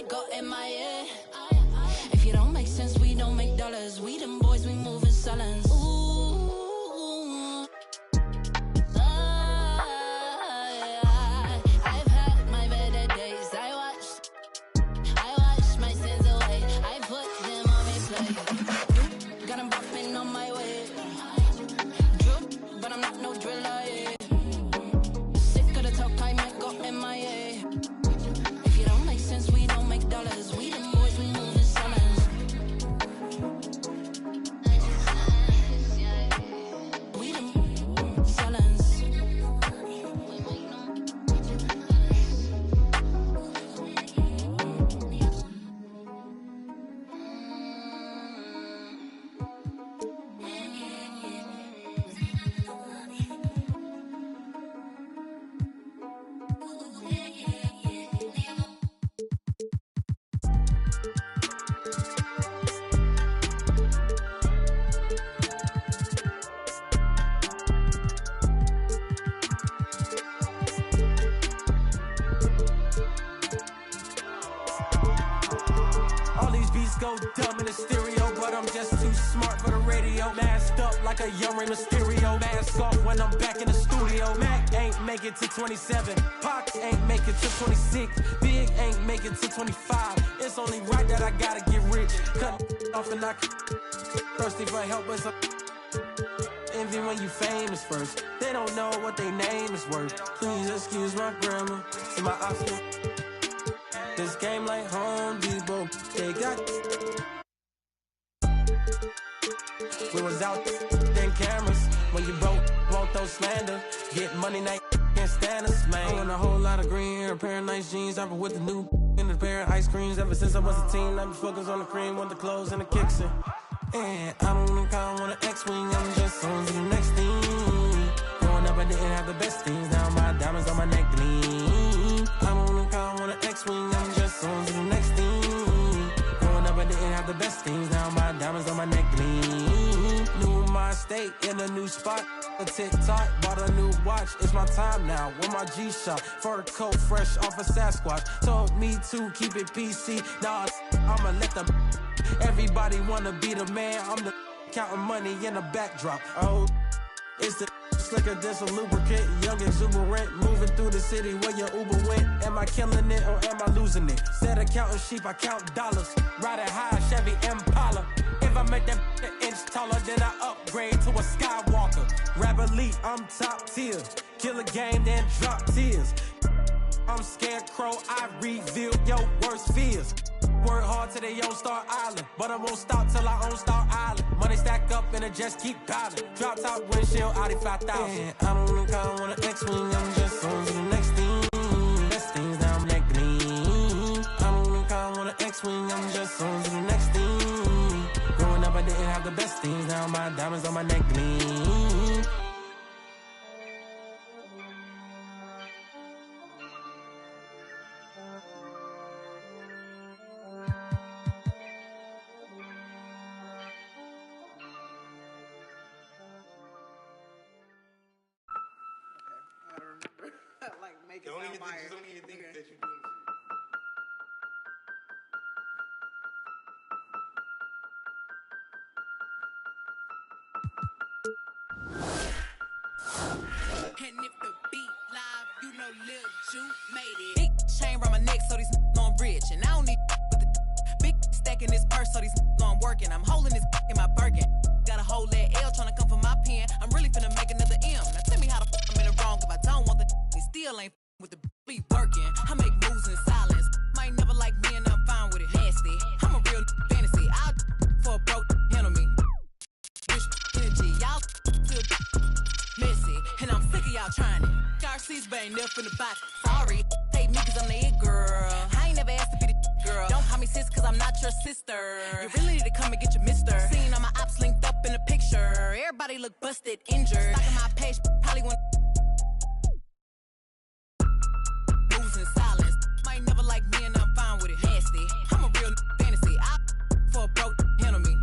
go MIA. If you don't make sense, we don't make dollars. We them boys, we move in silence. Ooh. I've had my better days. I washed my sins away. I put them on replay. Got them bopping on my way. Drip, but I'm not no driller, yeah. Sick of the talk, I might go MIA. If you don't make sense, we don't make dollars. We them boys, we move in silence. We them silence. All these beats go dumb in the stereo, but I'm just too smart for the radio. Masked up like a young Rey Mysterio. Mask off when I'm back in the studio. Mac ain't make it to 27. Pac ain't make it to 26. Big ain't make it to 25. It's only right that I gotta get rich. Cut off and I thirsty for help, but some envy when you famous first. They don't know what their name is worth. Please excuse my grammar. See my option. This game like Home Depot, they got. We was out then cameras. When you broke, won't throw slander. Get money, now can't stand us, man. I want a whole lot of green, a pair of nice jeans. I've been with the new and a pair of ice creams. Ever since I was a teen, I've been focused on the cream, want the clothes and the kicks in. And I don't think I want an X-Wing, I'm just on to the next thing. Growing up, I didn't have the best things. Now my diamonds on my neck gleam. I don't think I want an X-Wing, I'm just on to the next thing. Growing up, I didn't have the best things. Now my diamonds on my neck gleam. New my state in a new spot. A TikTok, bought a new watch. It's my time now. With my G-Shock, fur coat fresh off a Sasquatch. Told me to keep it PC. Nah, I'ma let them. Everybody wanna be the man. I'm the counting money in the backdrop. Oh, it's the slicker than some lubricant. Young exuberant, moving through the city where your Uber went. Am I killing it or am I losing it? Instead of counting sheep, I count dollars. Riding high, Chevy Impala. If I make that an inch taller, then I upgrade to a Skywalker. Rap elite, I'm top tier. Kill a game, then drop tears. I'm Scarecrow, I reveal your worst fears. Work hard till they own Star Island, but I won't stop till I own Star Island. Money stack up and it just keep piling. Drop top windshield, Audi 5000. Yeah, I don't think I want an X-Wing, I'm just on to the next thing. Best things now I'm neck gleam. I don't think I want an X-Wing, I'm just on to the next thing. Growing up I didn't have the best things, now my diamonds on my neck gleam. Like make it Don't sound even fire. think Okay. that you're doing And if the beat live, you know Lil Ju made it. Big chain around my neck, so these know I'm rich. And I don't need with the big stack in this purse, so these know I'm working. I'm holding this in my Birkin. Got a whole that L trying to come for my pen. I'm really finna make another M. Now tell me how the I'm in the wrong if I don't want the he still ain't with the be working. I make moves in silence. Might never like me and I'm fine with it. Nasty. I'm a real fantasy. I'll for a broke handle me. Wish energy. Y'all still messy. And I'm sick of y'all trying it. Garcia's but ain't never finna box. Sorry. Take me cause I'm the it girl. I ain't never asked to be the girl. Don't call me sis cause I'm not your sister. You really need to come and get your mister. Seen all my ops linked up in a picture. Everybody look busted, injured. Stalking my page, probably want moves in silence. Might never like me and I'm fine with it. Nasty. I'm a real fantasy. I for a broke handle me.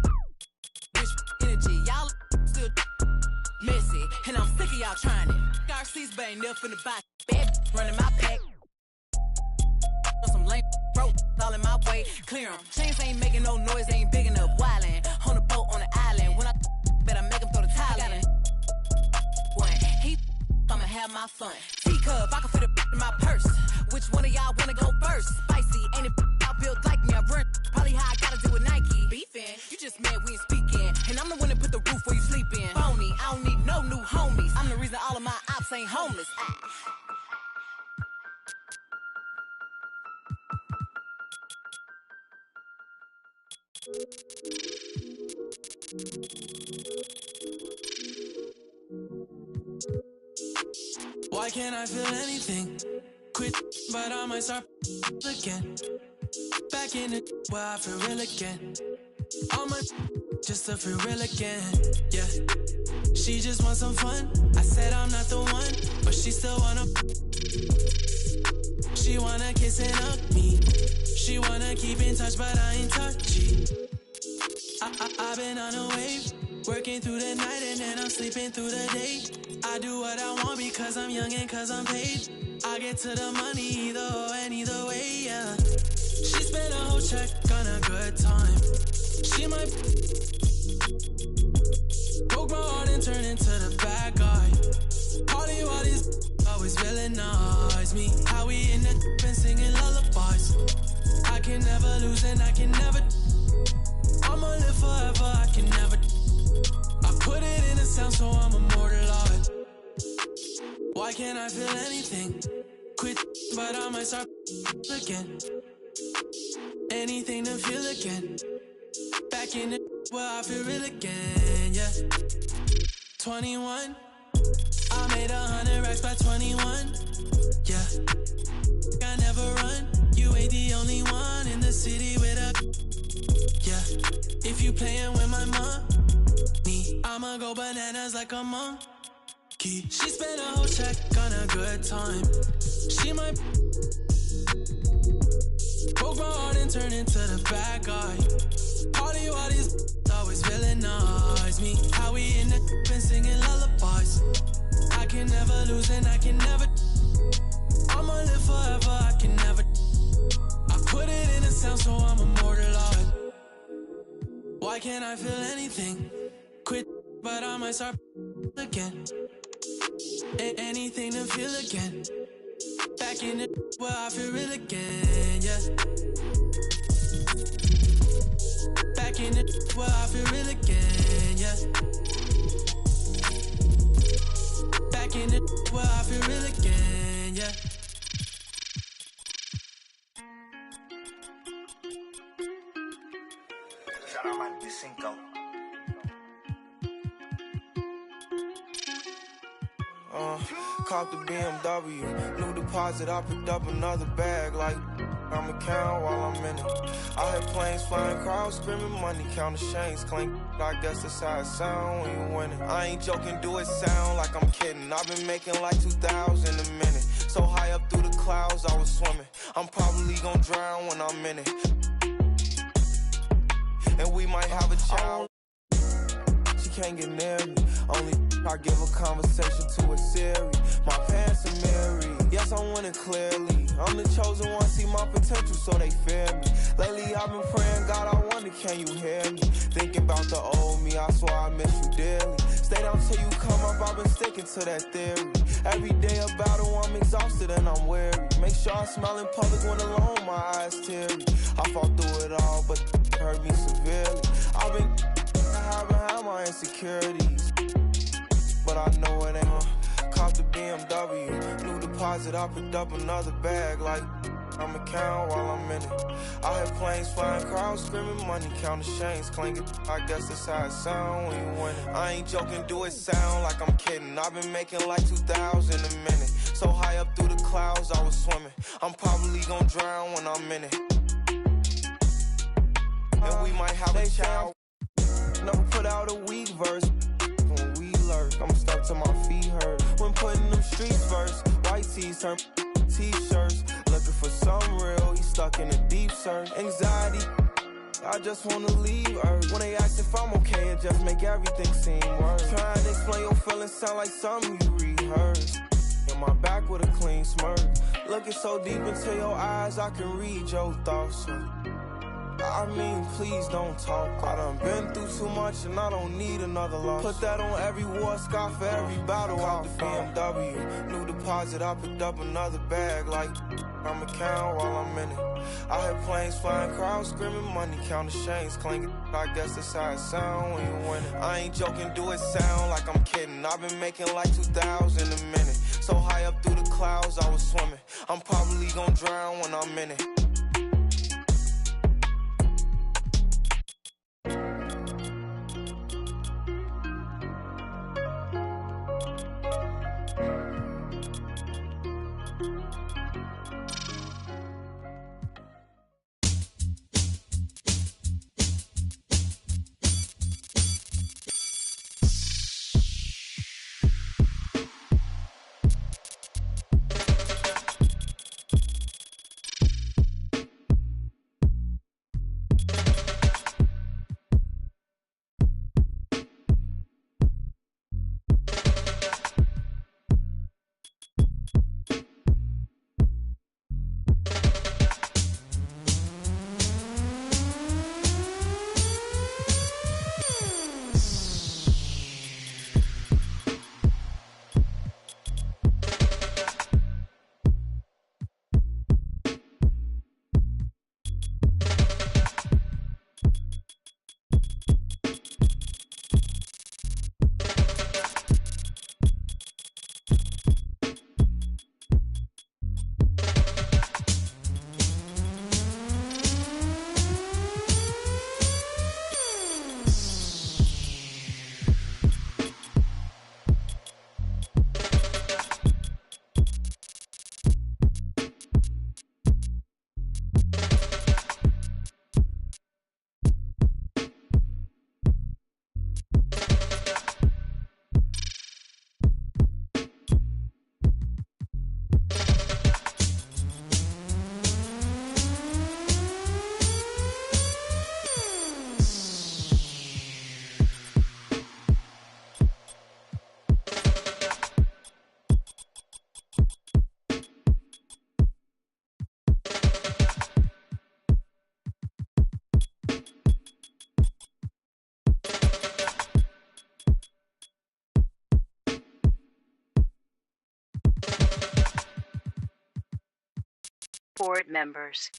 Bitch energy. Y'all still messy. And I'm sick of y'all trying it. Garcia's but ain't never finna box. Bad running my pack. Some lame broke all in my way, clear 'em. Chains ain't making no noise, ain't big enough, wildin'. On the boat on the island, when I better make him throw the tile in. He I'ma have my fun. Teacup, I can fit a in my purse. Which one of y'all wanna go first? Spicy, ain't it y'all built like me? I run probably how I gotta do with Nike. Beefin', you just mad we ain't speaking. And I'm the one that put the roof where you sleepin'. Phony, I don't need no new homies. I'm the reason all of my ops ain't homeless. Why can't I feel anything? Quit, but I might start again. Back in the where I feel real again. I'm a just to feel real again. Yeah, she just wants some fun. I said I'm not the one, but she still wanna. She wanna kiss and hug me. She wanna keep in touch, but I ain't touchy. I've been on a wave, working through the night and then I'm sleeping through the day. I do what I want because I'm young and cause I'm paid. I get to the money either or and either way, yeah. She spent a whole check on a good time. She might broke my heart and turn into the bad guy. All these always villainize me. How we in the and singing lullabies. I can never lose and I can never. I'ma live forever, I can never. I put it in a sound so I'm immortalized. Why can't I feel anything? Quit, but I might start again. Anything to feel again. Back in the where I feel real again, yeah. 21, I made 100 racks by 21, yeah. I never run, you ain't the only one in the city with a, yeah. If you playin' with my money, I'ma go bananas like a monkey. She spent a whole check on a good time. She might broke my heart and turn into the bad guy. All these always villainize me. How we in the and singing lullabies. I can never lose and I can never. I'ma live forever, I can never. I put it in a sound so I'm immortalized. Why can't I feel anything? Quit, but I might start again. Anything to feel again. Back in the where I feel real again, yeah. Back in the where I feel real again, yeah. Back in the where I feel real again, yeah. Shout out my Cinco. Caught the BMW, new deposit, I picked up another bag like I'ma count while I'm in it. I heard planes flying, crowds screaming, money counting chains clink. I guess that's how it sound when you winning. I ain't joking, do it sound like I'm kidding. I've been making like 2,000 a minute. So high up through the clouds, I was swimming. I'm probably gonna drown when I'm in it. And we might have a child. She can't get near me. Only I give a conversation to a Siri. My pants are married. Yes, I'm winning clearly. I'm the chosen one, see my potential, so they fear me. Lately, I've been praying, God, I wonder, can you hear me? Thinking about the old me, I swear I miss you dearly. Stay down till you come up, I've been sticking to that theory. Every day a battle, I'm exhausted and I'm weary. Make sure I smile in public when alone, my eyes teary. I fought through it all, but it hurt me severely. I've been hiding behind my insecurities, but I know it ain't. Caught the BMW, new deposit, I picked up another bag like I'ma count while I'm in it. I heard planes flying, crowds screaming, money counting chains clinking. I guess that's how it sound when you winning. I ain't joking, do it sound like I'm kidding. I've been making like 2,000 a minute. So high up through the clouds, I was swimming. I'm probably gonna drown when I'm in it. And we might have a child. Never put out a weak verse. When we lurk, I'm stuck to my feet hurt. When putting them streets first, white tees turn t-shirts. Looking for something real, he stuck in a deep search. Anxiety, I just wanna leave Earth. When they ask if I'm okay, it just make everything seem worse. Trying to explain your feelings sound like something you rehearsed. In my back with a clean smirk. Looking so deep into your eyes, I can read your thoughts. I mean, please don't talk. I done been through too much and I don't need another loss. Put that on every war scar for every battle. Caught the BMW, new deposit, I picked up another bag. Like, I'ma count while I'm in it. I hear planes flying, crowds screaming, money counting chains clanking. I guess that's how it sound when you win it. I ain't joking, do it sound like I'm kidding. I've been making like 2,000 a minute. So high up through the clouds, I was swimming. I'm probably gonna drown when I'm in it. Board members.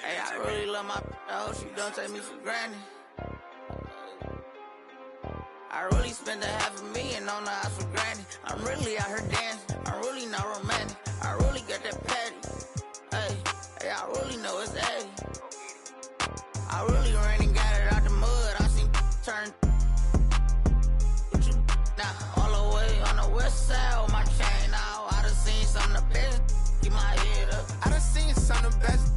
Hey, I really love my I hope she don't take me for granted. I really spent $500,000 on the house for granted. I'm really out here dancing. I'm really not romantic. I really got that patty. Hey, I really know it's 80. I really ran and got it out the mud. I seen turn. Now, all the way on the west side with my chain out. I done seen some of the best. Keep my head up. I done seen some of the best.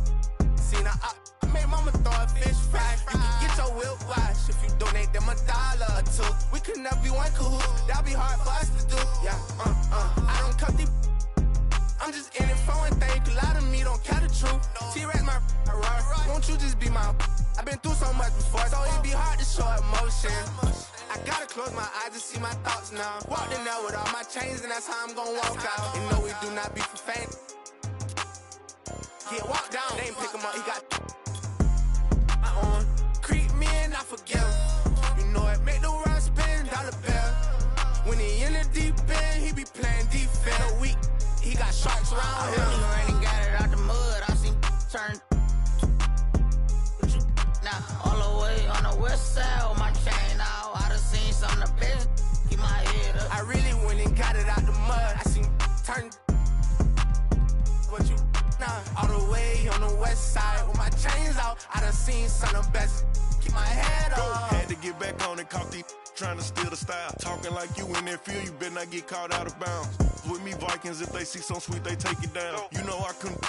Seen I made mama throw a fish fry. You can get your whip wash if you donate them $1 or two. We could never be one cahoot. That'll be hard for us to do. Yeah, I don't cut these. I'm just in it for one thing. A lot of me don't care the truth. T-Rex my right. Won't you just be my? I've been through so much before, so it'd be hard to show emotion. I gotta close my eyes to see my thoughts now. Walked in there with all my chains, and that's how I'm gonna walk out. You know we do not be for faint. Get walked down, they ain't pick him up, he got my own. Creep me and I forgive him. You know it, make the world spin, dollar bill. When he in the deep end, he be playing defense. A week, he got sharks around him. I really ran and got it out the mud, I seen turn. Now, all the way on the west side with my chain out. I done seen some of the best. Keep my head up. I really went and got it out the mud. I seen turn. What you now? All the way on the west side with my chains out. I done seen some of the best. Keep my head up. Had to get back on and caught these trying to steal the style. Talking like you in that field, you better not get caught out of bounds. With me Vikings, if they see some sweet, they take it down. You know I couldn't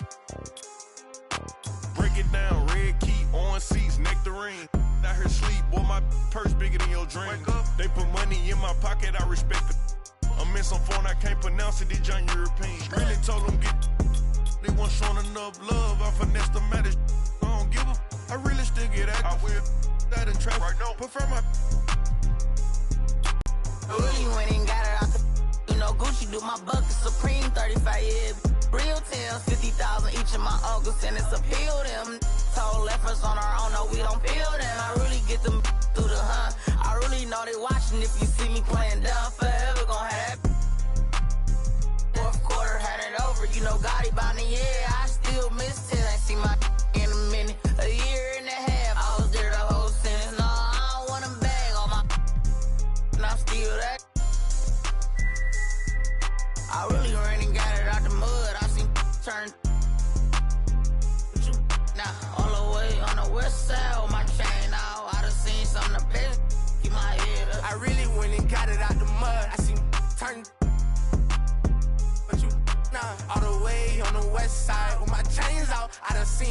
break it down. Red key, orange seats, nectarine. Out here sleep, boy, my purse bigger than your dream. They put money in my pocket, I respect it. I'm in some phone, I can't pronounce it, these giant Europeans. Really told them get. They weren't showing enough love, I finessed the matters. I don't give a. I really still get active. I will that in traffic. Right now. Prefer my. I really went and got it out the. You know, Gucci do my bucket, Supreme 35 years. Real tales, 50,000 each of my uncles, and it's appeal them. Told efforts on our own, no, we don't feel them. I really get them through the hunt. I really know they watching if you see me playing down forever, gon' have fourth quarter, had it over. You know, Gotti by the year, I still miss it. I see my in a minute. A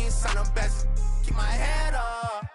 Ice on the best. Keep my head up.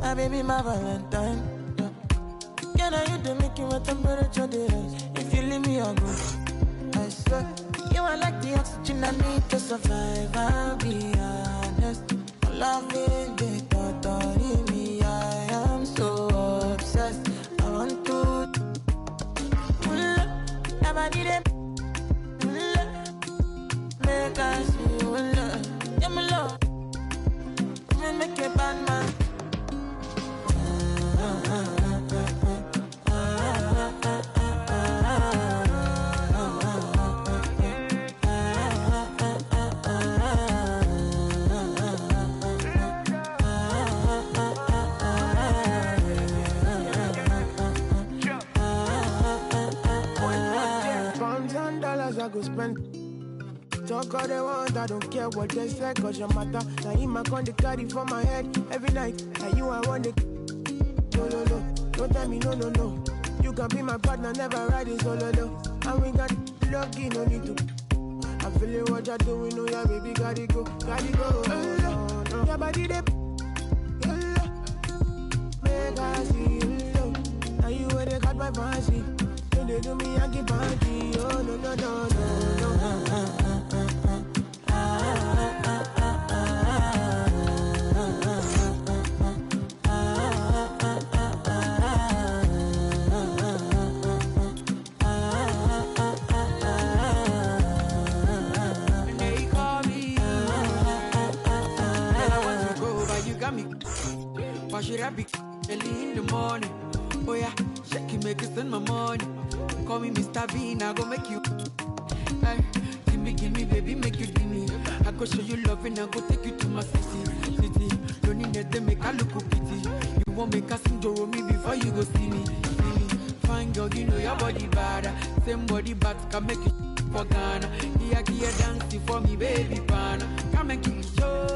My baby, my Valentine. Yeah. Can I you to make you my temperature rise? If you leave me, I'll go. I swear, you are like the oxygen I need to survive. I'll be honest. Loving the thought of me, I am so obsessed. I want to pull up, never need it. talk all they want, I don't care what they say, cause your matter. Now in my con, they carry for my head every night. And you, I want it. No, don't tell me no. You can be my partner, never ride it solo, no. And we got lucky, no need to. I feel it, what you're doing, oh yeah, baby, gotta go. Yeah, body, they make I see you. Now you where they got my fancy. Don't they do me, I keep panty. Oh, no. Why should I be early in the morning? Oh yeah, shake it, make it send my money. Call me Mr. Bean, I go make you. Hey, give me, baby, make you give me. I go show you love and I go take you to my city. Don't need that, they make I look pity. You won't make us sing me before you go see me. Fine girl, you know your body bad. Same body but can make you for Ghana. Here, dancing for me, baby, pana. Come and keep show.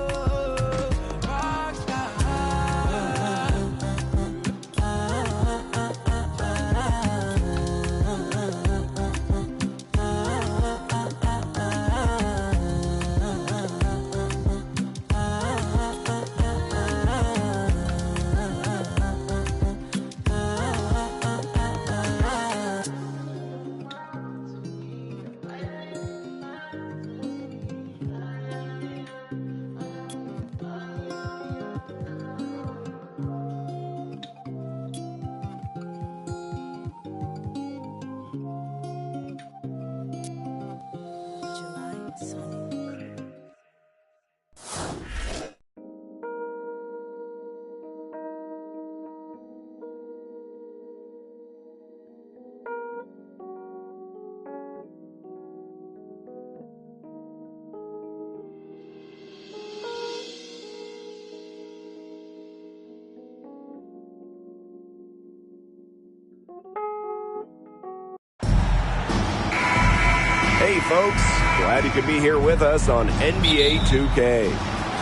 Hey folks, glad you could be here with us on NBA 2K.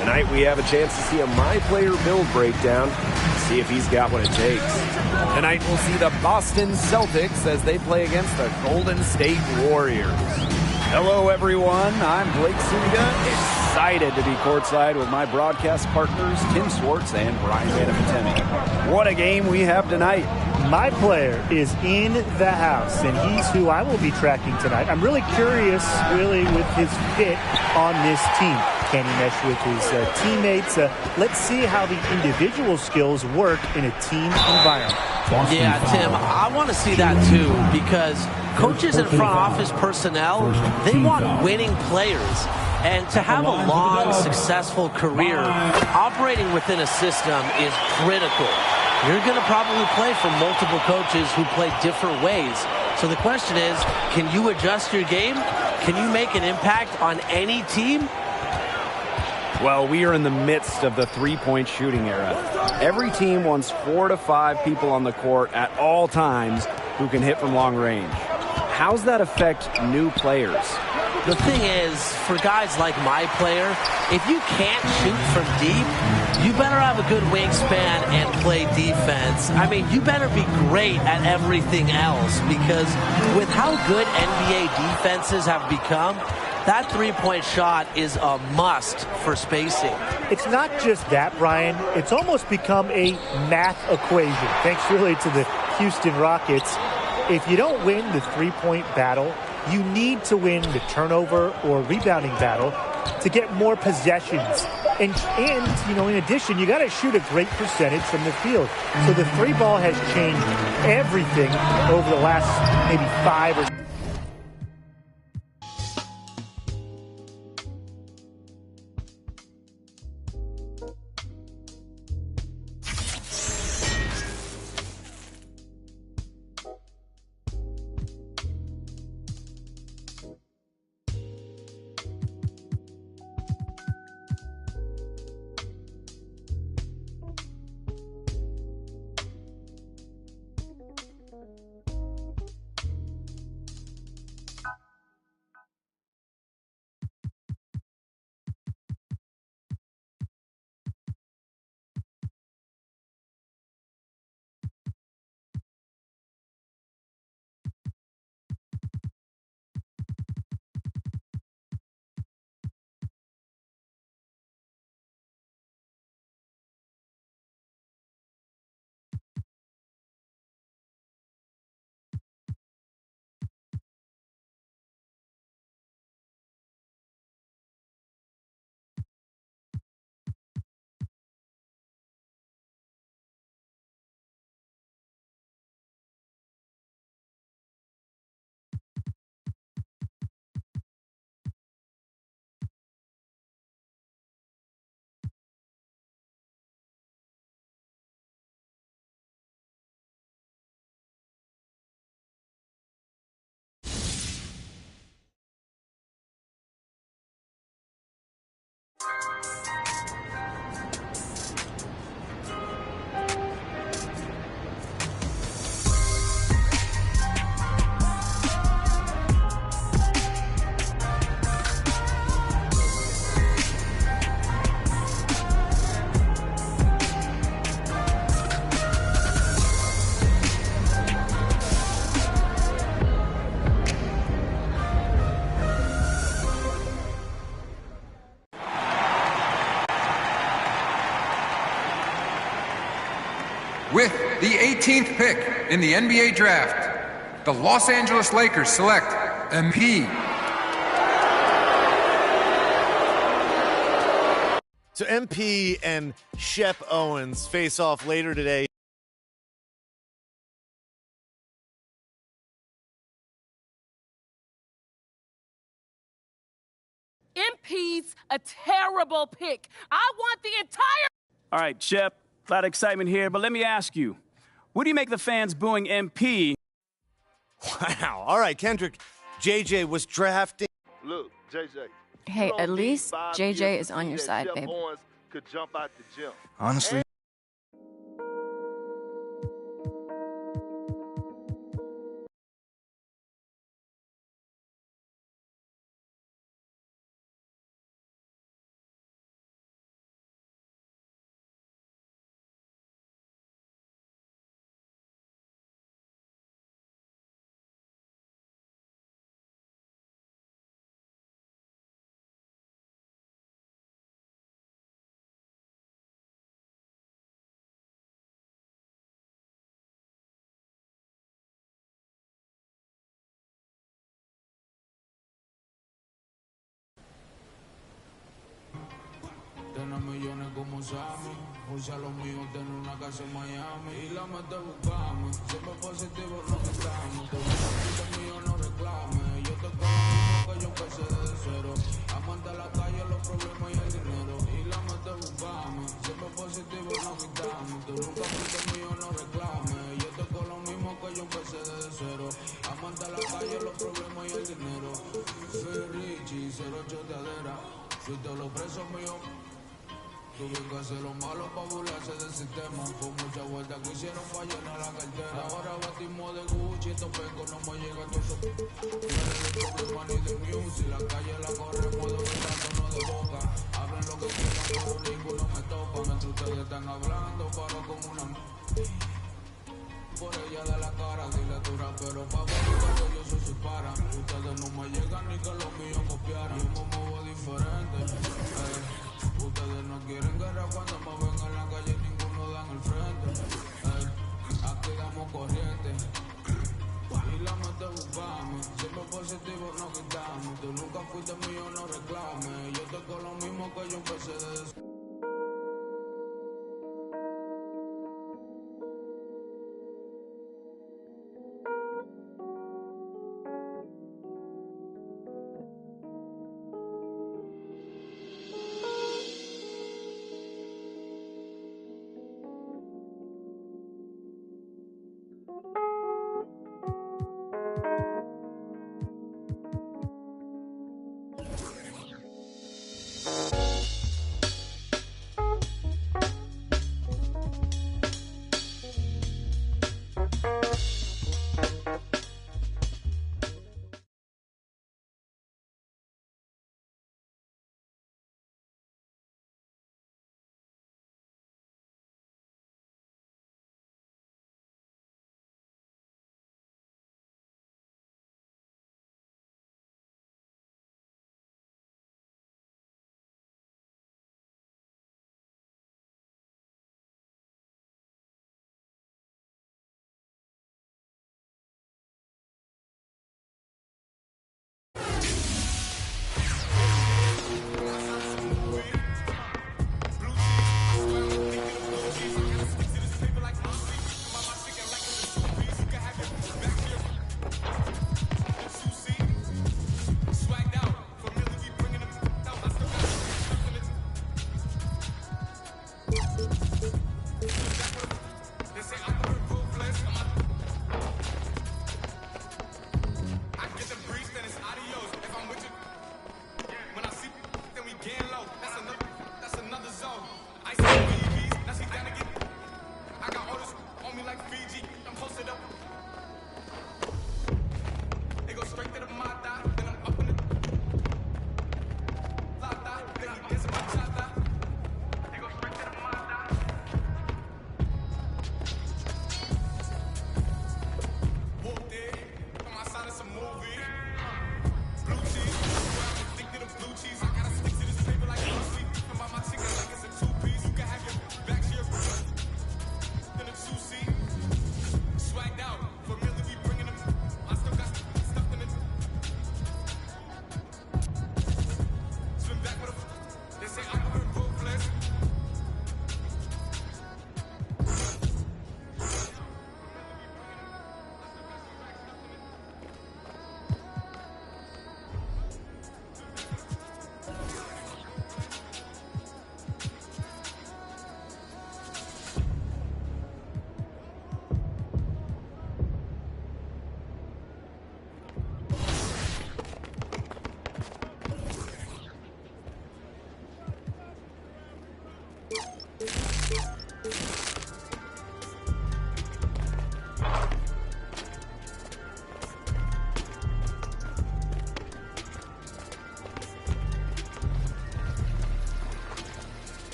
Tonight we have a chance to see a My Player build breakdown, see if he's got what it takes. Tonight we'll see the Boston Celtics as they play against the Golden State Warriors. Hello everyone, I'm Blake Suga, excited to be courtside with my broadcast partners Tim Swartz and Brian Bannamatemi. What a game we have tonight. My player is in the house, and he's who I will be tracking tonight. I'm really curious, with his fit on this team. Can he mesh with his teammates? Let's see how the individual skills work in a team environment. Yeah, Tim, I want to see that too, because coaches and front office personnel, they want winning players. And to have a long, successful career, operating within a system is critical. You're going to probably play for multiple coaches who play different ways. So the question is, can you adjust your game? Can you make an impact on any team? Well, we are in the midst of the three-point shooting era. Every team wants 4 to 5 people on the court at all times who can hit from long range. How's that affect new players? The thing is, for guys like my player, if you can't shoot from deep, you better have a good wingspan and play defense. I mean, you better be great at everything else, because with how good NBA defenses have become, that three-point shot is a must for spacing. It's not just that, Brian. It's almost become a math equation, thanks really to the Houston Rockets. If you don't win the three-point battle, you need to win the turnover or rebounding battle to get more possessions. And in addition, you got to shoot a great percentage from the field. So the three ball has changed everything over the last maybe 5 or 6 years. With the 18th pick in the NBA draft, the Los Angeles Lakers select MP. So MP and Shep Owens face off later today. MP's a terrible pick. I want the entire... All right, Shep, a lot of excitement here, but let me ask you, what do you make the fans booing MP? Wow. All right, Kendrick, JJ was drafting. Look, JJ. Hey, at least JJ is on your side, babe. Could jump out the gym. Honestly. Tiene millones como Sammy, usa los míos, tiene una casa en Miami y la mete buscame, siempre positivo no estamos, te busca el mío no reclame, yo te conozco que yo empecé desde cero, amante la calle, los problemas y el dinero, y la mete buscame, siempre positivo no quitamos, tú nunca fuiste mío no reclame, yo te con lo mismo que yo empecé desde cero, amante la calle, los problemas y el dinero, soy Richie, 08 de adera, si te lo preso mío. Tuve que hacer lo malo para burlarse del sistema. Con mucha vuelta que hicieron para llenar la cartera. Ahora batimos de Gucci, estos pecos no me llegan todos. No le problema ni de news. Si la calle la corremos de verdad, no de boca. Hablen lo que quieran, pero ninguno me topa. Mientras ustedes están hablando, paro como una... Por ella de la cara, dile tu rapero pa' ver que yo soy su para. Ustedes no me llegan ni que los míos copiaran. Yo me muevo diferente. Ustedes no quieren guerra cuando me ven en la calle, ninguno dan el frente. Aquí damos corriente y la mente buscame. Siempre positivo no quitamos. Tú nunca fuiste mío, no reclame. Yo te con lo mismo que yo empecé desde...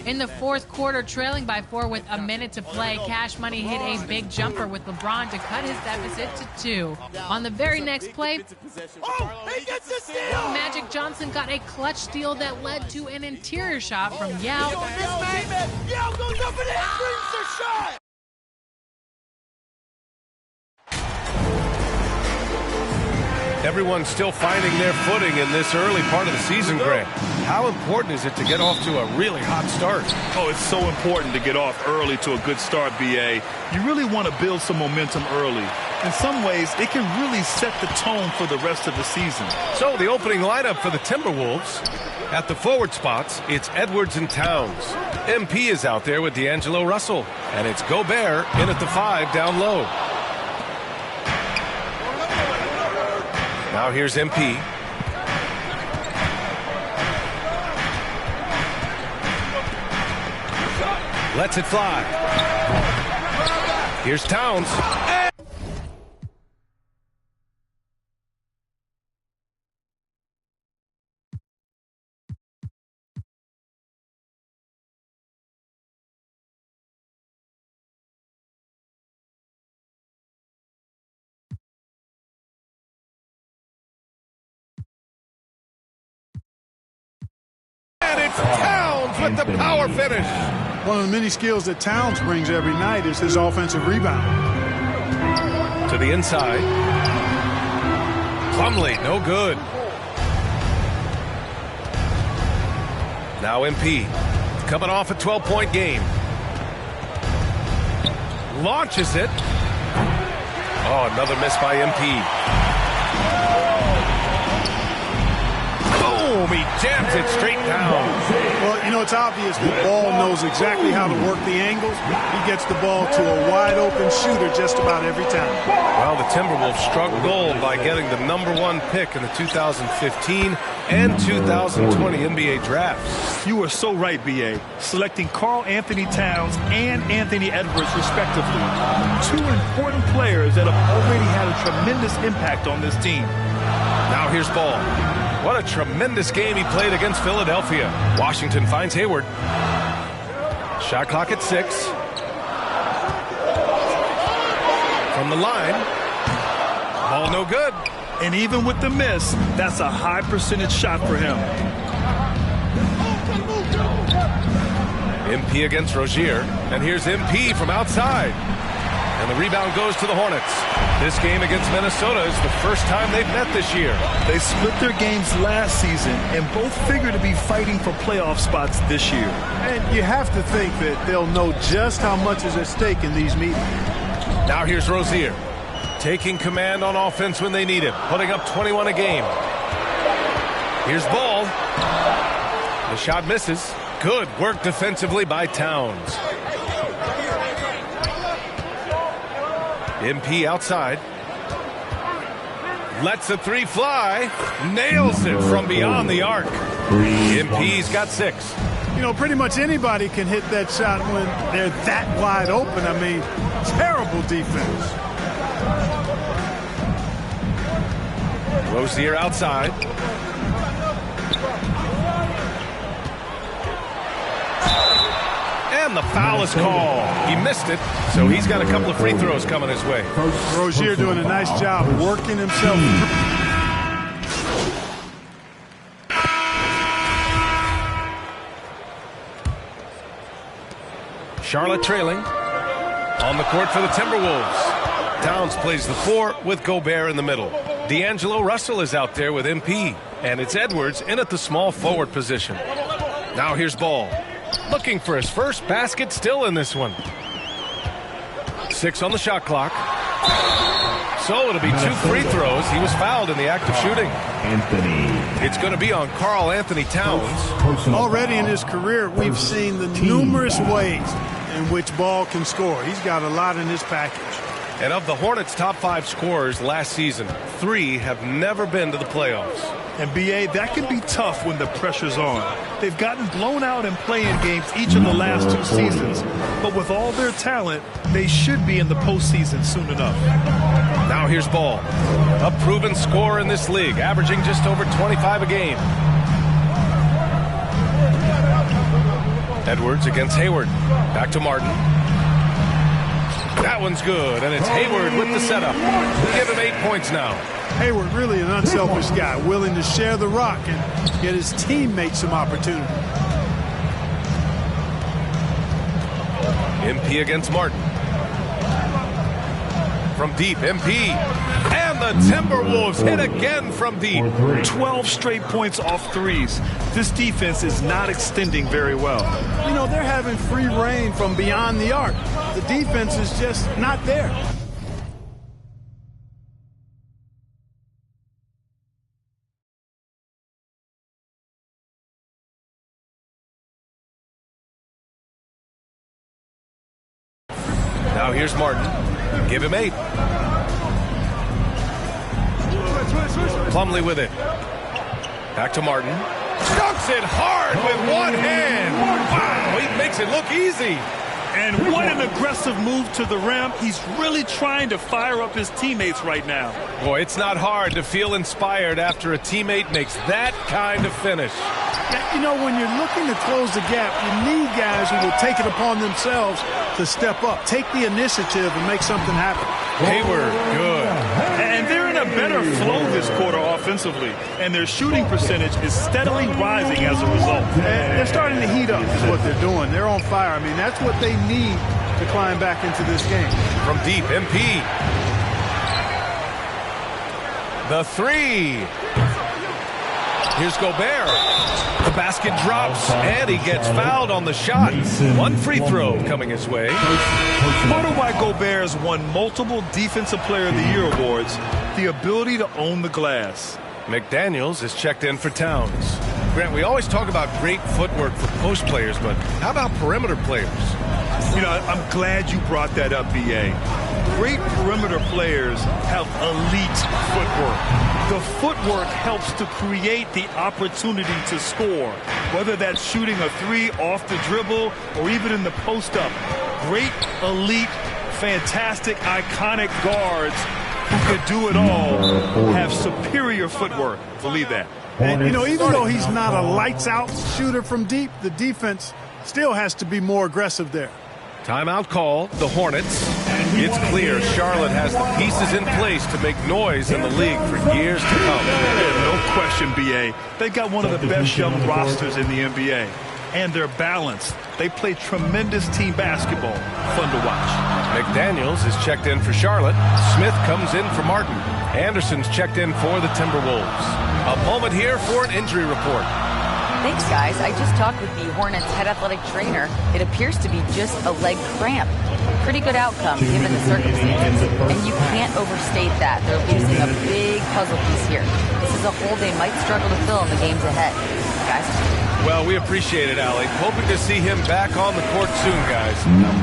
In the fourth quarter, trailing by 4 with a minute to play, Cash Money hit a big jumper with LeBron to cut his deficit to 2. On the very next play, He gets the steal! Magic Johnson got a clutch steal that led to an interior shot from Yao. Yao goes up and in, brings the shot! Everyone's still finding their footing in this early part of the season, Grant. How important is it to get off to a really hot start? Oh, it's so important to get off early to a good start, BA. You really want to build some momentum early. In some ways, it can really set the tone for the rest of the season. So the opening lineup for the Timberwolves. At the forward spots, it's Edwards and Towns. MP is out there with D'Angelo Russell. And it's Gobert in at the 5 down low. Now here's MP. Lets it fly. Here's Towns. And it's Towns with the power finish. One of the many skills that Towns brings every night is his offensive rebound. To the inside. Plumlee, no good. Now MP, coming off a 12-point game. Launches it. Oh, another miss by MP. Boom, he jams it straight down. Well, you know, it's obvious the ball knows exactly how to work the angles. He gets the ball to a wide-open shooter just about every time. Well, the Timberwolves struck gold by getting the #1 pick in the 2015 and 2020 NBA drafts. You are so right, BA. Selecting Karl Anthony Towns and Anthony Edwards, respectively. 2 important players that have already had a tremendous impact on this team. Now here's Ball. What a tremendous game he played against Philadelphia. Washington finds Hayward. Shot clock at 6. From the line. Ball no good. And even with the miss, that's a high percentage shot for him. MP against Rozier. And here's MP from outside. And the rebound goes to the Hornets. This game against Minnesota is the first time they've met this year. They split their games last season and both figure to be fighting for playoff spots this year. And you have to think that they'll know just how much is at stake in these meetings. Now here's Rozier, taking command on offense when they need it, putting up 21 a game. Here's Ball. The shot misses. Good work defensively by Towns. MP outside. Lets the 3 fly. Nails it from beyond the arc. MP's got 6. You know, pretty much anybody can hit that shot when they're that wide open. I mean, terrible defense. Rozier outside. And the foul is called. He missed it, so he's got a couple of free throws coming his way. Rozier doing a nice job working himself through. Charlotte trailing. On the court for the Timberwolves. Towns plays the 4 with Gobert in the middle. D'Angelo Russell is out there with MP. And it's Edwards in at the small forward position. Now here's Ball. Looking for his first basket still in this one. 6 on the shot clock. So it'll be 2 free throws. He was fouled in the act of shooting. It's going to be on Karl Anthony Towns. Already in his career, we've seen the numerous ways in which Ball can score. He's got a lot in his package. And of the Hornets' top 5 scorers last season, 3 have never been to the playoffs. And BA, that can be tough when the pressure's on. They've gotten blown out in play-in games each of the last 2 seasons. But with all their talent, they should be in the postseason soon enough. Now here's Ball. A proven scorer in this league, averaging just over 25 a game. Edwards against Hayward. Back to Martin. That one's good, and it's Hayward with the setup. We give him 8 points now. Hayward really an unselfish guy, willing to share the rock and get his teammates some opportunity. MP against Martin. From deep, MP. And the Timberwolves hit again from deep. 12 straight points off threes. This defense is not extending very well. You know, they're having free reign from beyond the arc. The defense is just not there. Now here's Martin. Give him 8. Plumlee with it. Back to Martin. Dunks it hard with one hand. Wow, he makes it look easy. And what an aggressive move to the rim. He's really trying to fire up his teammates right now. Boy, it's not hard to feel inspired after a teammate makes that kind of finish. You know, when you're looking to close the gap, you need guys who will take it upon themselves to step up, take the initiative, and make something happen. Hayward, good. And they're in a better flow this quarter offensively, and their shooting percentage is steadily rising as a result. And they're starting to heat up is what they're doing. They're on fire. I mean, that's what they need to climb back into this game. From deep, MP. The 3. Here's Gobert. The basket drops, and he gets fouled on the shot. One free throw coming his way. Part of why Gobert has won multiple Defensive Player of the Year awards, the ability to own the glass. McDaniels is checked in for Towns. Grant, we always talk about great footwork for post players, but how about perimeter players? You know, I'm glad you brought that up, B.A. Great perimeter players have elite footwork. The footwork helps to create the opportunity to score, whether that's shooting a 3 off the dribble or even in the post-up. Great, elite, fantastic, iconic guards who could do it all have superior footwork. Believe that. And, you know, even though he's not a lights-out shooter from deep, the defense still has to be more aggressive there. Timeout call, the Hornets. It's clear Charlotte has the pieces in place to make noise in the league for years to come. Yeah, no question, B.A. They've got one of the best young rosters in the NBA. And they're balanced. They play tremendous team basketball. Fun to watch. McDaniels is checked in for Charlotte. Smith comes in for Martin. Anderson's checked in for the Timberwolves. A moment here for an injury report. Thanks, guys. I just talked with the Hornets head athletic trainer. It appears to be just a leg cramp. Pretty good outcome given the circumstances. And you can't overstate that. They're losing a big puzzle piece here. This is a hole they might struggle to fill in the games ahead. Guys? Well, we appreciate it, Allie. Hoping to see him back on the court soon, guys.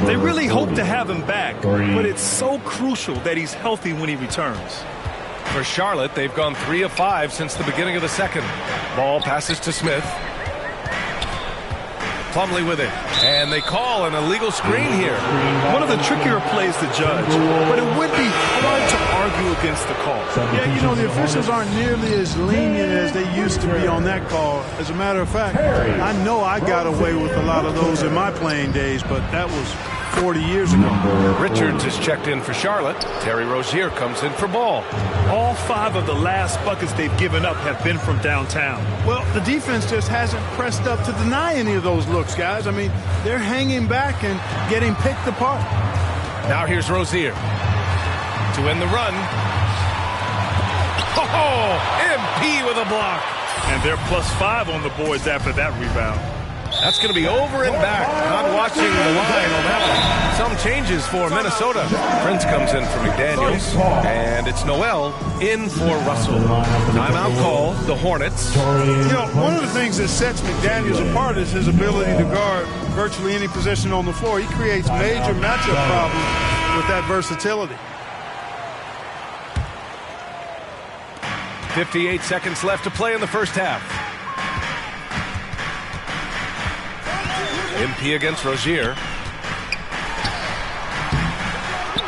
They really hope to have him back, but it's so crucial that he's healthy when he returns. For Charlotte, they've gone 3 of 5 since the beginning of the second. Ball passes to Smith. Plumlee with it. And they call an illegal screen here. One of the trickier plays to judge, but it would be hard to argue against the call. Yeah, you know, the officials aren't nearly as lenient as they used to be on that call. As a matter of fact, I know I got away with a lot of those in my playing days, but that was 40 years ago. Richards is checked in for Charlotte. Terry Rozier comes in for Ball. All 5 of the last buckets they've given up have been from downtown. Well, the defense just hasn't pressed up to deny any of those looks, guys. I mean, they're hanging back and getting picked apart. Now here's Rozier to end the run. Oh, MP with a block. And they're +5 on the boards after that rebound. That's going to be over and back. Not watching the line on that one. Some changes for Minnesota. Prince comes in for McDaniels. And it's Noel in for Russell. Timeout call, the Hornets. You know, one of the things that sets McDaniels apart is his ability to guard virtually any position on the floor. He creates major matchup problems with that versatility. 58 seconds left to play in the first half. MP against Rozier.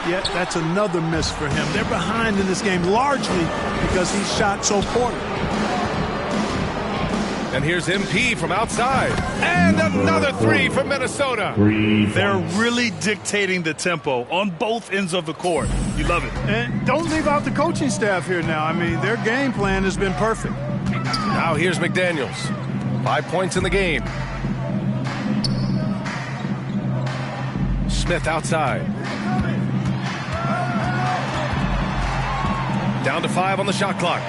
Yet that's another miss for him. They're behind in this game largely because he shot so poorly. And here's MP from outside. And another three from Minnesota. They're really dictating the tempo on both ends of the court. You love it. And don't leave out the coaching staff here now. I mean, their game plan has been perfect. Now here's McDaniels. 5 points in the game. Smith outside. Down to 5 on the shot clock.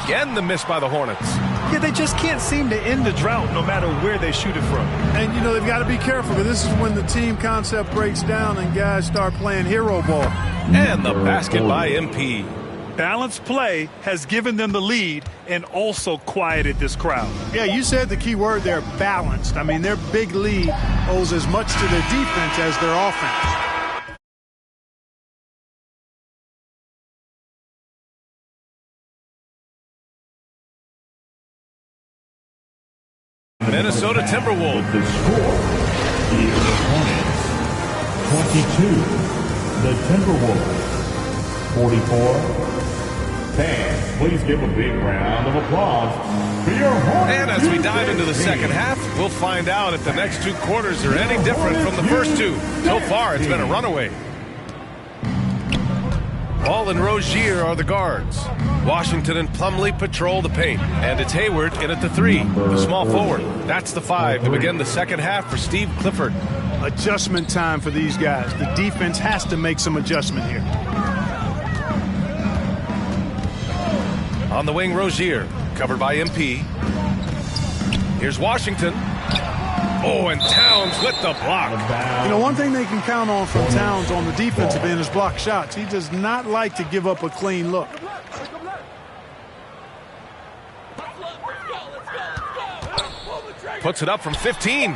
Again, the miss by the Hornets. Yeah, they just can't seem to end the drought no matter where they shoot it from. And, you know, they've got to be careful, because this is when the team concept breaks down and guys start playing hero ball. And the basket by MP. Balanced play has given them the lead and also quieted this crowd. Yeah, you said the key word there, balanced. I mean, their big lead owes as much to their defense as their offense. Minnesota Timberwolves. The score, the Hornets 22, the Timberwolves 44. Fans, please give a big round of applause for your Hornets. And as we dive into the second half, we'll find out if the next 2 quarters are any different from the first 2. So far, it's been a runaway. Ball and Rozier are the guards. Washington and Plumlee patrol the paint. And it's Hayward in at the 3, the small forward. That's the 5 to begin the second half for Steve Clifford. Adjustment time for these guys. The defense has to make some adjustment here. On the wing, Rozier, covered by MP. Here's Washington. Oh, and Towns with the block. You know, one thing they can count on from Towns on the defensive end is block shots. He does not like to give up a clean look. Puts it up from 15.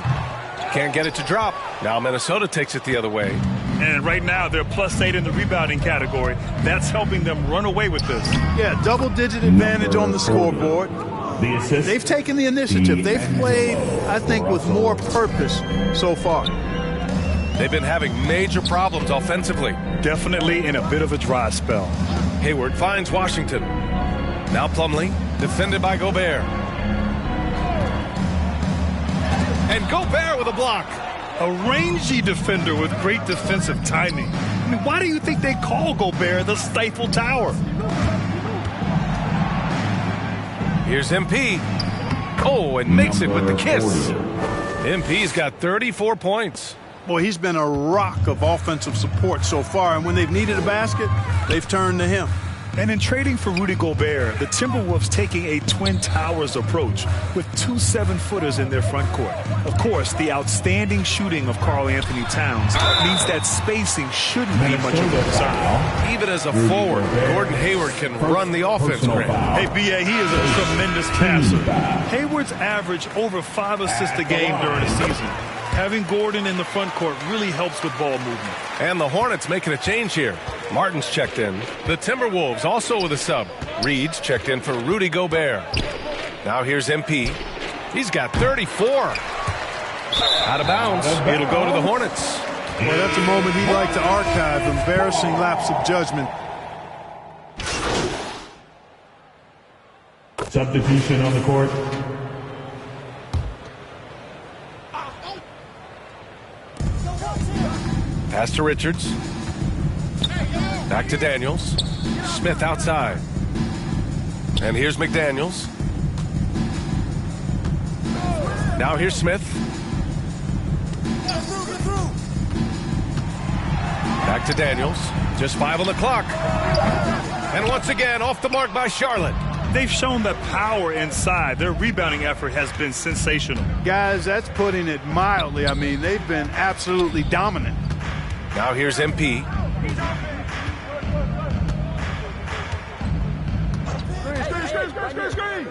Can't get it to drop. Now Minnesota takes it the other way. And right now, they're +8 in the rebounding category. That's helping them run away with this. Yeah, double-digit advantage on the scoreboard. They've taken the initiative. They've played, I think, with more purpose so far. They've been having major problems offensively. Definitely in a bit of a dry spell. Hayward finds Washington. Now Plumlee, defended by Gobert. And Gobert with a block. A rangy defender with great defensive timing. I mean, why do you think they call Gobert the Stifle Tower? Here's MP. Oh, and makes it with the kiss. MP's got 34 points. Boy, he's been a rock of offensive support so far, and when they've needed a basket, they've turned to him. And in trading for Rudy Gobert, the Timberwolves taking a Twin Towers approach with 2 7-footers in their front court. Of course, the outstanding shooting of Karl Anthony Towns means that spacing shouldn't be much of a concern. Even as a forward, Gordon Hayward can run the offense. Hey, B.A., he is a tremendous passer. Hayward's averaged over 5 assists a game during the season. Having Gordon in the front court really helps with ball movement. And the Hornets making a change here. Martin's checked in. The Timberwolves also with a sub. Reed's checked in for Rudy Gobert. Now here's MP. He's got 34. Out of bounds. It'll go to the Hornets. Well, that's a moment he'd like to archive. Embarrassing lapse of judgment. Substitution on the court. Pass to Richards. Back to Daniels. Smith outside. And here's McDaniels. Now here's Smith. Back to Daniels. Just 5 on the clock. And once again, off the mark by Charlotte. They've shown that power inside. Their rebounding effort has been sensational. Guys, that's putting it mildly. I mean, they've been absolutely dominant. Now here's MP. Screen!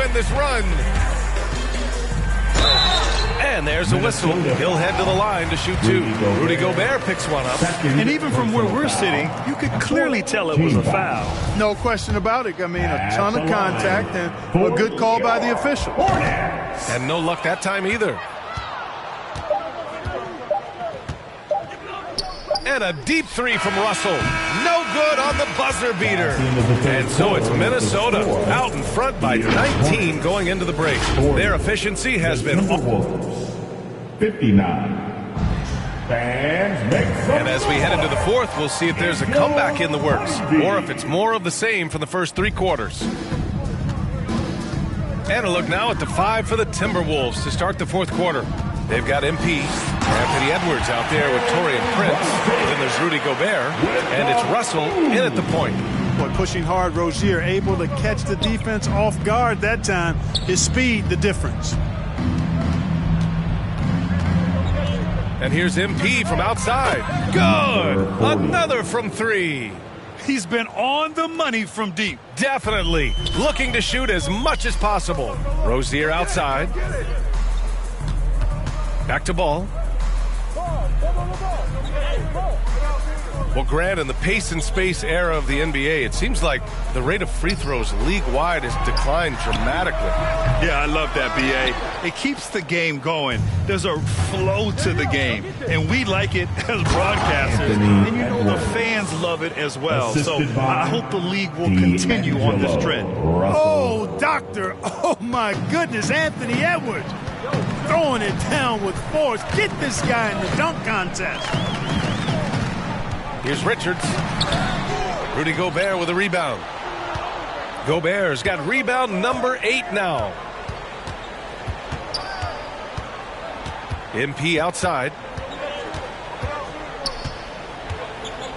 win this run. And there's a whistle. He'll head to the line to shoot two. Rudy Gobert picks one up. And even from where we're sitting, you could clearly tell it was a foul. No question about it. I mean, a ton of contact and a good call by the official. And no luck that time either. And a deep three from Russell. No good on the buzzer beater. And so it's Minnesota out in front by 19 going into the break. Their efficiency has been 59. Fans make some And as we head into the fourth, we'll see if there's a comeback in the works or if it's more of the same from the first three quarters. And a look now at the 5 for the Timberwolves to start the fourth quarter. They've got MP, Anthony Edwards out there with Taurean Prince. Then there's Rudy Gobert, and it's Russell in at the point. Boy, pushing hard, Rozier able to catch the defense off guard that time. His speed, the difference. And here's MP from outside. Good! Another from three. He's been on the money from deep. Definitely. Looking to shoot as much as possible. Rozier outside. Back to Ball. Well, Grant, in the pace and space era of the NBA, it seems like the rate of free throws league-wide has declined dramatically. Yeah, I love that, B.A. It keeps the game going. There's a flow to the game, and we like it as broadcasters. And you know the fans love it as well. So I hope the league will continue on this trend. Oh, doctor. Oh, my goodness, Anthony Edwards. Throwing it down with force. Get this guy in the dunk contest. Here's Richards. Rudy Gobert with a rebound. Gobert's got rebound number 8 now. MP outside.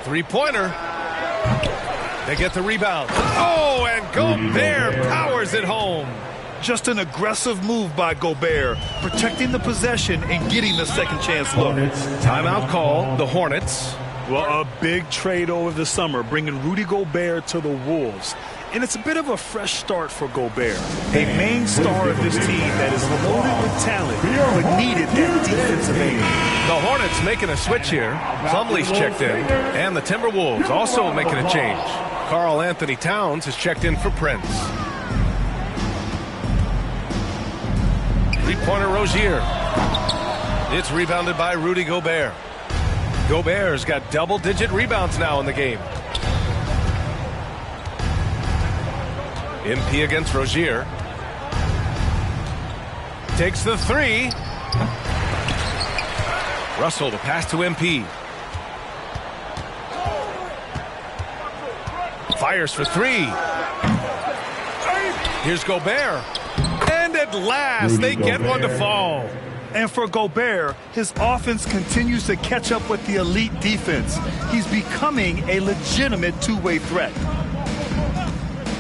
Three-pointer. They get the rebound. Oh, and Gobert powers it home. Just an aggressive move by Gobert, protecting the possession and getting the second chance look. Timeout call, the Hornets. Well, a big trade over the summer, bringing Rudy Gobert to the Wolves. And it's a bit of a fresh start for Gobert, a main star of this team that is loaded with talent, but needed that defensive aid. The Hornets making a switch here. Plumlee's checked in, and the Timberwolves also making a change. Karl Anthony Towns has checked in for Prince. Three-pointer Rozier. It's rebounded by Rudy Gobert. Gobert's got double-digit rebounds now in the game. MP against Rozier. Takes the three. Russell to pass to MP. Fires for three. Here's Gobert. And at last, they get one to fall. And for Gobert, his offense continues to catch up with the elite defense. He's becoming a legitimate two-way threat.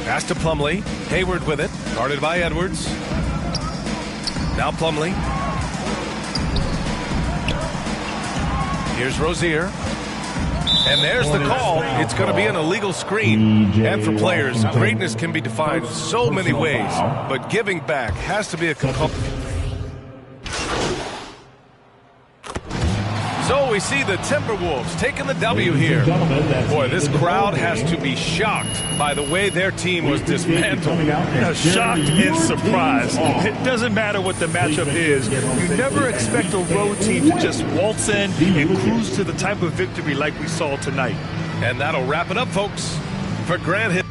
Pass to Plumlee. Hayward with it. Guarded by Edwards. Now Plumlee. Here's Rozier. And there's the call. It's going to be an illegal screen. And for players, greatness can be defined so many ways. But giving back has to be a component. So we see the Timberwolves taking the W here. Boy, this crowd has to be shocked by the way their team was dismantled. Shocked and surprised. It doesn't matter what the matchup is. You never expect a road team to just waltz in and cruise to the type of victory like we saw tonight. And that'll wrap it up, folks. For Grant Hill.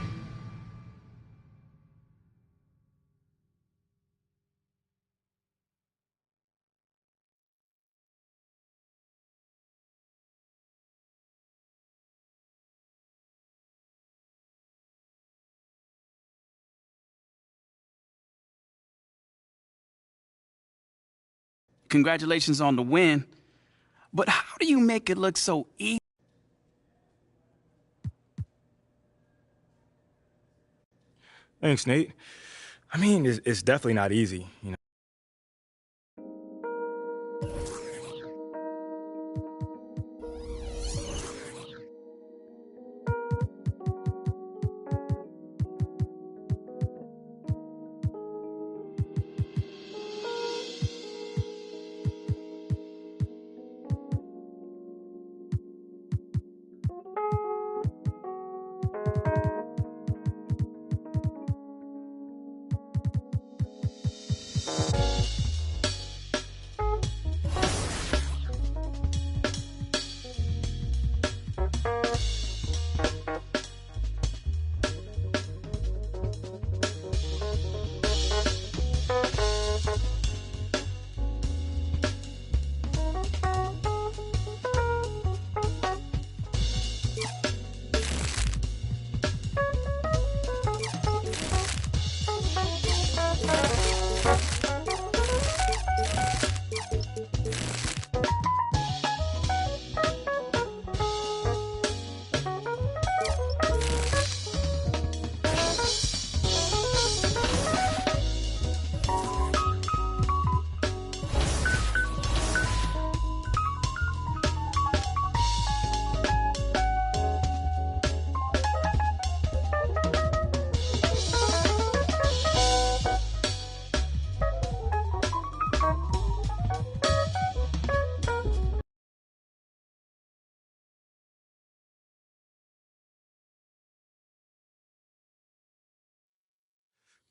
Congratulations on the win. But how do you make it look so easy? Thanks, Nate. I mean, it's definitely not easy, you know.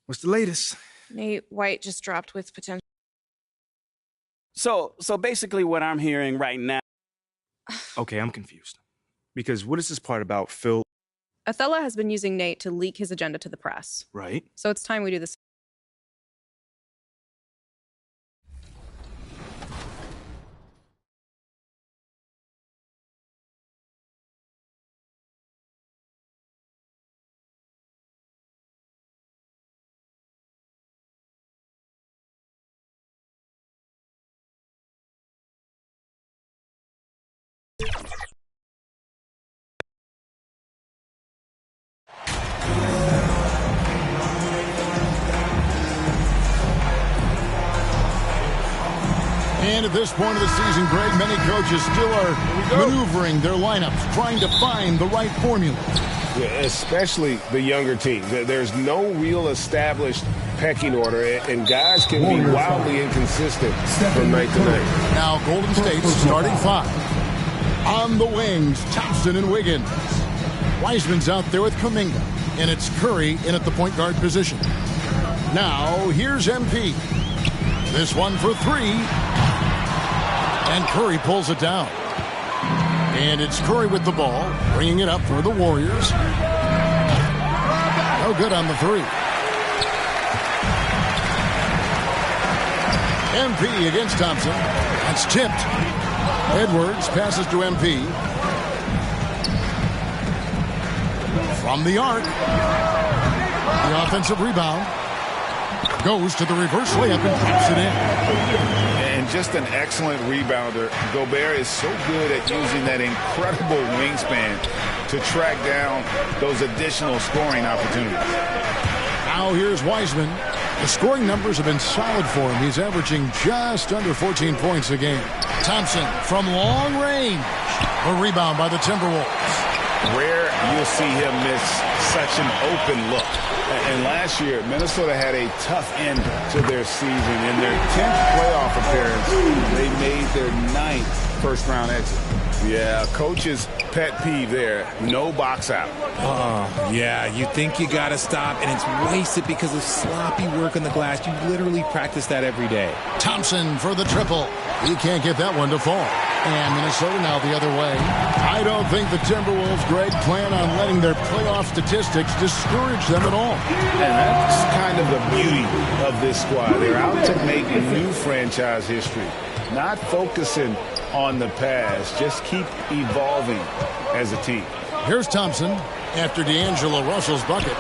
What's the latest? Nate White just dropped with potential. So basically what I'm hearing right now. Okay, I'm confused. Because what is this part about Phil? Othello has been using Nate to leak his agenda to the press. Right. So it's time we do this. And at this point of the season, Greg, many coaches still are maneuvering their lineups, trying to find the right formula. Yeah, especially the younger teams. There's no real established pecking order, and guys can be wildly inconsistent from night to night. Now Golden State's starting five. On the wings, Thompson and Wiggins. Wiseman's out there with Kuminga, and it's Curry in at the point guard position. Now here's MP. This one for three. And Curry pulls it down. And it's Curry with the ball, bringing it up for the Warriors. No good on the three. MP against Thompson. That's tipped. Edwards passes to MP. From the arc. The offensive rebound. Goes to the reverse layup and drops it in. And just an excellent rebounder. Gobert is so good at using that incredible wingspan to track down those additional scoring opportunities. Now here's Wiseman. The scoring numbers have been solid for him. He's averaging just under 14 points a game. Thompson from long range. A rebound by the Timberwolves. Rare you'll see him miss such an open look. And last year, Minnesota had a tough end to their season. In their 10th playoff appearance, they made their 9th first-round exit. Yeah, coach's pet peeve there. No box out. Yeah, you think you got to stop, and it's wasted because of sloppy work on the glass. You literally practice that every day. Thompson for the triple. He can't get that one to fall. And Minnesota now the other way. I don't think the Timberwolves, Greg, plan on letting their playoff statistics discourage them at all. And that's kind of the beauty of this squad. They're out to make new franchise history, not focusing on the past. Just keep evolving as a team. Here's Thompson after D'Angelo Russell's bucket.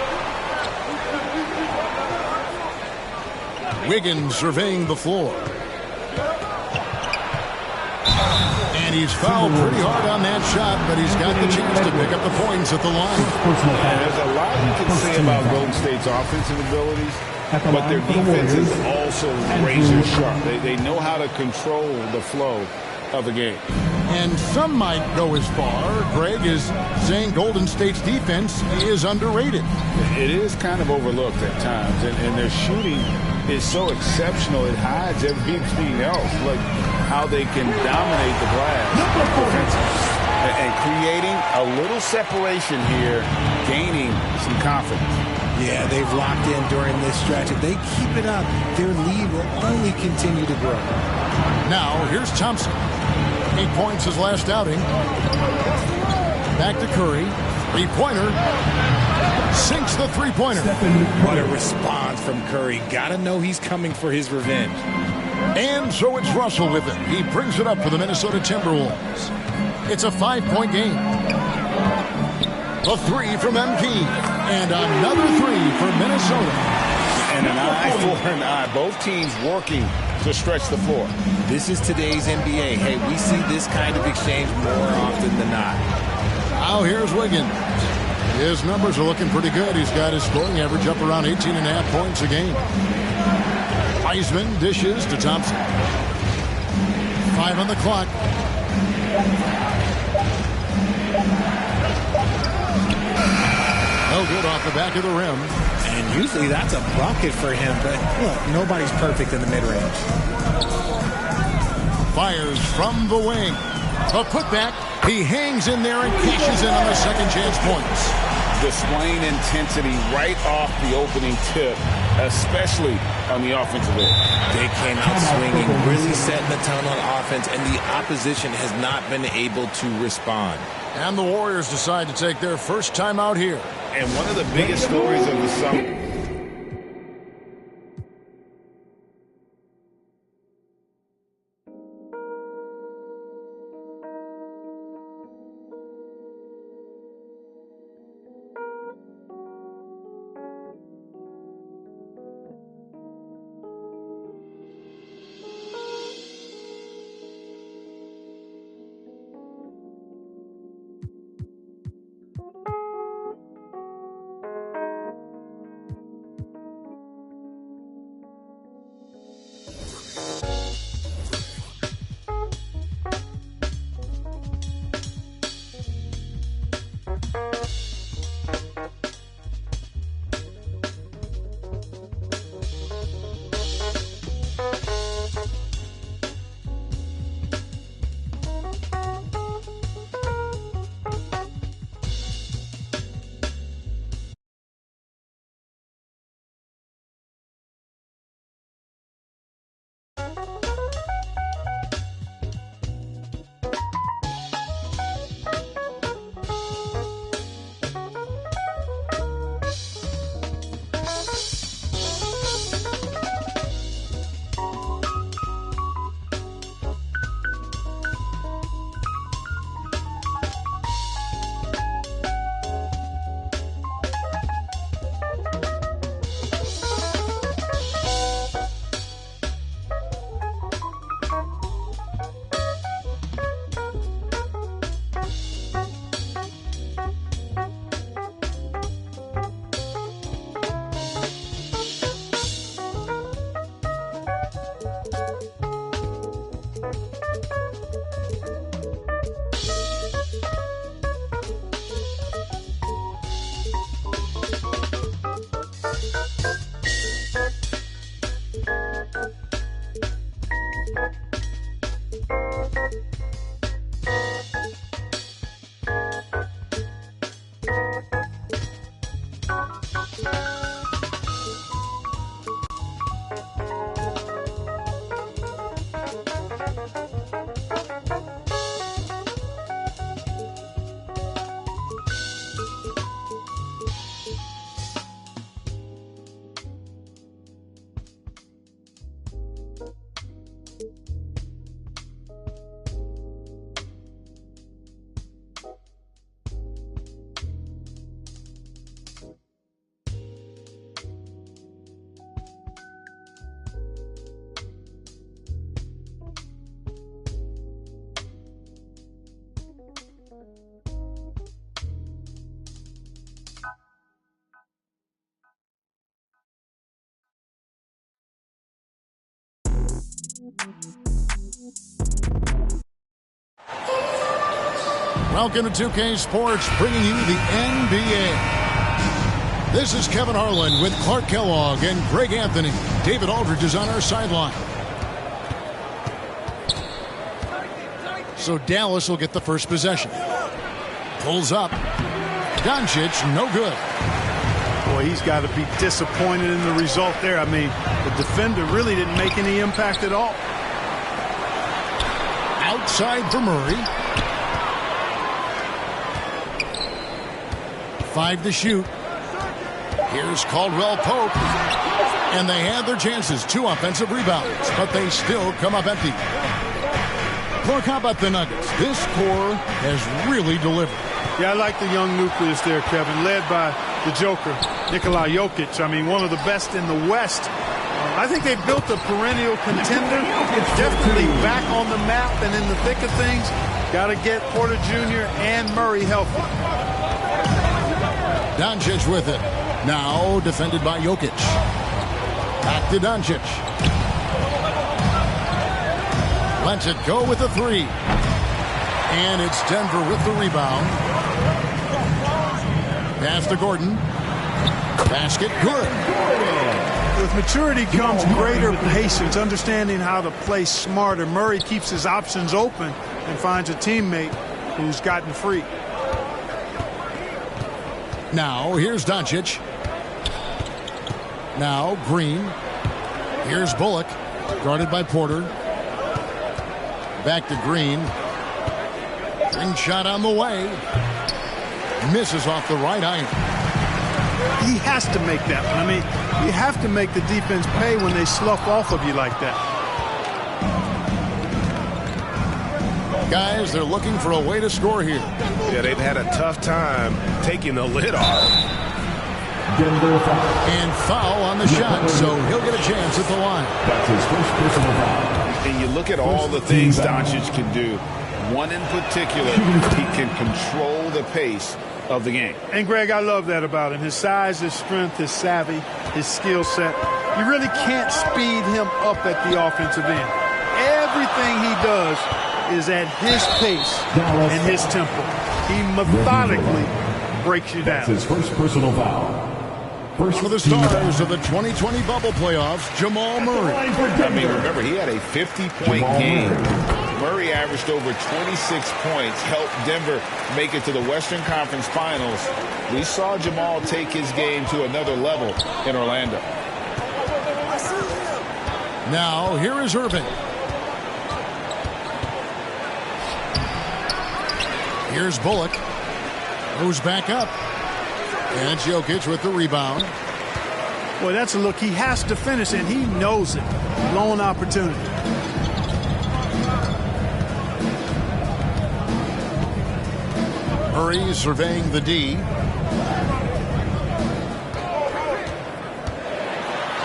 Wiggins surveying the floor. And he's fouled pretty hard on that shot, but he's got the chance to pick up the points at the line. And there's a lot you can say about Golden State's offensive abilities, but their defense is also razor sharp. They know how to control the flow of the game. And some might go as far, Greg, as saying Golden State's defense is underrated. It is kind of overlooked at times, and their shooting is so exceptional it hides everything else, like how they can dominate the glass defensively. and creating a little separation here, gaining some confidence. Yeah, they've locked in during this stretch. If they keep it up, their lead will only continue to grow. Now, here's Thompson. 8 points his last outing. Back to Curry. Three-pointer. Sinks the three-pointer. What a response from Curry. Gotta know he's coming for his revenge. And so it's Russell with it. He brings it up for the Minnesota Timberwolves. It's a 5-point game. The three from MP. And another three for Minnesota. And an eye for an eye. Both teams working to stretch the floor. This is today's NBA. Hey, we see this kind of exchange more often than not. Now here's Wiggins. His numbers are looking pretty good. He's got his scoring average up around 18.5 points a game. Wiseman dishes to Thompson. 5 on the clock. No good off the back of the rim. And usually that's a bucket for him, but look, nobody's perfect in the mid-range. Fires from the wing. A putback. He hangs in there and cashes in on the second chance points. Displaying intensity right off the opening tip, especially on the offensive end. They came out swinging, really setting the tone on offense, and the opposition has not been able to respond. And the Warriors decide to take their first time out here. And one of the biggest stories of the summer. Welcome to 2K Sports, bringing you the NBA. This is Kevin Harlan with Clark Kellogg and Greg Anthony. David Aldridge is on our sideline. So Dallas will get the first possession. Pulls up. Doncic, no good. Boy, he's got to be disappointed in the result there. I mean, the defender really didn't make any impact at all. Outside for Murray. 5 to shoot. Here's Caldwell Pope. And they had their chances. 2 offensive rebounds, but they still come up empty. Look, how about the Nuggets? This core has really delivered. Yeah, I like the young nucleus there, Kevin, led by the Joker, Nikola Jokic. I mean, one of the best in the West. I think they built a perennial contender. Definitely back on the map and in the thick of things. Got to get Porter Jr. and Murray healthy. Doncic with it. Now defended by Jokic. Back to Doncic. Lets it go with a 3. And it's Denver with the rebound. Pass to Gordon. Basket good. With maturity comes greater patience, understanding how to play smarter. Murray keeps his options open and finds a teammate who's gotten free. Now here's Doncic. Now Green. Here's Bullock, guarded by Porter. Back to Green. Green shot on the way. Misses off the right iron. He has to make that one. I mean, you have to make the defense pay when they slough off of you like that. Guys, they're looking for a way to score here. Yeah, they've had a tough time taking the lid off. And foul on the shot, so he'll get a chance at the line. That's his first personal foul. And you look at all the things Doncic can do. One in particular, he can control the pace of the game. And Greg, I love that about him. His size, his strength, his savvy, his skill set. You really can't speed him up at the offensive end. Everything he does is at his pace and his tempo. He methodically breaks you down. That's his first personal foul. One of the stars of the 2020 bubble playoffs, Jamal Murray. I mean, remember, he had a 50-point game. Murray averaged over 26 points, helped Denver make it to the Western Conference Finals. We saw Jamal take his game to another level in Orlando. Now, here is Irving. Here's Bullock. Moves back up. And Jokic with the rebound. Boy, that's a look he has to finish, and he knows it. Lone opportunity. Murray surveying the D.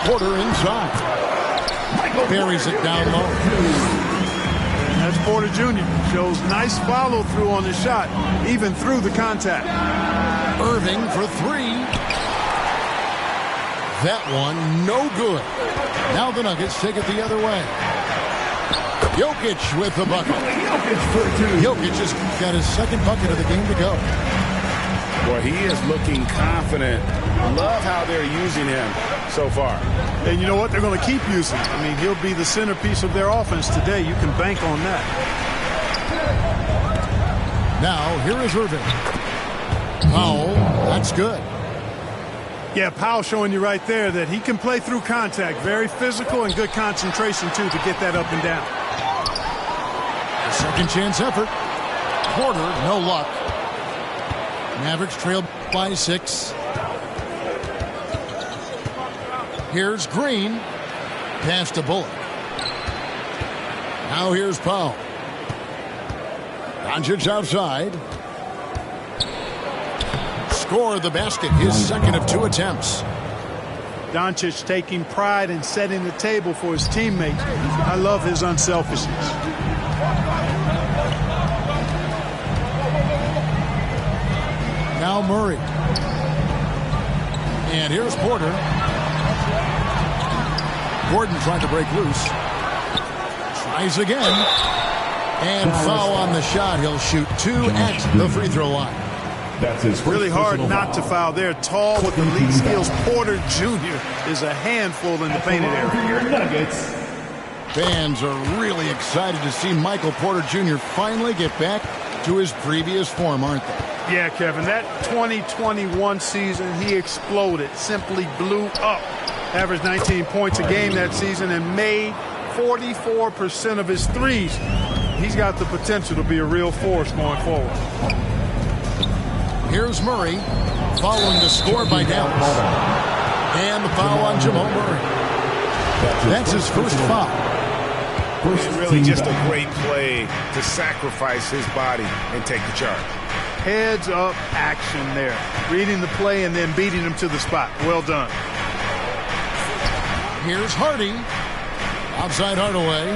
Porter inside. Buries it down low. And that's Porter Jr. Shows nice follow through on the shot, even through the contact. Irving for 3. That one no good. Now the Nuggets take it the other way. Jokic with the bucket. Jokic just got his second bucket of the game to go. Boy, he is looking confident. Love how they're using him so far. And you know what? They're going to keep using him. I mean, he'll be the centerpiece of their offense today. You can bank on that. Now, here is Irving. Powell, that's good. Yeah, Powell showing you right there that he can play through contact. Very physical and good concentration, too, to get that up and down. A second chance effort. Porter, no luck. Mavericks trailed by 6. Here's Green. Pass to Bullock. Now here's Powell. Doncic outside. Score the basket, his second of 2 attempts. Doncic taking pride in setting the table for his teammates. I love his unselfishness. Now Murray. And here's Porter. Gordon trying to break loose. Tries again. And foul on the shot. He'll shoot 2 at the free throw line. That's his really hard not to foul there. Tall with elite skills. Porter Jr. is a handful in the painted area. Fans are really excited to see Michael Porter Jr. finally get back to his previous form, aren't they? Yeah, Kevin, that 2021 season, he exploded, simply blew up. Averaged 19 points a game that season and made 44% of his threes. He's got the potential to be a real force going forward. Here's Murray, following the score by Dallas. And the foul on Jamal Murray. That's his first foul. It's really just a great play to sacrifice his body and take the charge. Heads up action there. Reading the play and then beating him to the spot. Well done. Here's Hardy. Outside Hardaway.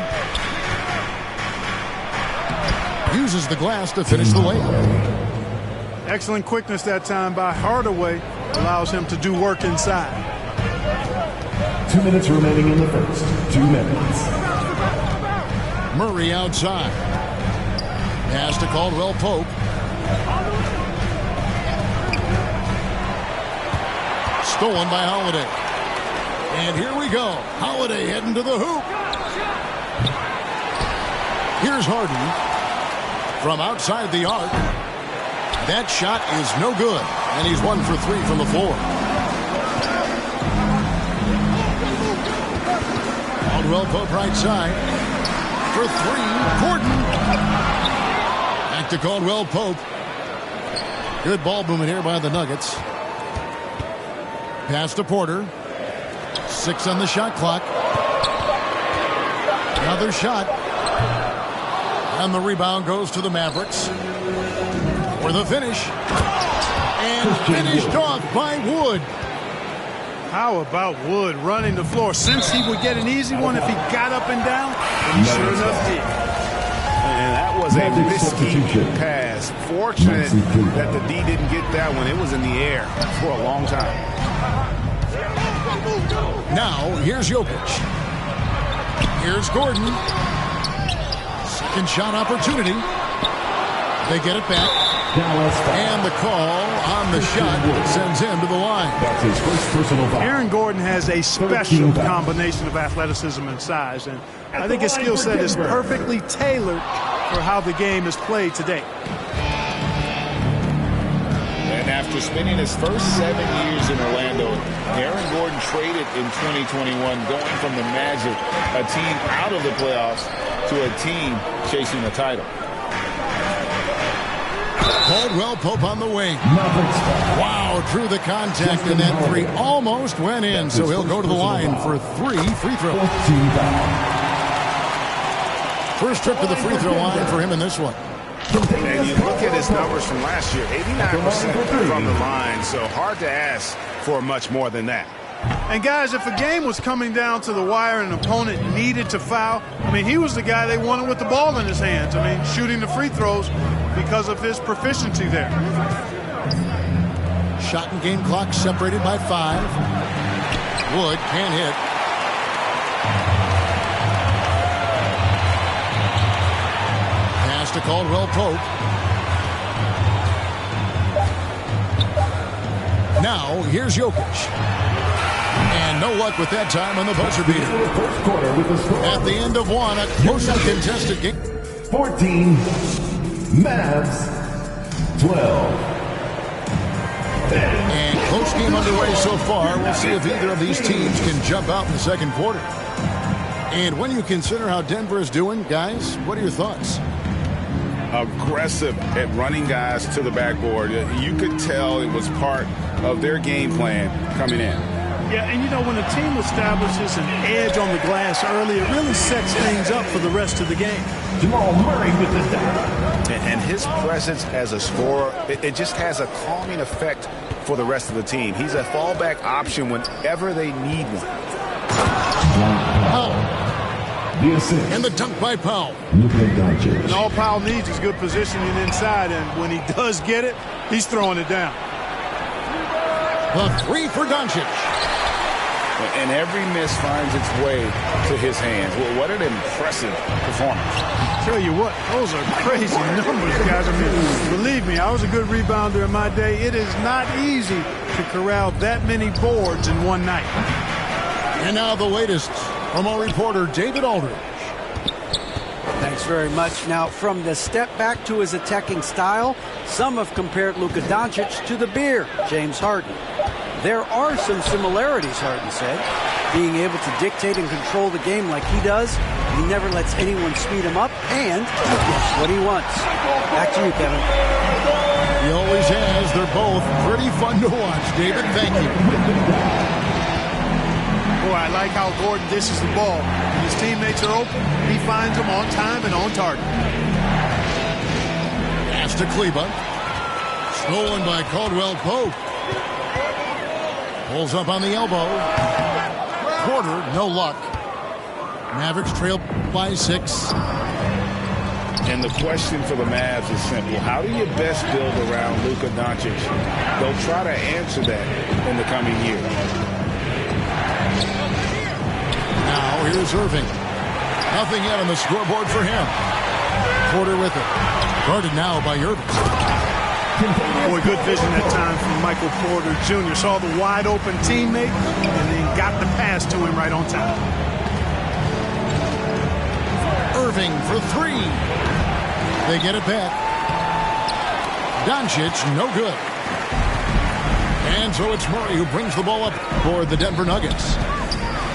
Uses the glass to finish the layup. Excellent quickness that time by Hardaway. Allows him to do work inside. 2 minutes remaining in the first. 2 minutes. Murray outside. Pass to Caldwell Pope. Stolen by Holiday. And here we go. Holiday heading to the hoop. Here's Harden. From outside the arc. That shot is no good. And he's 1 for 3 from the floor. Caldwell Pope right side. For 3. Gordon. Back to Caldwell Pope. Good ball movement here by the Nuggets. Pass to Porter. 6 on the shot clock. Another shot. And the rebound goes to the Mavericks. For the finish. And finished off by Wood. How about Wood running the floor? Since he would get an easy one if he got up and down, and he sure enough did. And that was a risky pass. Fortunate that the D didn't get that one. It was in the air for a long time. Now, here's Jokic. Here's Gordon. Second shot opportunity. They get it back. And the call on the shot sends him to the line. That's his first personal foul. Aaron Gordon has a special combination of athleticism and size, and I think his skill set is perfectly tailored for how the game is played today. And after spending his first 7 years in Orlando, Aaron Gordon traded in 2021, going from the Magic, a team out of the playoffs, to a team chasing a title. Caldwell Pope on the wing. Wow, through the contact, and that three almost went in, so he'll go to the line for 3 free throws. First trip to the free throw line for him in this one. And you look at his numbers from last year, 89% from the line, so hard to ask for much more than that. And guys, if a game was coming down to the wire and an opponent needed to foul, I mean, he was the guy they wanted with the ball in his hands. I mean, shooting the free throws because of his proficiency there. Shot and game clock separated by 5. Wood can't hit. Pass to Caldwell Pope. Now, here's Jokic. And no luck with that time on the buzzer beater. At the end of one, a closely contested game. 14, Mavs, 12. And close game underway so far. We'll see if either of these teams can jump out in the second quarter. And when you consider how Denver is doing, guys, what are your thoughts? Aggressive at running guys to the backboard. You could tell it was part of their game plan coming in. Yeah, and you know, when a team establishes an edge on the glass early, it really sets things up for the rest of the game. Jamal Murray with the dagger. And his presence as a scorer, it just has a calming effect for the rest of the team. He's a fallback option whenever they need one. And the dunk by Powell. And all Powell needs is good positioning inside, and when he does get it, he's throwing it down. The 3 for Doncic. And every miss finds its way to his hands. Well, what an impressive performance. Tell you what, those are crazy numbers, guys. I mean, believe me, I was a good rebounder in my day. It is not easy to corral that many boards in one night. And now the latest from our reporter, David Aldridge. Thanks very much. Now, from the step back to his attacking style, some have compared Luka Doncic to the bear, James Harden. There are some similarities, Harden said. Being able to dictate and control the game like he does, he never lets anyone speed him up, and he gets what he wants. Back to you, Kevin. He always has. They're both pretty fun to watch, David. Thank you. Boy, I like how Gordon dishes the ball. When his teammates are open, he finds them on time and on target. Pass to Kleba. Stolen by Caldwell Pope. Pulls up on the elbow. Porter, no luck. Mavericks trail by 6. And the question for the Mavs is simple. How do you best build around Luka Doncic? They'll try to answer that in the coming year. Now here's Irving. Nothing yet on the scoreboard for him. Porter with it. Guarded now by Irving. Boy, good vision that time from Michael Porter Jr. Saw the wide open teammate and then got the pass to him right on time. Irving for 3. They get it back. Doncic, no good. And so it's Murray who brings the ball up for the Denver Nuggets.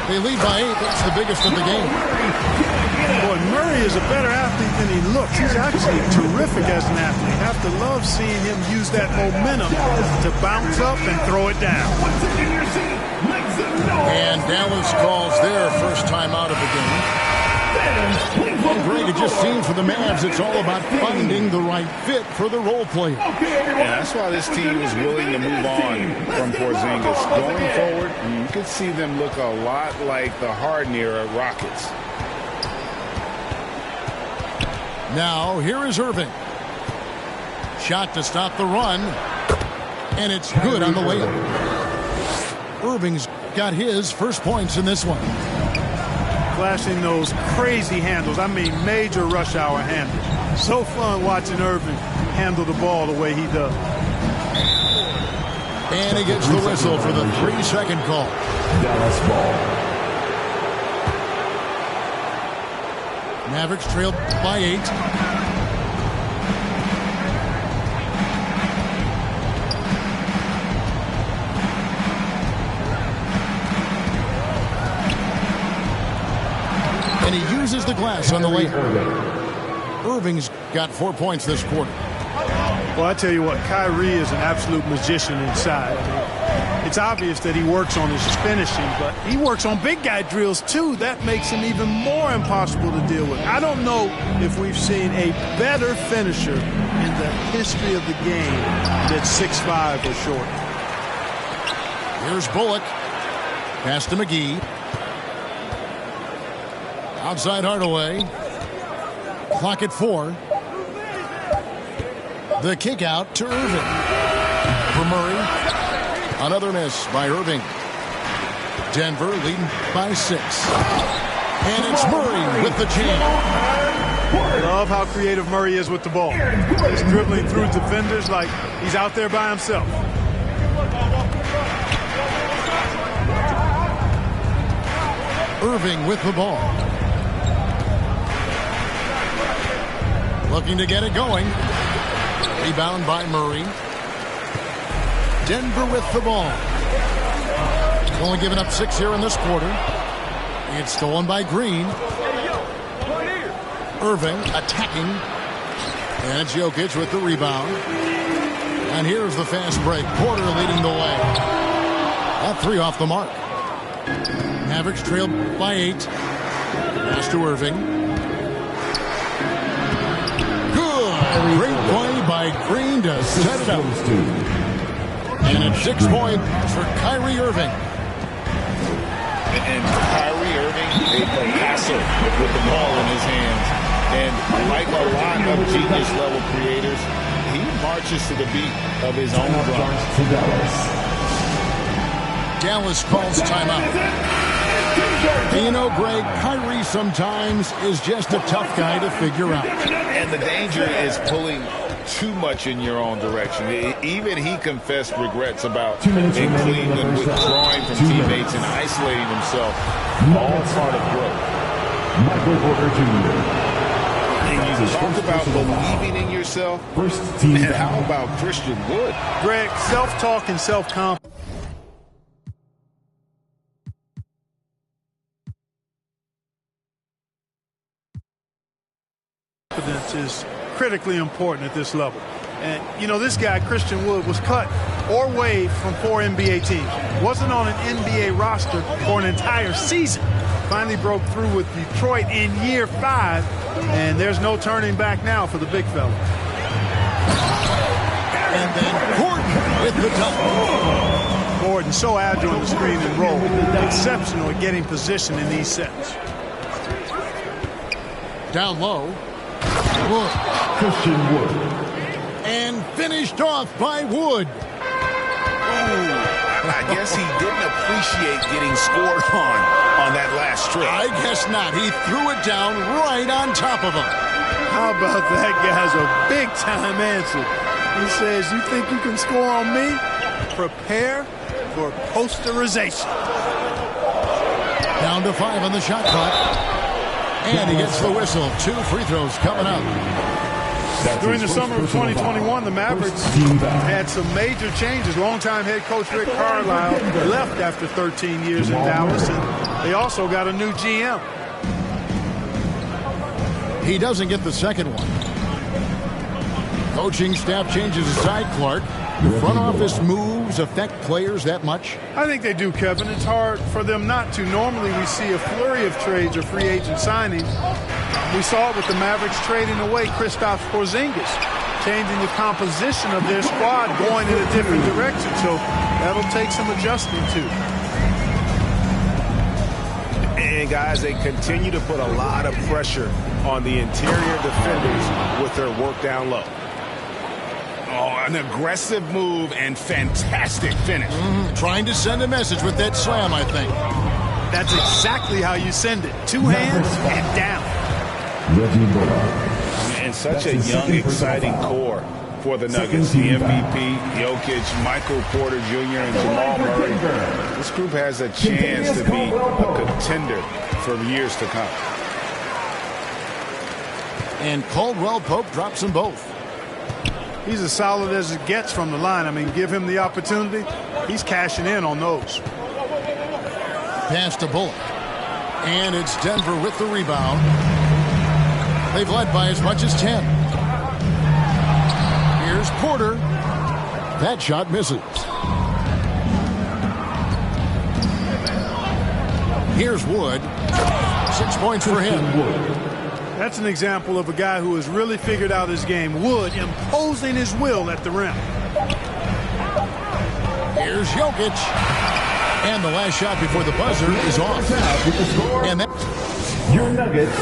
They lead by 8. That's the biggest of the game. Boy, Murray is a better athlete than he looks. He's actually terrific as an athlete. Have to love seeing him use that momentum to bounce up and throw it down. And Dallas calls their first time out of the game. And Greg, it just seems for the Mavs it's all about finding the right fit for the role player. And that's why this team is willing to move on from Porzingis. Going forward, you could see them look a lot like the Harden era Rockets. Now, here is Irving. Shot to stop the run. And it's good on the layup. Irving's got his first points in this one. Flashing those crazy handles. I mean, major rush hour handles. So fun watching Irving handle the ball the way he does. And he gets the whistle for the 3-second call. Dallas ball. Mavericks trailed by 8. And he uses the glass on the layup. Irving's got 4 points this quarter. Well, I tell you what, Kyrie is an absolute magician inside. I mean, it's obvious that he works on his finishing, but he works on big guy drills too. That makes him even more impossible to deal with. I don't know if we've seen a better finisher in the history of the game that's 6'5" or short. Here's Bullock. Pass to McGee. Outside Hardaway. Clock at 4. The kick out to Irving. For Murray. Another miss by Irving. Denver leading by 6. And it's Murray with the jam. Love how creative Murray is with the ball. He's dribbling through defenders like he's out there by himself. Irving with the ball. Looking to get it going. Rebound by Murray. Denver with the ball. Only giving up 6 here in this quarter. It's stolen by Green. Irving attacking. And it's Jokic with the rebound. And here's the fast break. Porter leading the way. That 3 off the mark. Mavericks trailed by 8. Pass to Irving. Great play by Green to set it up. And it's 6 points for Kyrie Irving. And Kyrie Irving, a passer with the ball in his hands. And like a lot of genius-level creators, he marches to the beat of his own drum. Dallas calls timeout. And you know, Greg, Kyrie sometimes is just a tough guy to figure out. And the danger is pulling too much in your own direction. Even he confessed regrets about in Cleveland withdrawing from teammates and isolating himself. All part of growth. Michael Porter Jr. Talk about believing in yourself. And how about Christian Wood? Greg, self-talk and self-confidence is critically important at this level. And, you know, this guy, Christian Wood, was cut or waived from 4 NBA teams. Wasn't on an NBA roster for an entire season. Finally broke through with Detroit in year 5, and there's no turning back now for the big fella. And then Gordon with the dunk. Gordon, so agile in the screen and roll. Exceptional at getting position in these sets. Down low. Wood. Christian Wood. And finished off by Wood. I guess he didn't appreciate getting scored on that last trip. I guess not. He threw it down right on top of him. How about that guy's a big-time answer? He says, you think you can score on me? Prepare for posterization. Down to 5 on the shot clock. And he gets the whistle. 2 free throws coming up. During the summer of 2021, the Mavericks had some major changes. Longtime head coach Rick Carlisle left after 13 years in Dallas, and they also got a new GM. He doesn't get the second one. Coaching staff changes aside, Clark. The front office moves affect players that much? I think they do, Kevin. It's hard for them not to. Normally we see a flurry of trades or free agent signings. We saw it with the Mavericks trading away Kristaps Porzingis, changing the composition of their squad, going in a different direction. So that'll take some adjusting to. And guys, they continue to put a lot of pressure on the interior defenders with their work down low. Oh, an aggressive move and fantastic finish. Trying to send a message with that slam, I think. That's exactly how you send it. 2 hands and down. And such a young, exciting core for the Nuggets. The MVP, Jokic, Michael Porter Jr., and Jamal Murray. This group has a chance to be a contender for years to come. And Caldwell Pope drops them both. He's as solid as it gets from the line. I mean, give him the opportunity. He's cashing in on those. Pass to Bullock. And it's Denver with the rebound. They've led by as much as 10. Here's Porter. That shot misses. Here's Wood. 6 points for him. That's an example of a guy who has really figured out his game. Wood imposing his will at the rim. Here's Jokic. And the last shot before the buzzer is off. And that... Your Nuggets,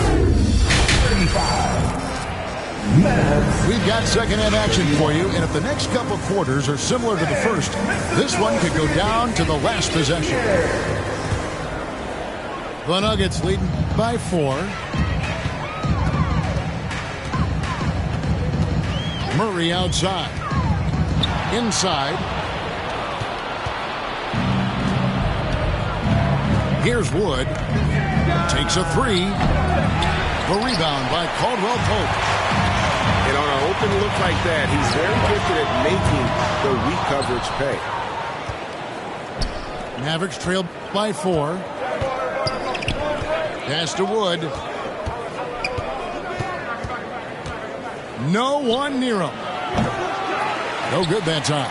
35. We've got second-half action for you, and if the next couple quarters are similar to the first, this one could go down to the last possession. The Nuggets leading by 4. Murray outside. Inside. Here's Wood. Takes a 3. The rebound by Caldwell Pope. And on an open look like that, he's very gifted at making the weak coverage pay. Mavericks trail by 4. Pass to Wood. No one near him. No good that time.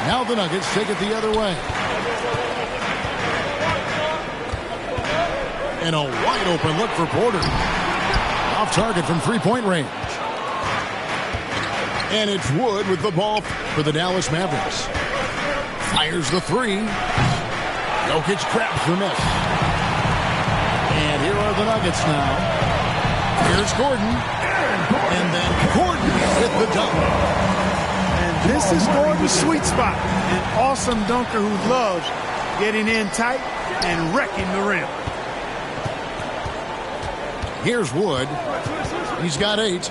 Now the Nuggets take it the other way. And a wide open look for Porter. Off target from three-point range. And it's Wood with the ball for the Dallas Mavericks. Fires the 3. Jokic grabs the miss. And here are the Nuggets now. Here's Gordon. And then Gordon with the dunk. And this is Gordon's sweet spot. An awesome dunker who loves getting in tight and wrecking the rim. Here's Wood. He's got 8.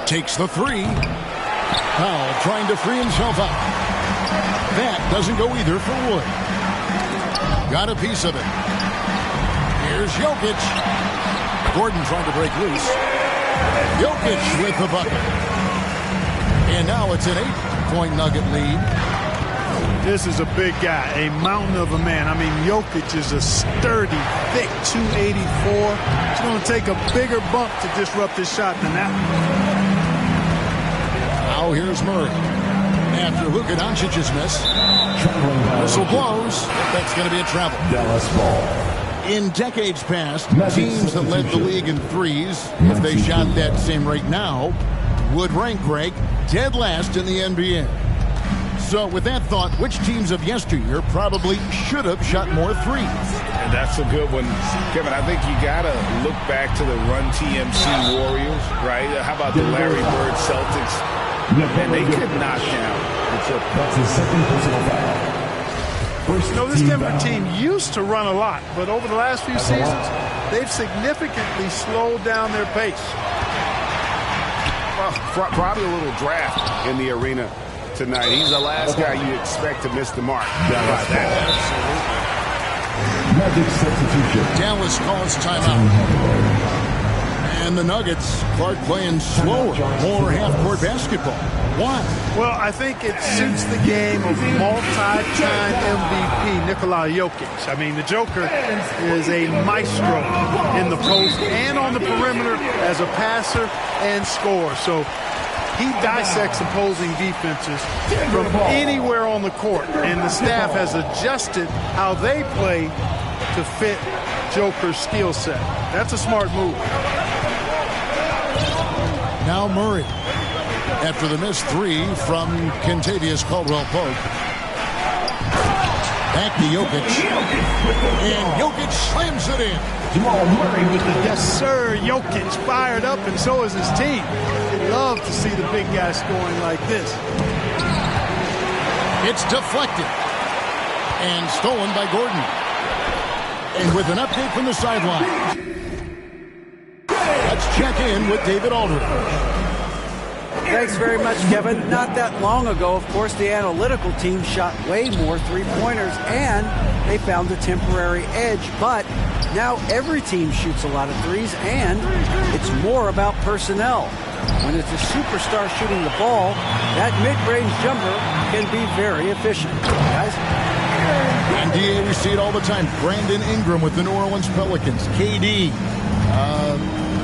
Takes the 3. Powell trying to free himself up. That doesn't go either for Wood. Got a piece of it. Here's Jokic. Gordon trying to break loose. Jokic with the bucket. And now it's an 8-point Nugget lead. This is a big guy, a mountain of a man. I mean, Jokic is a sturdy, thick 284. It's going to take a bigger bump to disrupt his shot than that. Now here's Murray. After Luka Doncic's miss. Whistle blows. That's going to be a travel. Dallas ball. In decades past, teams that led the league in threes, if they shot that same rate now, would rank, Greg, dead last in the NBA. So with that thought, which teams of yesteryear probably should have shot more threes? And that's a good one, Kevin. I think you got to look back to the Run TMC Warriors, right? How about the Larry Bird Celtics? And they could knock down the triple. That's his second personal foul. You know, this Denver team used to run a lot, but over the last few seasons, they've significantly slowed down their pace. Well, probably a little draft in the arena tonight. He's the last guy you expect to miss the mark. Magic substitution. Dallas calls timeout. And the Nuggets, Clark, playing slower, more half-court basketball. Why? Well, I think it suits the game of multi-time MVP Nikola Jokic. I mean, the Joker is a maestro in the post and on the perimeter as a passer and scorer. So he dissects opposing defenses from anywhere on the court, and the staff has adjusted how they play to fit Joker's skill set. That's a smart move. Now Murray. After the missed three from Kentavious Caldwell-Pope. Back to Jokic. And Jokic slams it in. Jamal Murray with the yes, sir. Jokic fired up, and so is his team. They love to see the big guy scoring like this. It's deflected. And stolen by Gordon. And with an update from the sideline. Let's check in with David Aldridge. Thanks very much, Kevin. Not that long ago, of course, the analytical team shot way more three-pointers, and they found a temporary edge. But now every team shoots a lot of threes, and it's more about personnel. When it's a superstar shooting the ball, that mid-range jumper can be very efficient. Guys? And DA, we see it all the time. Brandon Ingram with the New Orleans Pelicans. KD.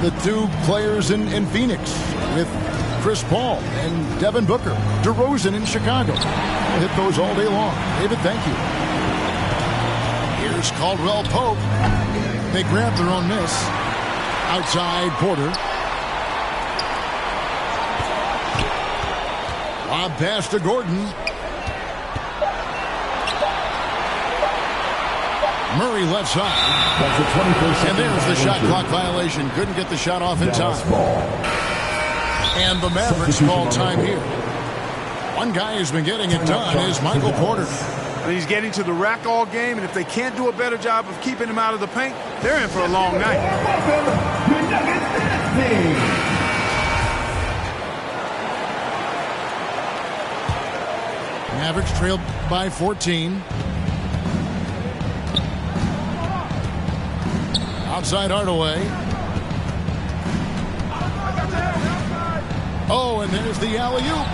The two players in Phoenix with Chris Paul and Devin Booker. DeRozan in Chicago. We'll hit those all day long. David, thank you. Here's Caldwell-Pope. They grab their own miss. Outside Porter. Lob pass to Gordon. Murray left side. That's the 21st. And there's the shot clock violation. Couldn't get the shot off in time. And the Mavericks call time here. One guy who's been getting it done is Michael Porter. He's getting to the rack all game, and if they can't do a better job of keeping him out of the paint, they're in for a long night. Mavericks trailed by 14. Outside Hardaway. Oh, and there's the alley-oop.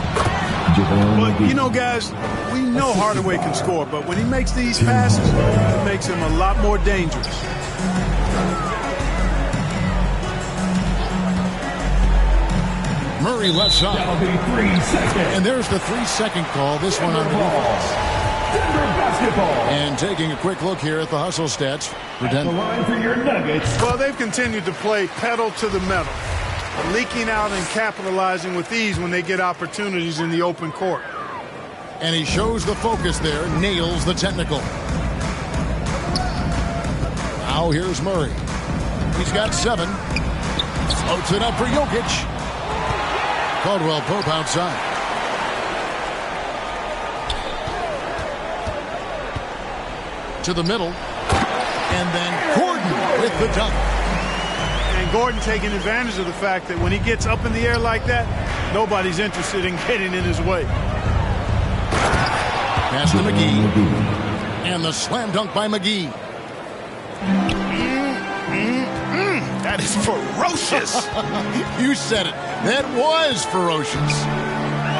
But, you know, guys, we know Hardaway can score, but when he makes these passes, it makes him a lot more dangerous. Murray left side. And there's the 3-second call. This one on the defense. And taking a quick look here at the hustle stats for Denver. Well, they've continued to play pedal to the metal, leaking out and capitalizing with ease when they get opportunities in the open court. And he shows the focus there, nails the technical. Now here's Murray. He's got 7. Floats it up for Jokic. Caldwell-Pope outside. To the middle. And then Gordon with the dunk. And Gordon taking advantage of the fact that when he gets up in the air like that, nobody's interested in getting in his way. Pass to McGee. And the slam dunk by McGee. That is ferocious. You said it. That was ferocious.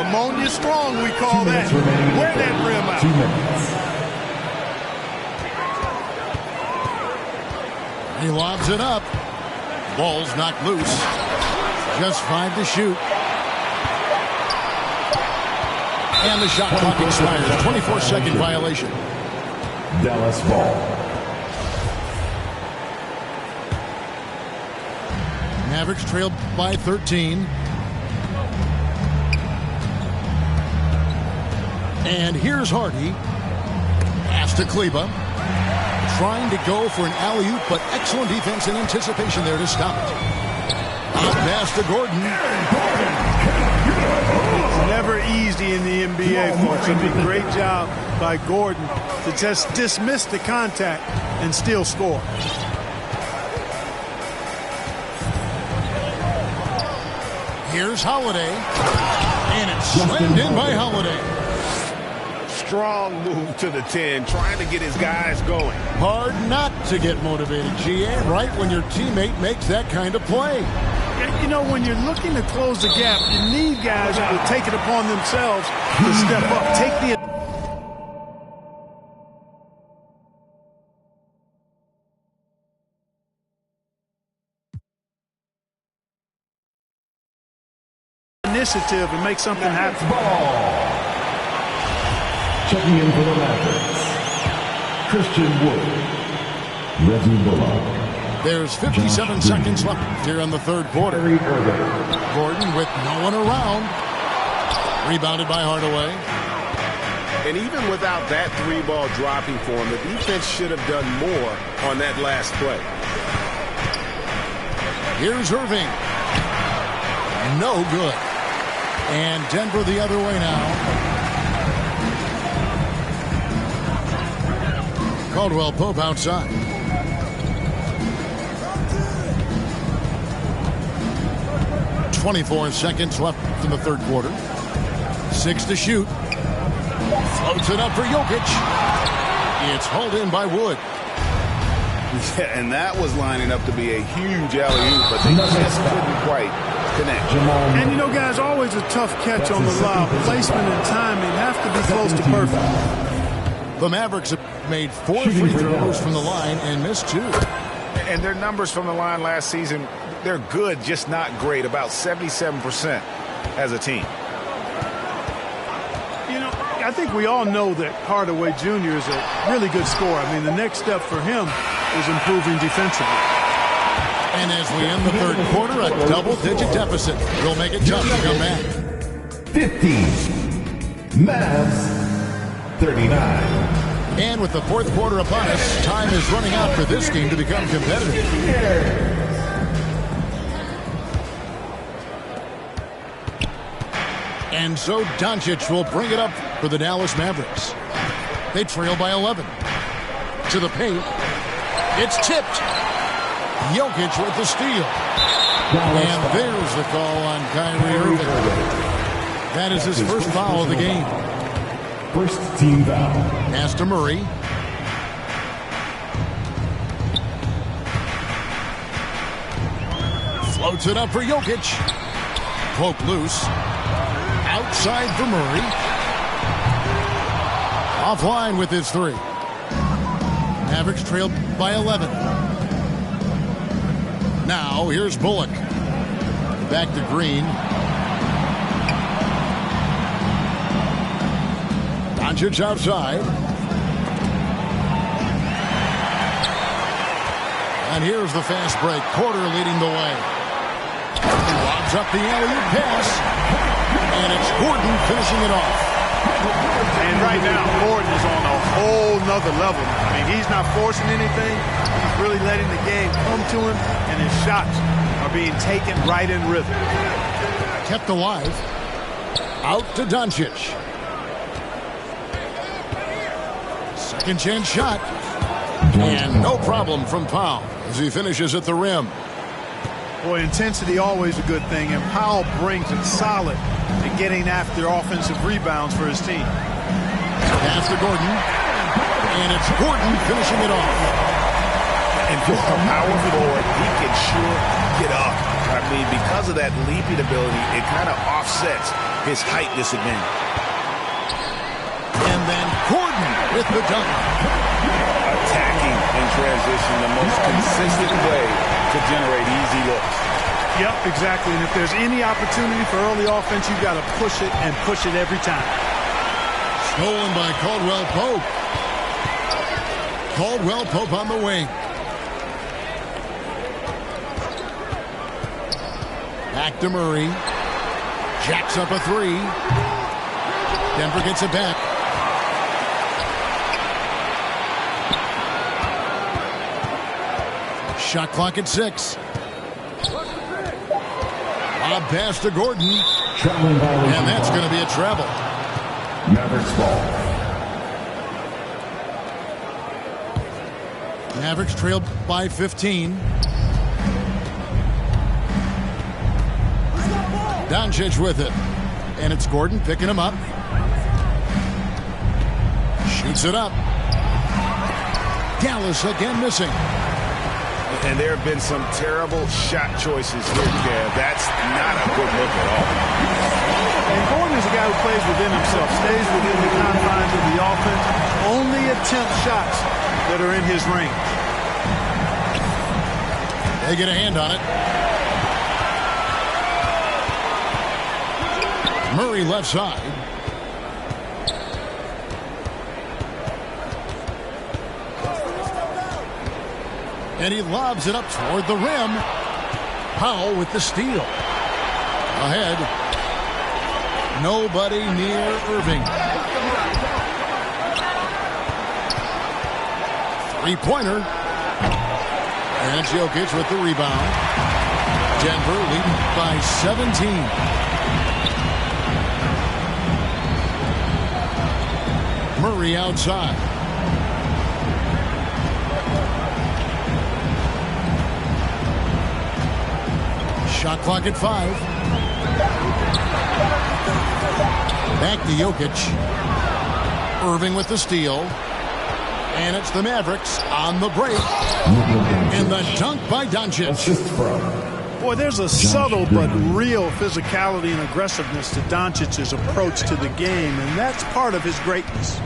Ammonia strong, we call that. Wear that rim out. 2 minutes. He lobs it up. Ball's knocked loose. Just 5 to shoot. And the shot clock expires. 24-second violation. Dallas ball. Mavericks trailed by 13. And here's Hardy. Pass to Kleber. Trying to go for an alley-oop, but excellent defense and anticipation there to stop it. Out pass to Gordon. It's never easy in the NBA, folks. It's a great job by Gordon to just dismiss the contact and still score. Here's Holiday. And it's slammed in by Holiday. Strong move to the 10, trying to get his guys going. Hard not to get motivated, GA, right when your teammate makes that kind of play. You know, when you're looking to close the gap, you need guys who will take it upon themselves to step up. Take the initiative and make something happen. Checking in for the Mavericks, Christian Wood, Reggie Bullock. There's 57 seconds left here in the third quarter. Gordon with no one around. Rebounded by Hardaway. And even without that 3-ball dropping for him, the defense should have done more on that last play. Here's Irving. No good. And Denver the other way now. Caldwell Pope outside. .24 seconds left in the third quarter. 6 to shoot. Floats it up for Jokic. It's hauled in by Wood. Yeah, and that was lining up to be a huge alley-oop, but they just couldn't quite connect. And you know, guys, always a tough catch on the lob. Placement and timing have to be close to perfect. The Mavericks have made 4 free throws from the line and missed 2. And their numbers from the line last season, they're good, just not great, about 77% as a team. You know, I think we all know that Hardaway Jr. is a really good scorer. I mean, the next step for him is improving defensively. And as we end the third quarter, a double-digit deficit. We'll make it tough to come back. 15. Mavs, 39. And with the fourth quarter upon us, time is running out for this game to become competitive. And so Doncic will bring it up for the Dallas Mavericks. They trail by 11. To the paint. It's tipped. Jokic with the steal. And there's the call on Kyrie Irving. That is his first foul of the game. First team foul. Pass to Murray. Floats it up for Jokic. Poke loose. Outside for Murray. Offline with his 3. Mavericks trailed by 11. Now here's Bullock. Back to Green. Doncic outside. And here's the fast break. Porter leading the way. He lobs up the alley-oop pass. And it's Gordon finishing it off. And right now, Gordon is on a whole nother level. I mean, he's not forcing anything. He's really letting the game come to him, and his shots are being taken right in rhythm. Kept alive. Out to Doncic. Second chance shot. And no problem from Powell as he finishes at the rim. Boy, intensity always a good thing, and Powell brings it solid in getting after offensive rebounds for his team. Pass to Gordon. And it's Gordon finishing it off. And for a power forward, he can sure get up. I mean, because of that leaping ability, it kind of offsets his height disadvantage. And then Gordon with the dunk. Attacking in transition, the most consistent way to generate easy looks. Yep, exactly. And if there's any opportunity for early offense, you've got to push it and push it every time. Stolen by Caldwell Pope. Caldwell Pope on the wing. Back to Murray. Jacks up a three. Denver gets it back. Shot clock at 6. Lob pass to Gordon. And that's going to be a travel. Mavericks ball. Mavericks trail by 15. Doncic with it. And it's Gordon picking him up. Shoots it up. Dallas again missing. And there have been some terrible shot choices here, Kev. That's not a good look at all. And Gordon is a guy who plays within himself, stays within the confines of the offense, only attempts shots that are in his range. They get a hand on it. Murray left side. And he lobs it up toward the rim. Powell with the steal. Ahead. Nobody near Irving. Three-pointer. And Jokic with the rebound. Denver leading by 17. Murray outside. Shot clock at 5. Back to Jokic. Irving with the steal. And it's the Mavericks on the break. And the dunk by Doncic. Boy, there's a subtle but real physicality and aggressiveness to Doncic's approach to the game, and that's part of his greatness.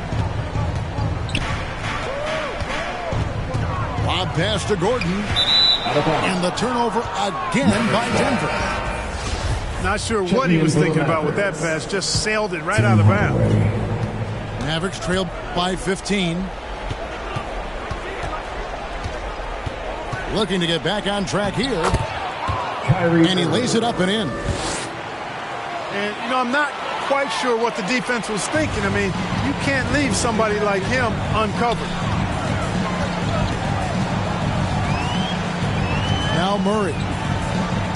Lob pass to Gordon. And the turnover again by Denver. Not sure what he was thinking about with that pass. Just sailed it right out of bounds. Mavericks trail by 15. Looking to get back on track here. And he lays it up and in. And, you know, I'm not quite sure what the defense was thinking. I mean, you can't leave somebody like him uncovered. Now Murray.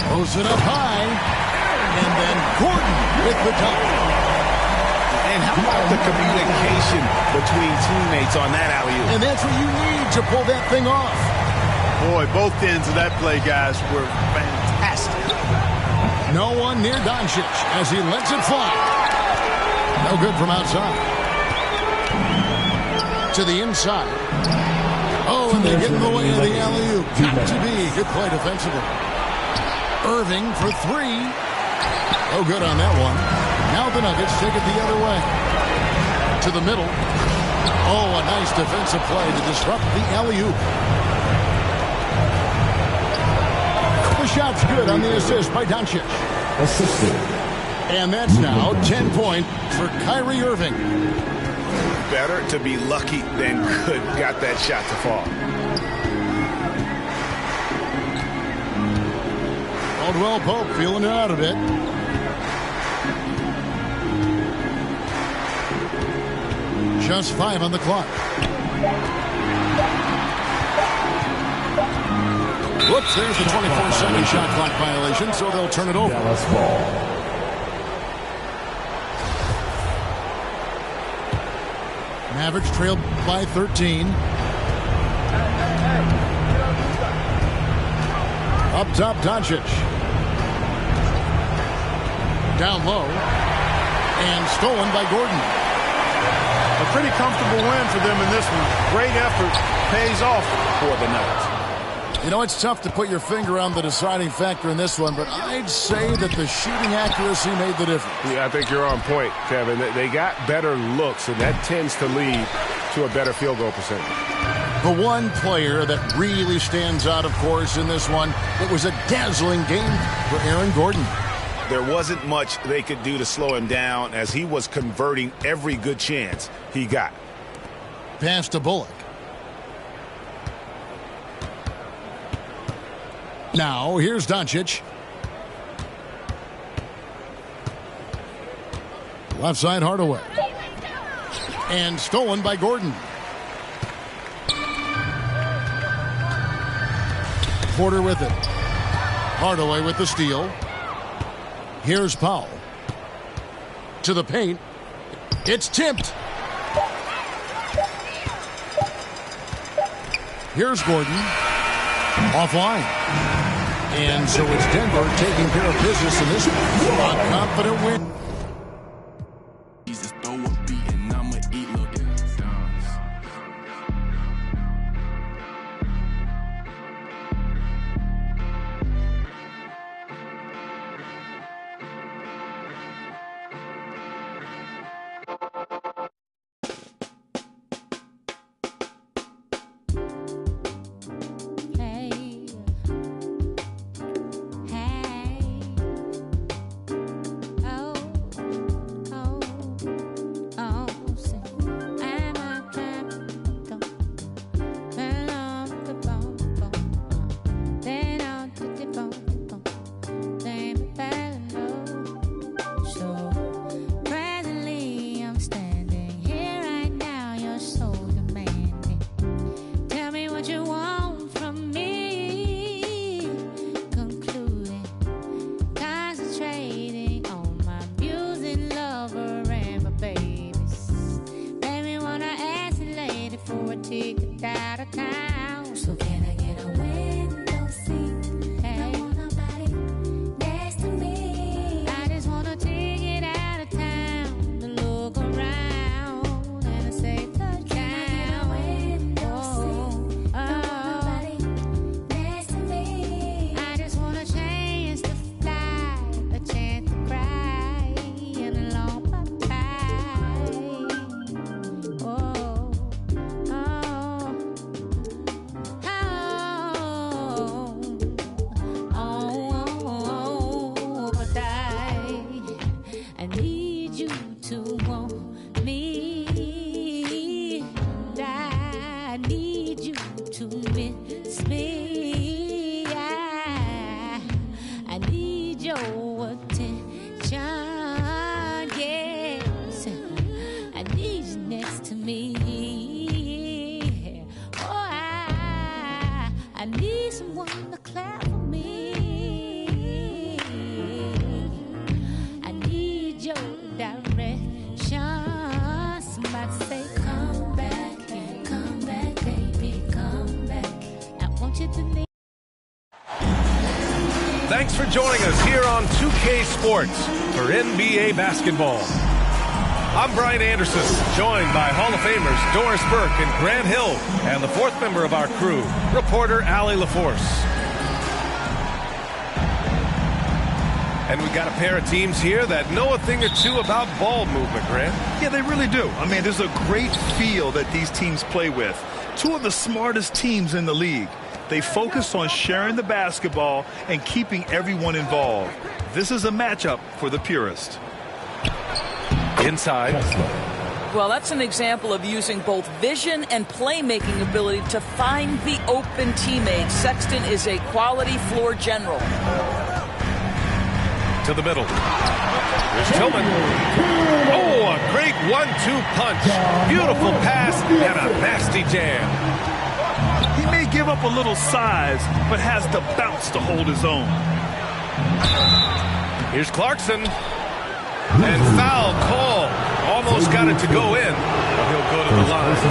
Throws it up high. And then Gordon with the dunk. And how about the communication between teammates on that alley-oop? And that's what you need to pull that thing off. Boy, both ends of that play, guys, were fantastic. No one near Doncic as he lets it fly. No good from outside. To the inside. Oh, and they get in the way of the alley-oop. Got to be. Good play defensively. Irving for 3. Oh, good on that one. Now the Nuggets take it the other way. To the middle. Oh, a nice defensive play to disrupt the alley-oop. The shot's good on the assist by Doncic. Assisted. And that's now 10 points for Kyrie Irving. Better to be lucky than good. Got that shot to fall. Caldwell Pope feeling it out a bit. Just 5 on the clock. Whoops, there's the 24-second shot clock violation, so they'll turn it over. Dallas ball. Mavericks trailed by 13. Up top, Doncic. Down low. And stolen by Gordon. A pretty comfortable win for them in this one. Great effort pays off for the Nuggets. You know, it's tough to put your finger on the deciding factor in this one, but I'd say that the shooting accuracy made the difference. Yeah, I think you're on point, Kevin. They got better looks, and that tends to lead to a better field goal percentage. The one player that really stands out, of course, in this one, it was a dazzling game for Aaron Gordon. There wasn't much they could do to slow him down as he was converting every good chance he got. Pass to Bullock. Now, here's Doncic. Left side, Hardaway. And stolen by Gordon. Porter with it. Hardaway with the steal. Here's Powell. To the paint. It's tipped. Here's Gordon. Offline. And so it's Denver taking care of business in this one. A confident win. Thanks for joining us here on 2K Sports for NBA basketball. I'm Brian Anderson, joined by Hall of Famers Doris Burke and Grant Hill, and the fourth member of our crew, reporter Allie LaForce. And we've got a pair of teams here that know a thing or two about ball movement, Grant. Yeah, they really do. I mean, there's a great feel that these teams play with. Two of the smartest teams in the league. They focus on sharing the basketball and keeping everyone involved. This is a matchup for the purist. Inside. Well, that's an example of using both vision and playmaking ability to find the open teammate. Sexton is a quality floor general. To the middle. Here's Tillman. Oh, a great 1-2 punch. Beautiful pass and a nasty jam. He may give up a little size, but has the bounce to hold his own. Here's Clarkson. And foul call. Almost got it to go in, but he'll go to the line for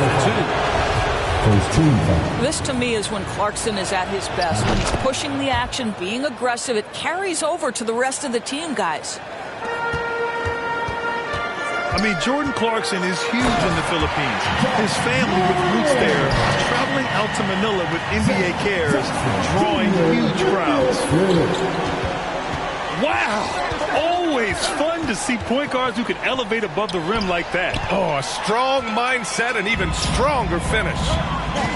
2. This, to me, is when Clarkson is at his best. When he's pushing the action, being aggressive, it carries over to the rest of the team, guys. I mean, Jordan Clarkson is huge in the Philippines. His family with roots there travel traveling out to Manila with NBA cares, drawing huge crowds. Wow! Always fun to see point guards who can elevate above the rim like that. Oh, a strong mindset and even stronger finish.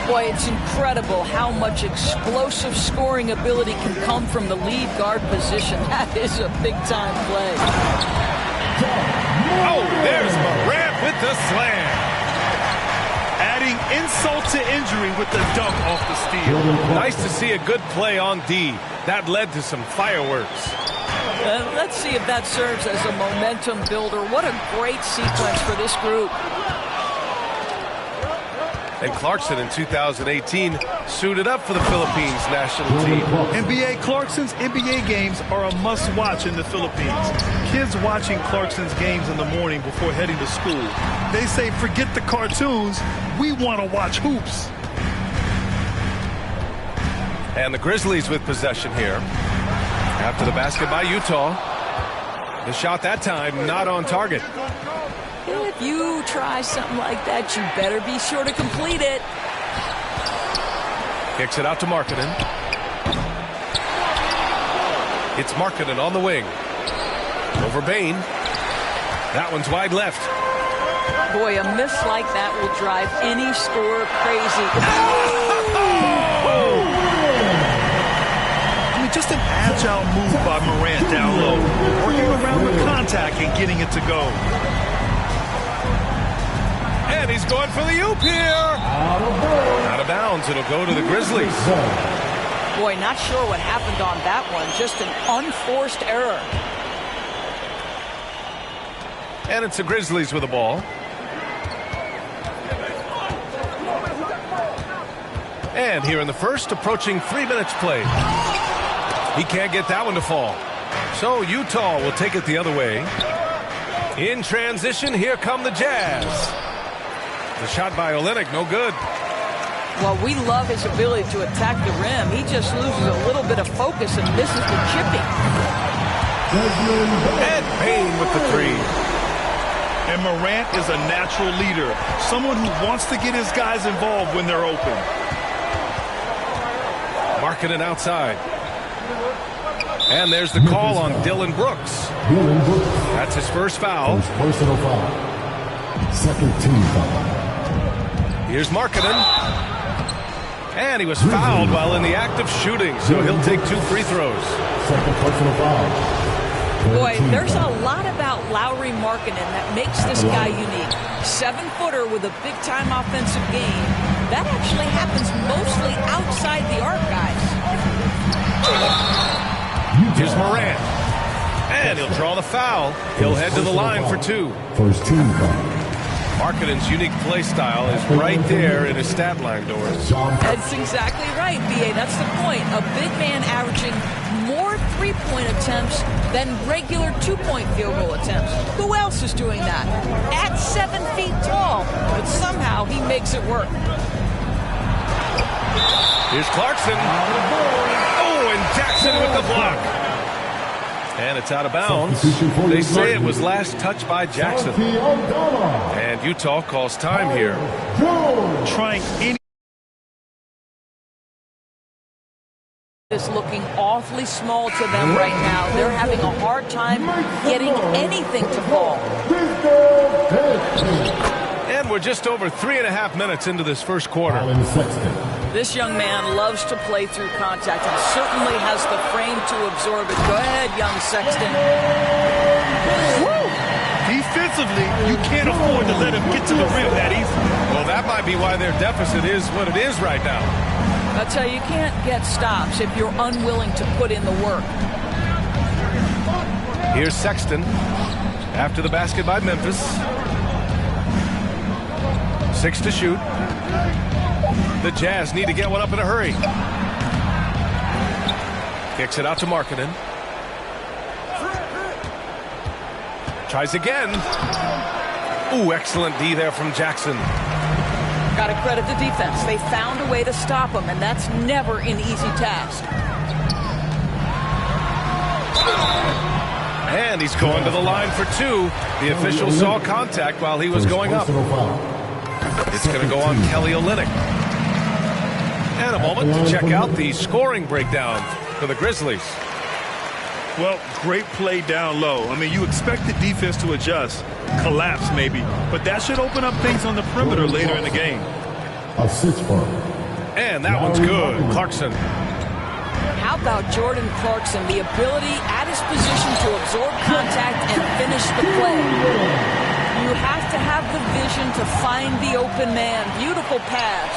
Boy, it's incredible how much explosive scoring ability can come from the lead guard position. That is a big-time play. Oh, there's Morant with the slam. Adding insult to injury with the dunk off the steal. Nice to see a good play on D. That led to some fireworks. Let's see if that serves as a momentum builder. What a great sequence for this group. And Clarkson in 2018 suited up for the Philippines national team. NBA Clarkson's NBA games are a must-watch in the Philippines. Kids watching Clarkson's games in the morning before heading to school. They say, forget the cartoons, we want to watch hoops. And the Grizzlies with possession here. After the basket by Utah. The shot that time not on target. If you try something like that, you better be sure to complete it. Kicks it out to Markkanen. It's Markkanen on the wing. Over Bane. That one's wide left. Boy, a miss like that will drive any scorer crazy. Just an agile move by Morant down low, working around the contact and getting it to go. And he's going for the oop here. Out of bounds. It'll go to the Grizzlies. Boy, not sure what happened on that one. Just an unforced error. And it's the Grizzlies with the ball. And here in the first, approaching 3 minutes played. He can't get that one to fall. So Utah will take it the other way. In transition, here come the Jazz. The shot by Olynyk, no good. Well, we love his ability to attack the rim. He just loses a little bit of focus and misses the chipping. And Payne with the three. And Morant is a natural leader, someone who wants to get his guys involved when they're open. Markkanen outside. And there's the call on Dillon Brooks. That's his first foul. Personal foul. Second team foul. Here's Markkanen. And he was fouled while in the act of shooting, so he'll take 2 free throws. Second personal foul. Boy, there's a lot about Lauri Markkanen that makes this guy unique. 7-footer with a big-time offensive game. That actually happens mostly outside the arc, guys. Here's Morant. And he'll draw the foul. He'll head to the line for 2. First team foul. Markkanen's unique play style is right there in his stat line, Doris. That's exactly right, B.A. That's the point. A big man averaging more three-point attempts than regular two-point field goal attempts. Who else is doing that? At 7 feet tall. But somehow he makes it work. Here's Clarkson. Oh, and Jackson with the block. And it's out of bounds. They say it was last touched by Jackson. And Utah calls time here. Trying any. Is looking awfully small to them right now. They're having a hard time getting anything to fall. And we're just over 3.5 minutes into this first quarter. This young man loves to play through contact and certainly has the frame to absorb it. Go ahead, young Sexton. Woo! Defensively, you can't afford to let him get to the rim that easy. Well, that might be why their deficit is what it is right now. I'll tell you, you can't get stops if you're unwilling to put in the work. Here's Sexton after the basket by Memphis. 6 to shoot. The Jazz need to get one up in a hurry. Kicks it out to Markkanen. Tries again. Ooh, excellent D there from Jackson. Got to credit the defense. They found a way to stop him, and that's never an easy task. And he's going to the line for 2. The official saw contact while he was going up. It's going to go on Kelly Olynyk. And a moment to check out the scoring breakdown for the Grizzlies. Well, great play down low. I mean, you expect the defense to adjust, collapse maybe, but that should open up things on the perimeter later in the game. A 6-point. And that one's good. Clarkson. How about Jordan Clarkson? The ability at his position to absorb contact and finish the play. You have to have the vision to find the open man. Beautiful pass.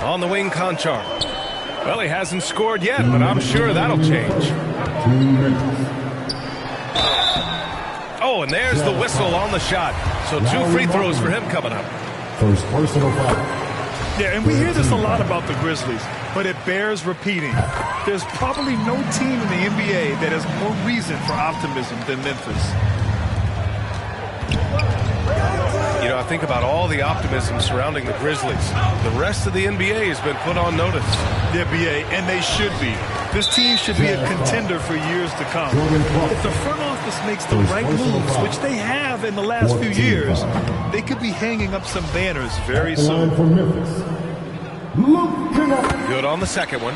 On the wing, Conchar. Well, he hasn't scored yet, but I'm sure that'll change. Oh, and there's the whistle on the shot. So 2 free throws for him coming up. First personal foul. Yeah, and we hear this a lot about the Grizzlies, but it bears repeating. There's probably no team in the NBA that has more reason for optimism than Memphis. You know, I think about all the optimism surrounding the Grizzlies. The rest of the NBA has been put on notice. The NBA, and they should be. This team should be a contender for years to come. If the front office makes the right moves, which they have in the last few years, they could be hanging up some banners very soon. Good on the second one.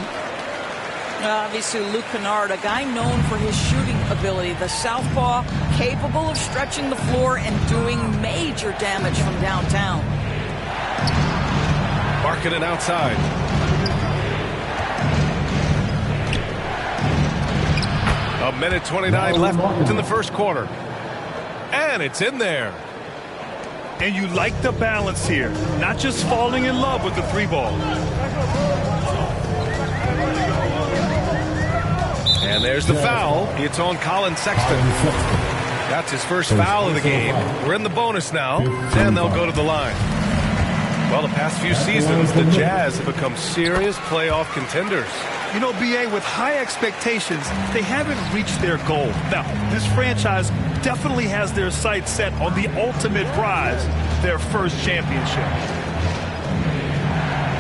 Obviously, Luke Kennard, a guy known for his shooting ability. The southpaw, capable of stretching the floor and doing major damage from downtown. Markkanen outside. A minute 29 left in the first quarter. And it's in there. And you like the balance here, not just falling in love with the 3-ball. And there's the foul. It's on Colin Sexton. That's his first foul of the game. We're in the bonus now, and they'll go to the line. Well, the past few seasons, the Jazz have become serious playoff contenders. You know, B.A., with high expectations, they haven't reached their goal. Now, this franchise definitely has their sights set on the ultimate prize, their first championship.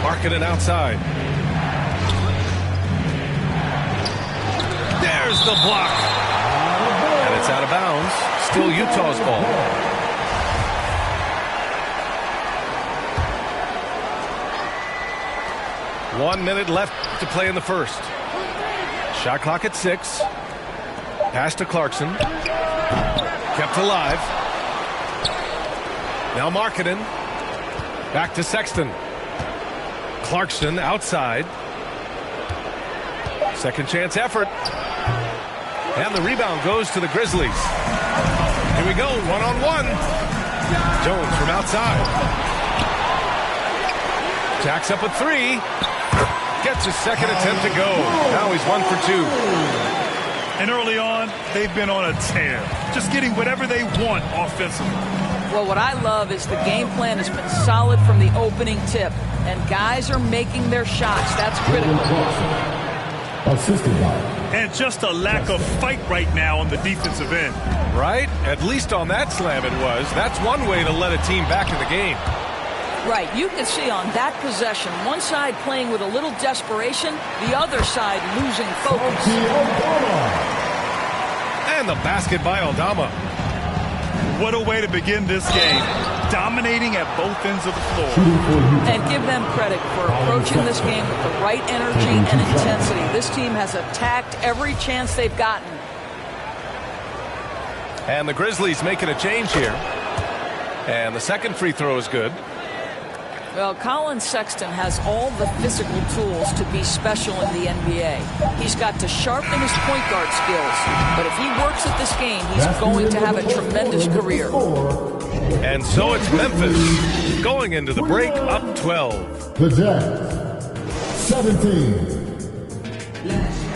Markkanen outside. There's the block. And it's out of bounds. Still Utah's ball. One minute left to play in the first. Shot clock at 6. Pass to Clarkson. Kept alive. Now Markkanen. Back to Sexton. Clarkson outside. Second chance effort. And the rebound goes to the Grizzlies. Here we go, one-on-one. Jones from outside. Jacks up a 3. Gets his second attempt to go. Now he's 1 for 2. And early on, they've been on a tear. Just getting whatever they want offensively. Well, what I love is the game plan has been solid from the opening tip. And guys are making their shots. That's critical. And just a lack of fight right now on the defensive end. Right? At least on that slam it was. That's one way to let a team back in the game. Right. You can see on that possession, one side playing with a little desperation, the other side losing focus. And the basket by Aldama. What a way to begin this game. Dominating at both ends of the floor. And give them credit for approaching this game with the right energy and intensity. This team has attacked every chance they've gotten. And the Grizzlies making a change here. And the second free throw is good. Well, Colin Sexton has all the physical tools to be special in the NBA. He's got to sharpen his point guard skills. But if he works at this game, he's going to have a tremendous career. And so it's Memphis going into the break up 12. The Jazz, 17.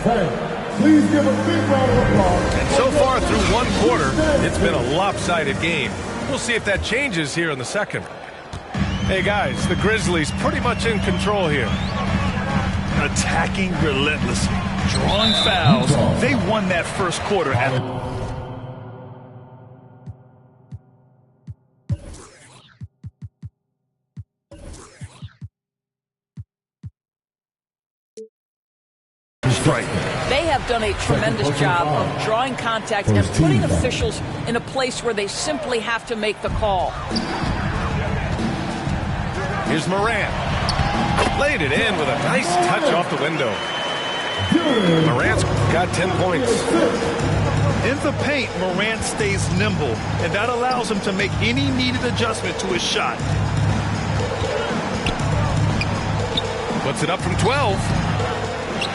Hey, please give a big round of applause. And so far through one quarter, it's been a lopsided game. We'll see if that changes here in the second. Hey guys, the Grizzlies pretty much in control here. Attacking relentlessly, drawing fouls. They won that first quarter at strike. They have done a tremendous job of drawing contact and putting officials in a place where they simply have to make the call. Here's Morant. Laid it in with a nice touch off the window. Morant's got 10 points. In the paint, Morant stays nimble, and that allows him to make any needed adjustment to his shot. Puts it up from 12.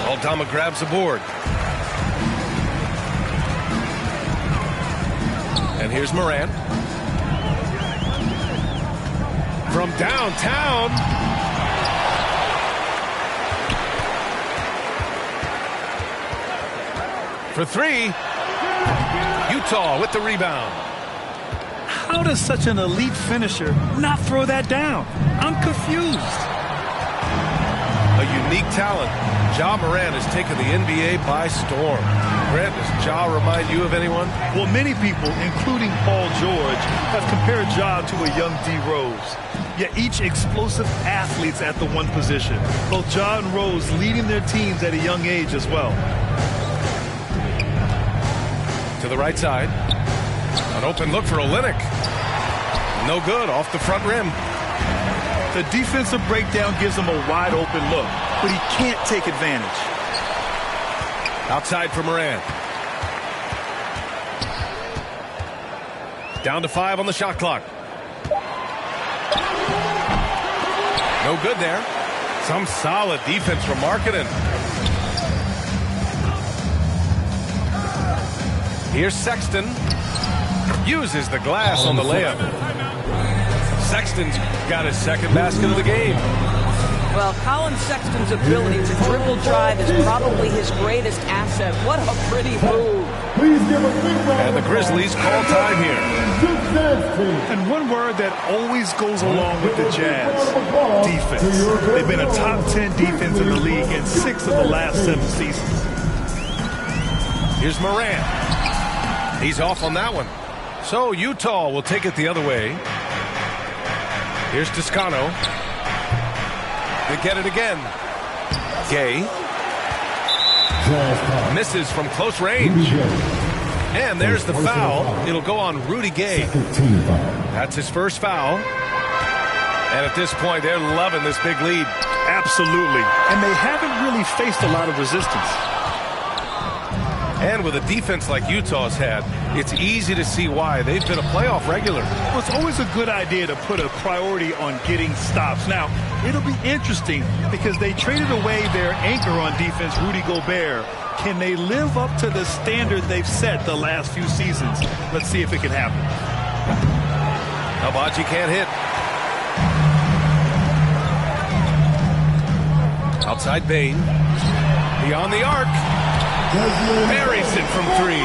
Aldama grabs the board. And here's Morant. From downtown. For three. Utah with the rebound. How does such an elite finisher not throw that down? I'm confused. A unique talent. Ja Morant has taken the NBA by storm. Grant, does Ja remind you of anyone? Well, many people, including Paul George, have compared Ja to a young D. Rose. Yet each explosive athlete's at the one position. Both Ja and Rose leading their teams at a young age as well. To the right side. An open look for Olynyk. No good, off the front rim. The defensive breakdown gives him a wide open look, but he can't take advantage. Outside for Morant. Down to 5 on the shot clock. No good there. Some solid defense from Markkanen. Here's Sexton. Uses the glass on the layup. Sexton's got his second basket of the game. Well, Colin Sexton's ability to dribble drive is probably his greatest asset. What a pretty move. And the Grizzlies call time here. And one word that always goes along with the Jazz, defense. They've been a top 10 defense in the league in 6 of the last 7 seasons. Here's Morant. He's off on that one. So Utah will take it the other way. Here's Toscano. They get it again. Gay. Misses from close range. And there's the foul. It'll go on Rudy Gay. That's his first foul. And at this point, they're loving this big lead. Absolutely. And they haven't really faced a lot of resistance. And with a defense like Utah's had, it's easy to see why they've been a playoff regular. Well, it's always a good idea to put a priority on getting stops. Now, it'll be interesting because they traded away their anchor on defense, Rudy Gobert. Can they live up to the standard they've set the last few seasons? Let's see if it can happen. Agbaji can't hit. Outside Bane. Beyond the arc. Buries it from 3.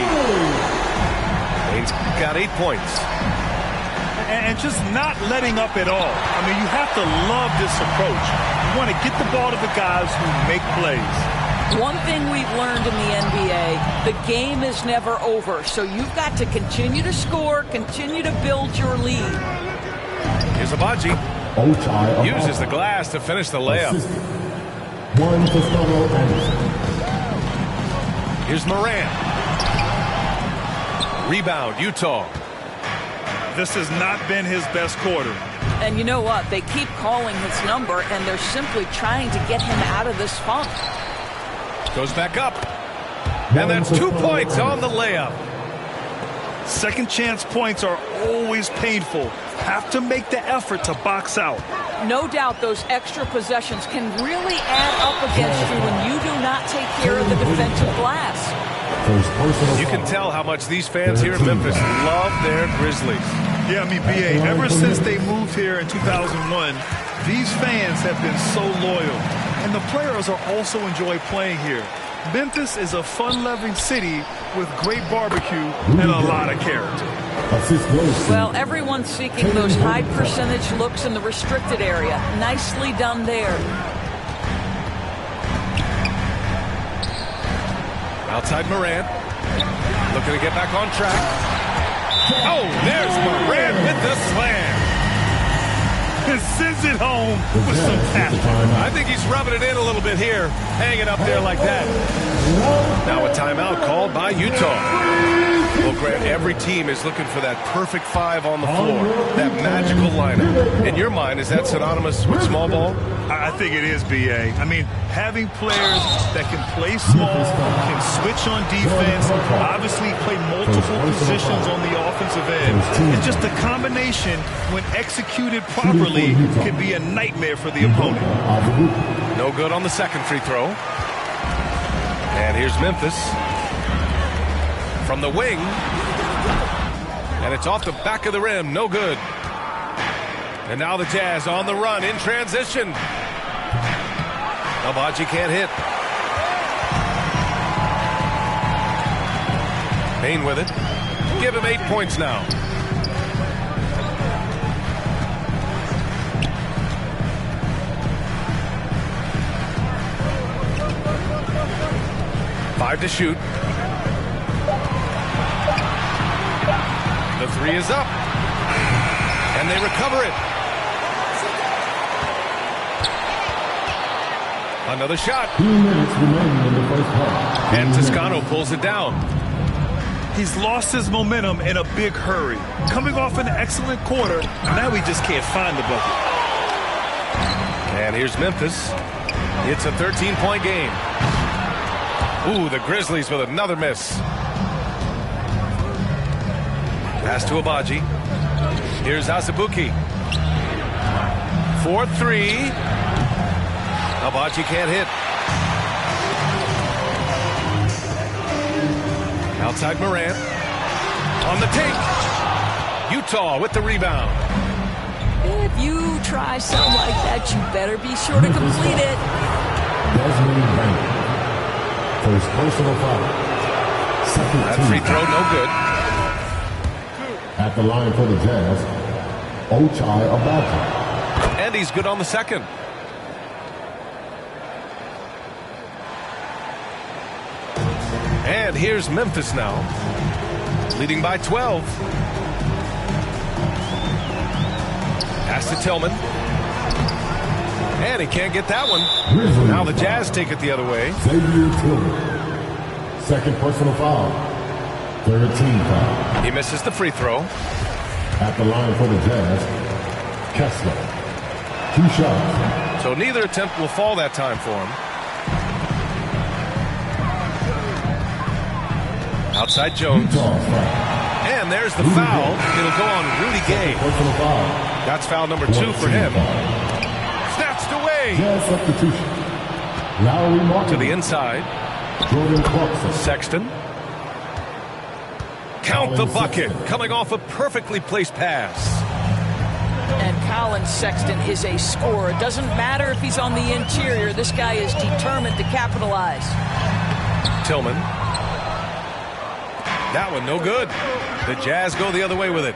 Bane's got 8 points. And just not letting up at all. I mean, you have to love this approach. You want to get the ball to the guys who make plays. One thing we've learned in the NBA, the game is never over. So you've got to continue to score, continue to build your lead. Here's Agbaji. Uses the glass to finish the layup. Here's Morant. Rebound, Utah. This has not been his best quarter. And you know what? They keep calling his number, and they're simply trying to get him out of this funk. Goes back up. And that's 2 points on the layup. Second chance points are always painful. Have to make the effort to box out. No doubt those extra possessions can really add up against you when you do not take care of the defensive glass. You can tell how much these fans here in Memphis love their Grizzlies. Yeah, I mean, B.A., ever since they moved here in 2001, these fans have been so loyal. And the players are also enjoy playing here. Memphis is a fun-loving city with great barbecue and a lot of character. Well, everyone's seeking those high percentage looks in the restricted area. Nicely done there. Outside Morant. Looking to get back on track. Oh, there's Morant with the slam. His sends it home with some passion. I think he's rubbing it in a little bit here, hanging up there like that. Now a timeout called by Utah. Well, Grant, every team is looking for that perfect 5 on the floor, that magical lineup. In your mind, is that synonymous with small ball? I think it is, B.A. I mean, having players that can play small, can switch on defense, obviously play multiple positions on the offensive end. It's just a combination, when executed properly, can be a nightmare for the opponent. No good on the second free throw. And here's Memphis. From the wing. And it's off the back of the rim. No good. And now the Jazz on the run in transition. Agbaji can't hit. Payne with it. Give him 8 points now. Five to shoot. The 3 is up. And they recover it. Another shot. 2 minutes remaining in the first half. And Toscano pulls it down. He's lost his momentum in a big hurry. Coming off an excellent quarter, now he just can't find the bucket. And here's Memphis. It's a 13-point game. Ooh, the Grizzlies with another miss. Pass to Agbaji. Here's Azubuike. 4-3. Agbaji can't hit. Outside Morant. On the take. Utah with the rebound. If you try something like that, you better be sure to complete it. Desmond Bane. First personal foul. Second that team. Free throw, no good. At the line for the Jazz, Ochai Agbaji. And he's good on the second. And here's Memphis now, leading by 12. Pass to Tillman. And he can't get that one. Grizzlies. Now the Jazz take it the other way. Xavier Tillman. Second personal foul. Third team foul. He misses the free throw. At the line for the Jazz, Kessler. 2 shots. So neither attempt will fall that time for him. Outside Jones. And there's the foul. It'll go on Rudy Gay. That's foul number 2 for him. Snatched away. Substitution. To the inside. Sexton. Count the bucket. Coming off a perfectly placed pass. And Colin Sexton is a scorer. It doesn't matter if he's on the interior. This guy is determined to capitalize. Tillman. That one no good. The Jazz go the other way with it.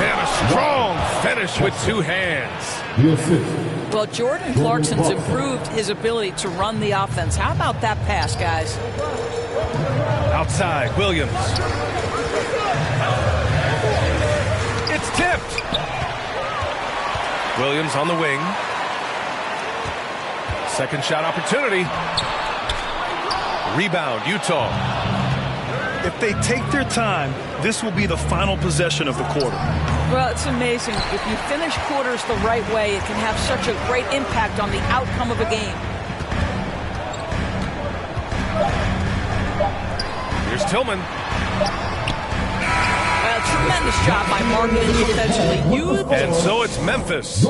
And a strong finish with 2 hands. Well, Jordan Clarkson's improved his ability to run the offense. How about that pass, guys? Outside, Williams. It's tipped. Williams on the wing. Second shot opportunity. Rebound, Utah. If they take their time, this will be the final possession of the quarter. Well, it's amazing. If you finish quarters the right way, it can have such a great impact on the outcome of a game. Here's Tillman. Tremendous job by Markkanen defensively. And so it's Memphis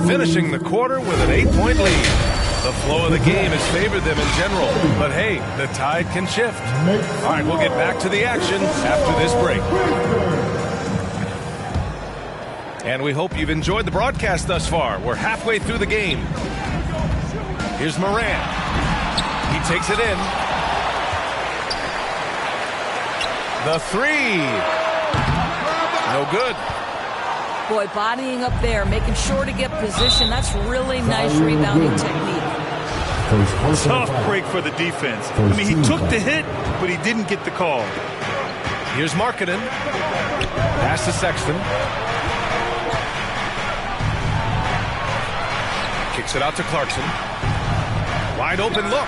finishing the quarter with an 8-point lead. The flow of the game has favored them in general, but hey, the tide can shift. All right, we'll get back to the action after this break. And we hope you've enjoyed the broadcast thus far. We're halfway through the game. Here's Morant. He takes it in. The 3. No good. Boy, bodying up there, making sure to get position. That's really nice rebounding technique. Tough break for the defense. I mean, he took the hit, but he didn't get the call. Here's Markkanen. Pass to Sexton. Kicks it out to Clarkson. Wide open look.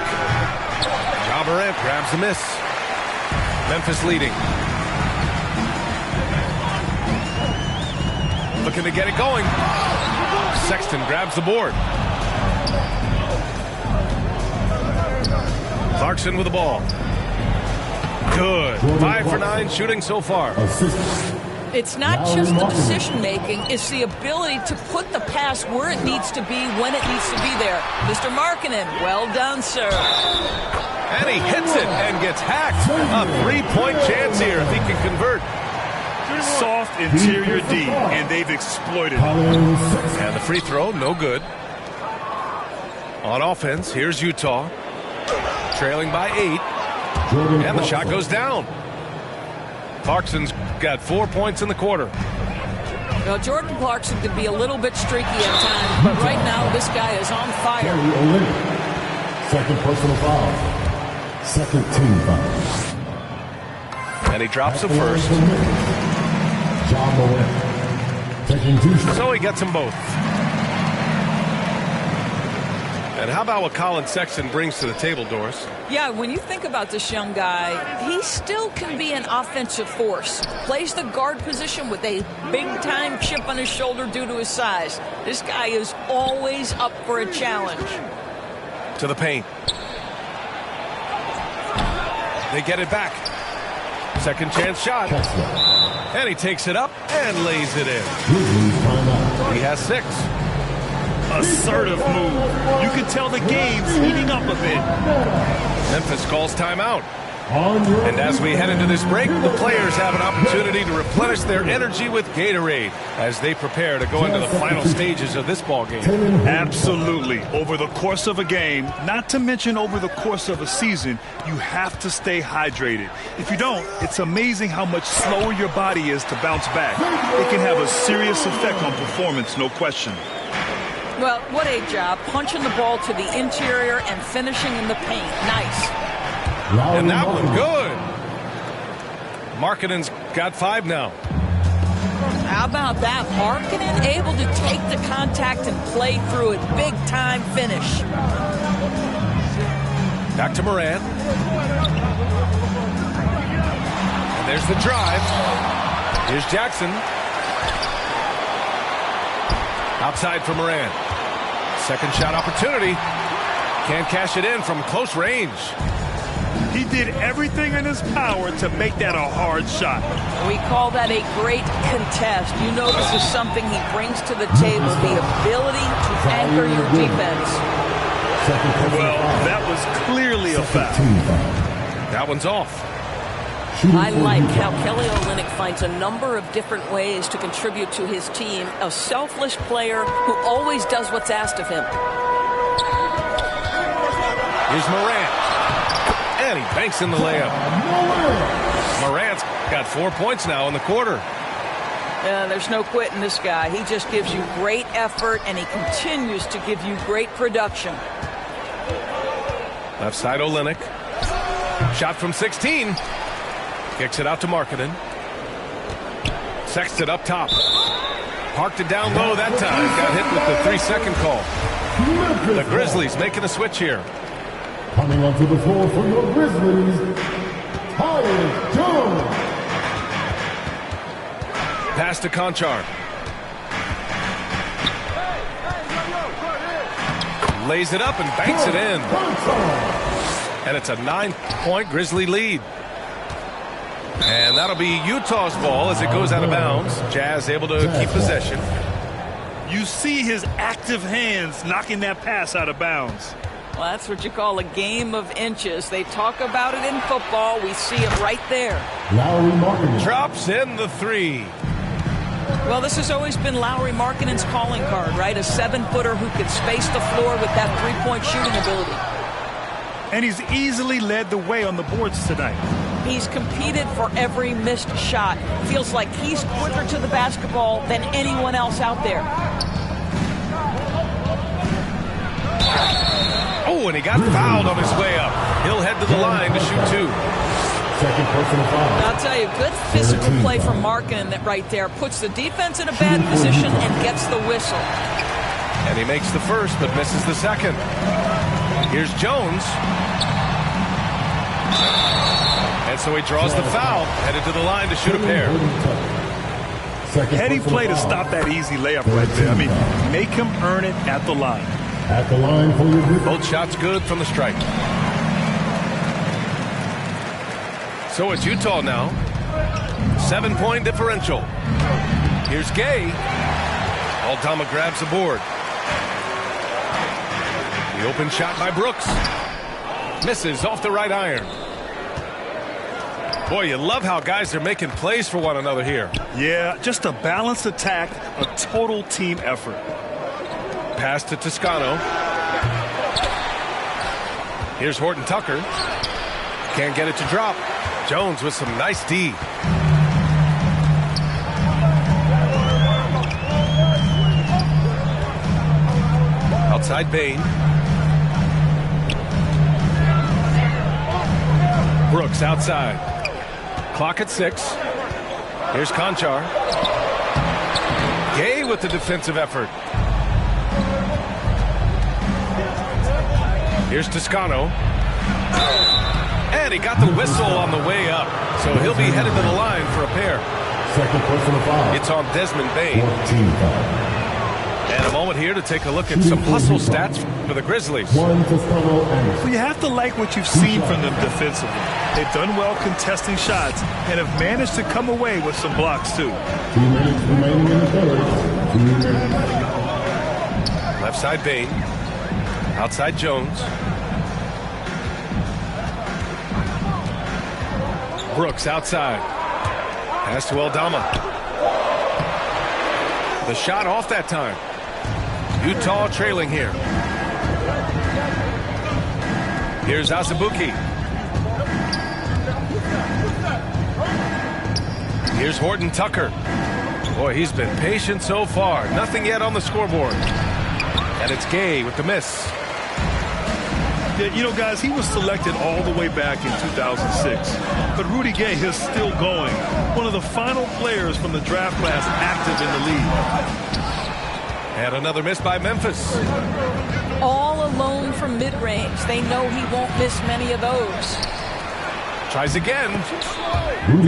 Ja Morant grabs the miss. Memphis leading. Looking to get it going. Sexton grabs the board. Clarkson with the ball. Good. 5 for 9 shooting so far. It's not just the decision-making, it's the ability to put the pass where it needs to be, when it needs to be there. Mr. Markkanen, well done, sir. And he hits it and gets hacked. A 3-point chance here if he can convert. Soft interior D, and they've exploited it. And the free throw, no good. On offense, here's Utah. Trailing by 8. And the shot goes down. Clarkson's got 4 points in the quarter. Well, Jordan Clarkson could be a little bit streaky at times, but right now this guy is on fire. Second personal foul. Second team foul. And he drops the first. Ja Morant taking 2 shots. So he gets them both. And how about what Colin Sexton brings to the table, Doris? Yeah, when you think about this young guy, he still can be an offensive force. Plays the guard position with a big-time chip on his shoulder due to his size. This guy is always up for a challenge. To the paint. They get it back. Second chance shot. And he takes it up and lays it in. He has 6. Assertive move. You can tell the game's heating up a bit. Memphis calls timeout. And as we head into this break, the players have an opportunity to replenish their energy with Gatorade as they prepare to go into the final stages of this ball game. Absolutely. Over the course of a game, not to mention over the course of a season, you have to stay hydrated. If you don't, it's amazing how much slower your body is to bounce back. It can have a serious effect on performance, no question. Well, what a job. Punching the ball to the interior and finishing in the paint. Nice. And that one good. Markkanen's got 5 now. How about that? Markkanen able to take the contact and play through it. Big time finish. Back to Morant. And there's the drive. Here's Jackson. Outside for Morant. Second shot opportunity. Can't cash it in from close range. He did everything in his power to make that a hard shot. We call that a great contest. You know this is something he brings to the table, the ability to anchor your defense. Well, that was clearly a foul. That one's off. I like how Kelly Olynyk finds a number of different ways to contribute to his team. A selfless player who always does what's asked of him. Here's Morant. And he banks in the layup. Morant's got 4 points now in the quarter. There's no quitting this guy. He just gives you great effort, and he continues to give you great production. Left side Olynyk. Shot from 16. Kicks it out to Markkanen. Sexton up top. Parked it down low that time. Got hit with the 3-second call. The Grizzlies making a switch here. Coming onto the floor for your Grizzlies, Tyus Jones. Pass to Conchar. Lays it up and banks it in. And it's a 9-point Grizzly lead. And that'll be Utah's ball as it goes out of bounds. Jazz able to keep possession. You see his active hands knocking that pass out of bounds. Well, that's what you call a game of inches. They talk about it in football. We see it right there. Lauri Markkanen drops in the 3. Well, this has always been Lauri Markkanen's calling card, right? A 7-footer who can space the floor with that 3-point shooting ability. And he's easily led the way on the boards tonight. He's competed for every missed shot. Feels like he's quicker to the basketball than anyone else out there. Oh, and he got fouled on his way up. He'll head to the line to shoot 2. Second personal foul. I'll tell you, good physical play from Markkanen that right there puts the defense in a bad position and gets the whistle. And he makes the first, but misses the second. Here's Jones. And so he draws the foul, headed to the line to shoot a pair. Heady play to stop that easy layup right there. I mean, make him earn it at the line. At the line for your both shots good from the stripe. So it's Utah now. 7-point differential. Here's Gay. Aldama grabs the board. The open shot by Brooks. Misses off the right iron. Boy, you love how guys are making plays for one another here. Yeah, just a balanced attack, a total team effort. Pass to Toscano. Here's Horton Tucker. Can't get it to drop. Jones with some nice D. Outside Bain. Brooks outside. Clock at 6. Here's Conchar. Gay with the defensive effort. Here's Toscano. And he got the whistle on the way up. So he'll be headed to the line for a pair. Second personal foul. It's on Desmond Bain. And a moment here to take a look at some hustle stats for the Grizzlies. Well, you have to like what you've seen from them defensively. They've done well contesting shots and have managed to come away with some blocks too. 2 minutes remaining in the third. 2 minutes. Left side Bain. Outside Jones. Brooks outside. Pass to Aldama. The shot off that time. Utah trailing here. Here's Azubuike. Here's Horton Tucker. Boy, he's been patient so far. Nothing yet on the scoreboard. And it's Gay with the miss. Yeah, you know, guys, he was selected all the way back in 2006. But Rudy Gay is still going. One of the final players from the draft class active in the league. And another miss by Memphis. All alone from mid-range. They know he won't miss many of those. Tries again.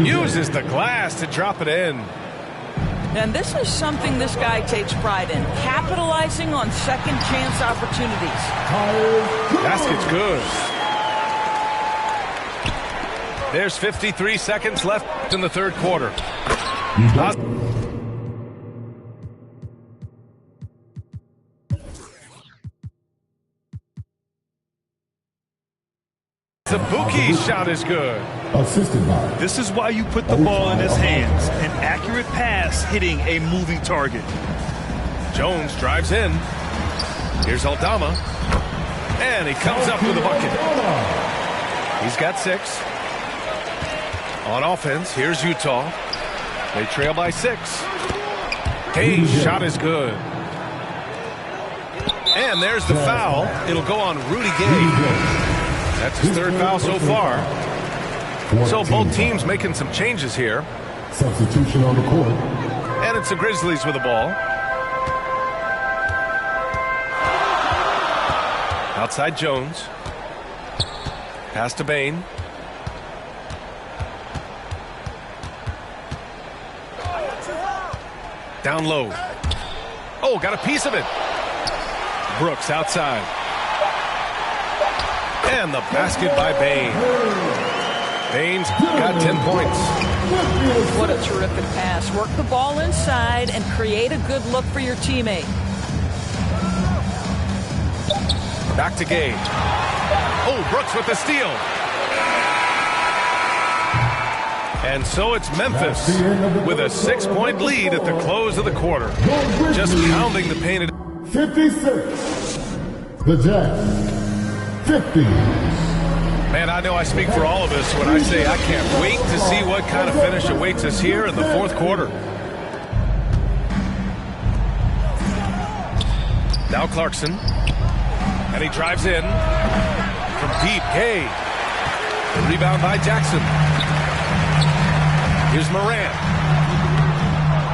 Uses the glass to drop it in. And this is something this guy takes pride in. Capitalizing on second chance opportunities. Basket's good. There's 53 seconds left in the third quarter. Azubuike's shot is good. Assisted by. This is why you put the ball in his hands. An accurate pass hitting a moving target. Jones drives in. Here's Aldama. And he comes up with a bucket. He's got 6. On offense, here's Utah. They trail by 6. Hayes' shot is good. And there's the foul. It'll go on Rudy Gay. That's his third foul so far. So both teams making some changes here. Substitution on the court. And it's the Grizzlies with the ball. Outside Jones. Pass to Bain. Down low. Oh, got a piece of it. Brooks outside. And the basket by Bain. Bain's got 10 points. What a terrific pass. Work the ball inside and create a good look for your teammate. Back to Gay. Oh, Brooks with the steal. And so it's Memphis with a 6-point lead at the close of the quarter. Just pounding the painted. 56. The Jazz. 50. Man, I know I speak for all of us when I say I can't wait to see what kind of finish awaits us here in the fourth quarter. Now Clarkson. And he drives in. From deep, Gay. The rebound by Jackson. Here's Morant.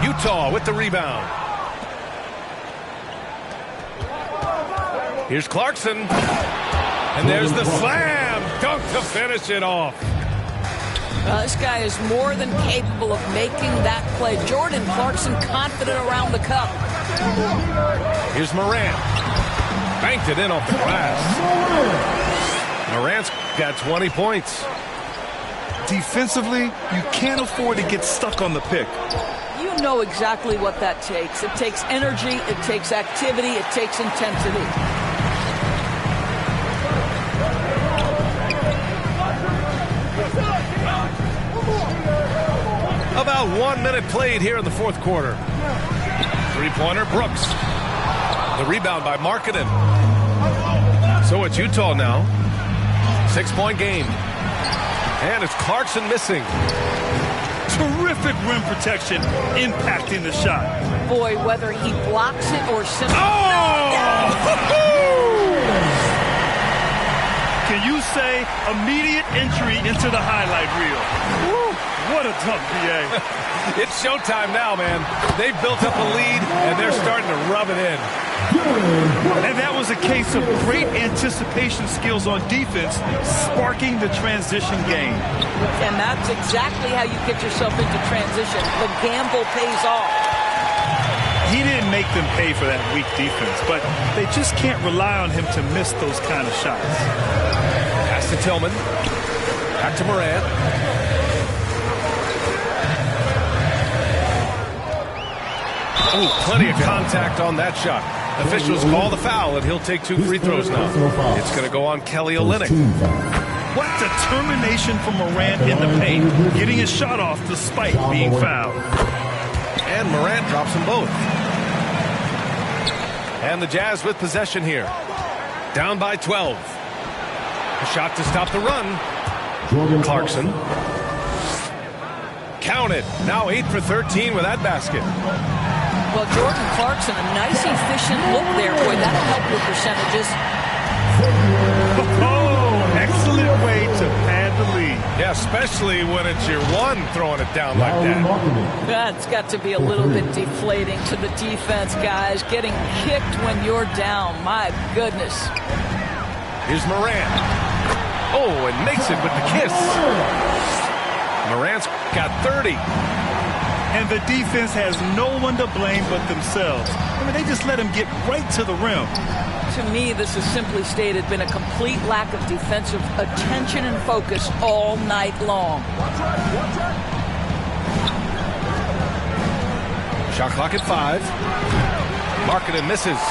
Utah with the rebound. Here's Clarkson. And there's the slam dunk to finish it off. This guy is more than capable of making that play. Jordan Clarkson confident around the cup. Here's Morant. Banked it in off the glass. Morant's got 20 points. Defensively, you can't afford to get stuck on the pick. You know exactly what that takes. It takes energy, it takes activity, it takes intensity. About 1 minute played here in the fourth quarter. Three-pointer, Brooks. The rebound by Markkanen. So it's Utah now. 6-point game. And it's Clarkson missing. Terrific rim protection impacting the shot. Boy, whether he blocks it or simply... Can you say immediate entry into the highlight reel? Woo, what a dunk, BA. It's showtime now, man. They've built up a lead, and they're starting to rub it in. And that was a case of great anticipation skills on defense, sparking the transition game. And that's exactly how you get yourself into transition. The gamble pays off. He didn't make them pay for that weak defense, but they just can't rely on him to miss those kind of shots. Pass to Tillman. Back to Morant. Ooh, plenty of contact on that shot. Officials call the foul, and he'll take 2 free throws now. It's going to go on Kelly Olynyk. What determination from Morant in the paint, getting his shot off despite being fouled. And Morant drops them both. And the Jazz with possession here. Down by 12. A shot to stop the run. Clarkson. Counted. Now 8 for 13 with that basket. Well, Jordan Clarkson, a nice, efficient look there. Boy, that'll help your percentages. Oh, excellent way to pad the lead. Yeah, especially when it's your one throwing it down like that. That's got to be a little bit deflating to the defense, guys. Getting kicked when you're down. My goodness. Here's Morant. Oh, and makes it with the kiss. Morant's got 30. And the defense has no one to blame but themselves. I mean, they just let him get right to the rim. To me, this has simply stated been a complete lack of defensive attention and focus all night long. Shot clock at 5. Markkanen misses.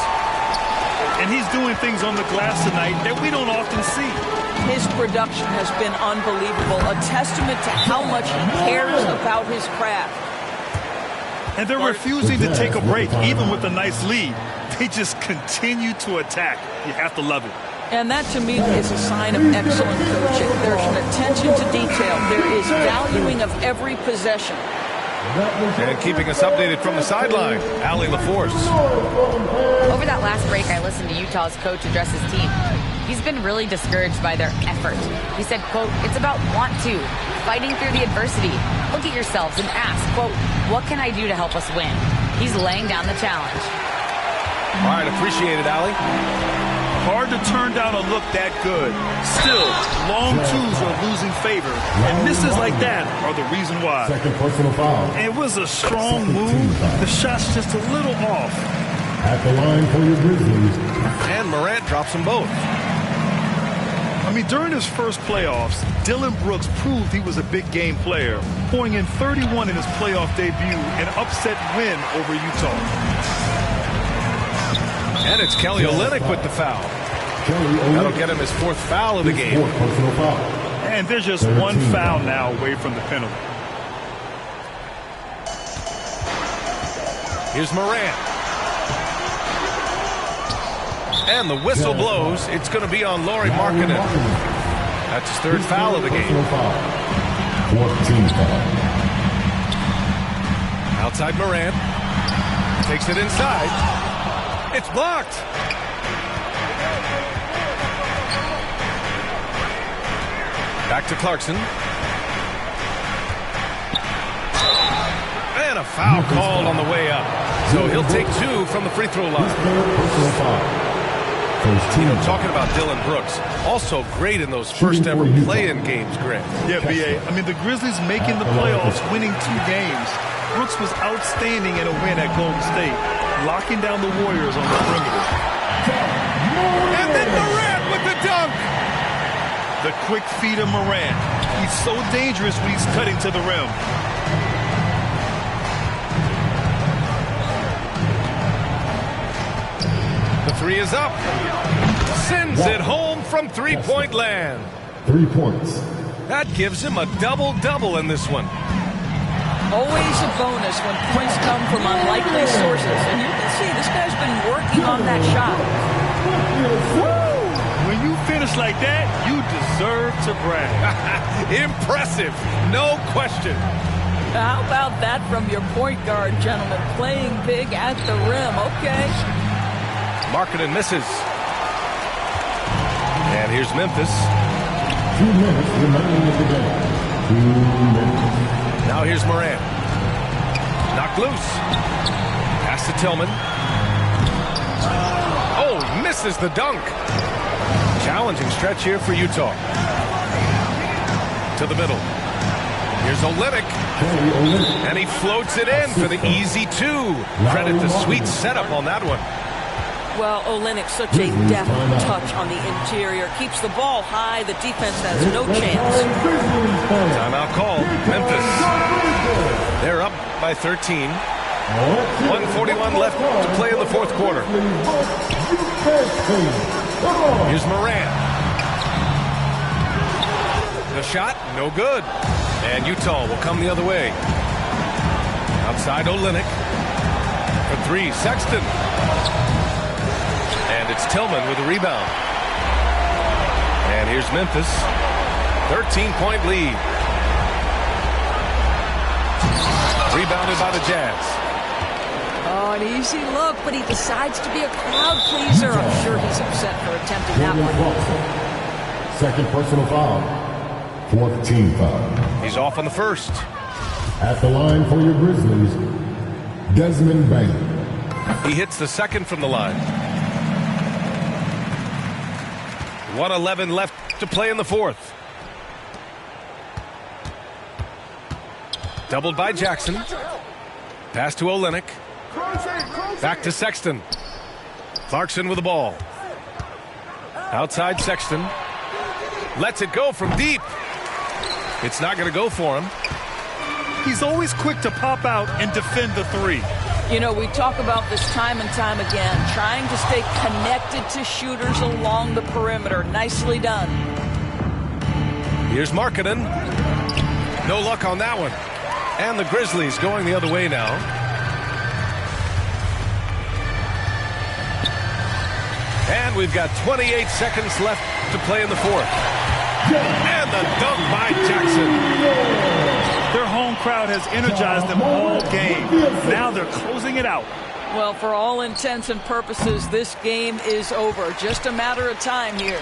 And he's doing things on the glass tonight that we don't often see. His production has been unbelievable, a testament to how much he cares about his craft. And they're refusing to take a break, even with a nice lead. They just continue to attack. You have to love it. And that, to me, is a sign of excellent coaching. There's an attention to detail. There is valuing of every possession. And keeping us updated from the sideline, Allie LaForce. Over that last break, I listened to Utah's coach address his team. He's been really discouraged by their effort. He said, quote, "It's about want to, fighting through the adversity. Look at yourselves and ask, quote, what can I do to help us win?" He's laying down the challenge. All right, appreciate it, Allie. Hard to turn down a look that good. Still, long twos are losing favor, and misses like that are the reason why. Second personal foul. It was a strong move. The shot's just a little off. At the line for your Grizzlies. And Morant drops them both. I mean, during his first playoffs, Dillon Brooks proved he was a big game player, pouring in 31 in his playoff debut, an upset win over Utah. And it's Kelly Olynyk with the foul. That'll get him his 4th foul of the game. And there's just 1 foul now away from the penalty. Here's Morant. And the whistle blows. It's going to be on Lauri Markkanen. That's his 3rd foul of the game. 14th foul. Outside Morant. Takes it inside. It's blocked. Back to Clarkson. And a foul called on the way up. So he'll take 2 from the free throw line. You know, talking about Dylan Brooks, also great in those first ever play-in games, Grant. Yeah, B.A. I mean, the Grizzlies making the playoffs, winning 2 games. Brooks was outstanding in a win at Golden State, locking down the Warriors on the perimeter. And then Morant with the dunk. The quick feed of Morant. He's so dangerous when he's cutting to the rim. The 3 is up. Sends it home from three-point land. 3 points. That gives him a double-double in this one. Always a bonus when points come from unlikely sources. And you can see this guy's been working on that shot. When you finish like that, you deserve to brag. Impressive, no question. How about that from your point guard, gentlemen? Playing big at the rim. Okay. Markkanen misses. And here's Memphis. 2 minutes remaining in the game. 2 minutes. Now here's Morant. Knocked loose. Pass to Tillman. Oh, misses the dunk. Challenging stretch here for Utah. To the middle. Here's Olynyk. And he floats it in for the easy 2. Credit the sweet setup on that one. Well, Olynyk, such a deft touch on the interior. Keeps the ball high. The defense has no chance. Timeout call. Memphis. They're up by 13. 1:41 left to play in the fourth quarter. Here's Morant. The shot, no good. And Utah will come the other way. Outside Olynyk. For 3, Sexton. And it's Tillman with a rebound. And here's Memphis. 13-point lead. Rebounded by the Jazz. Oh, an easy look, but he decides to be a crowd pleaser. I'm sure he's upset for attempting that one. Second personal foul. 4th team foul. He's off on the first. At the line for your Grizzlies, Desmond Bain. He hits the second from the line. 1:11 left to play in the fourth. Doubled by Jackson. Pass to Olynyk. Back to Sexton. Clarkson with the ball. Outside Sexton. Lets it go from deep. It's not going to go for him. He's always quick to pop out and defend the 3. You know, we talk about this time and time again, trying to stay connected to shooters along the perimeter. Nicely done. Here's Markkanen. No luck on that one. And the Grizzlies going the other way now. And we've got 28 seconds left to play in the fourth. And the dunk by Jackson. Their home crowd has energized them all game. Now they're closing it out. Well, for all intents and purposes, this game is over. Just a matter of time here.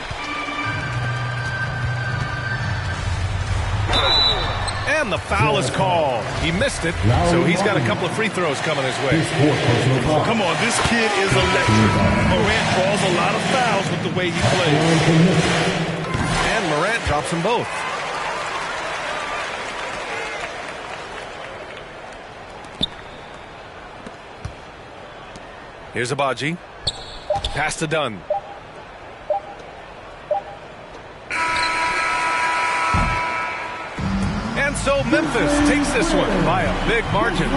And the foul is called. He missed it, so he's got a couple of free throws coming his way. Come on, this kid is electric. Morant draws a lot of fouls with the way he plays. And Morant drops them both. Here's Abaji. Pass to Dunn. And so Memphis takes this one by a big margin.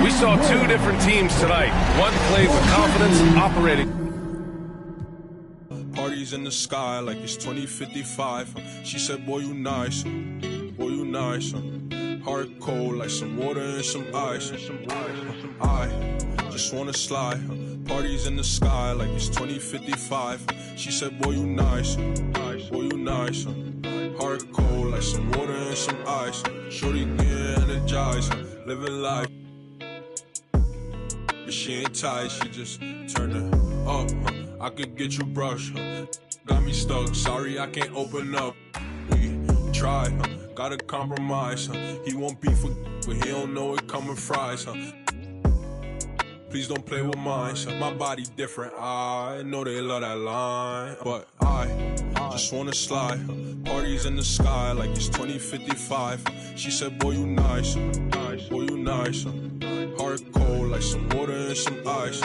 We saw 2 different teams tonight. One played with confidence, operating. Parties in the sky like it's 2055. She said, boy, you nice. Boy, you nice. Heart cold like some water and some ice. I just wanna slide. Parties in the sky like it's 2055. She said, boy, you nice. Boy, you nice. Heart cold like some water and some ice. Shorty get energized, living life. But she ain't tight, she just turned it up. I could get you brushed. Got me stuck, sorry I can't open up. We try, Gotta compromise, He won't be for, but he don't know it coming fries, Please don't play with mine, My body different, I know they love that line. But I just wanna slide. Parties in the sky like it's 2055. She said, boy, you nice. Boy, you nice. Heart cold like some water and some ice.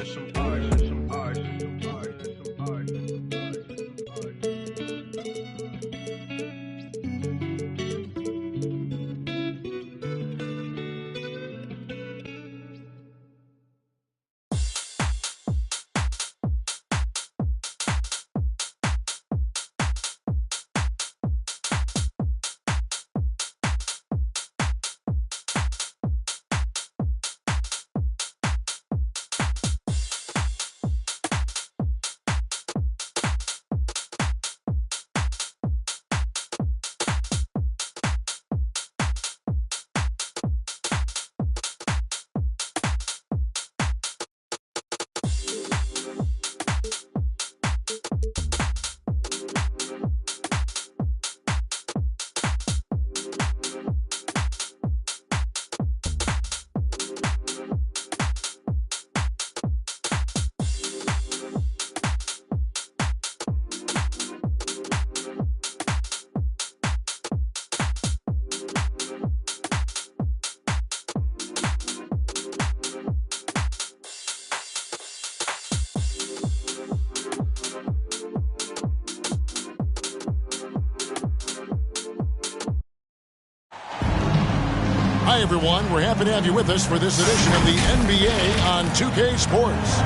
Hi, everyone. We're happy to have you with us for this edition of the NBA on 2K Sports.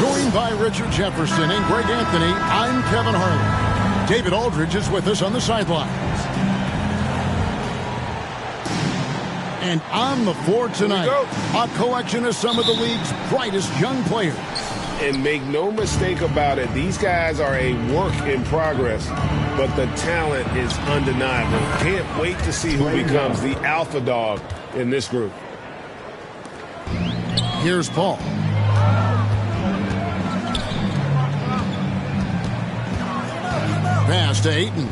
Joined by Richard Jefferson and Greg Anthony, I'm Kevin Harlan. David Aldridge is with us on the sidelines. And on the floor tonight, a collection of some of the league's brightest young players. And make no mistake about it, these guys are a work in progress, but the talent is undeniable. Can't wait to see who becomes the alpha dog in this group. Here's Paul. Pass to Ayton.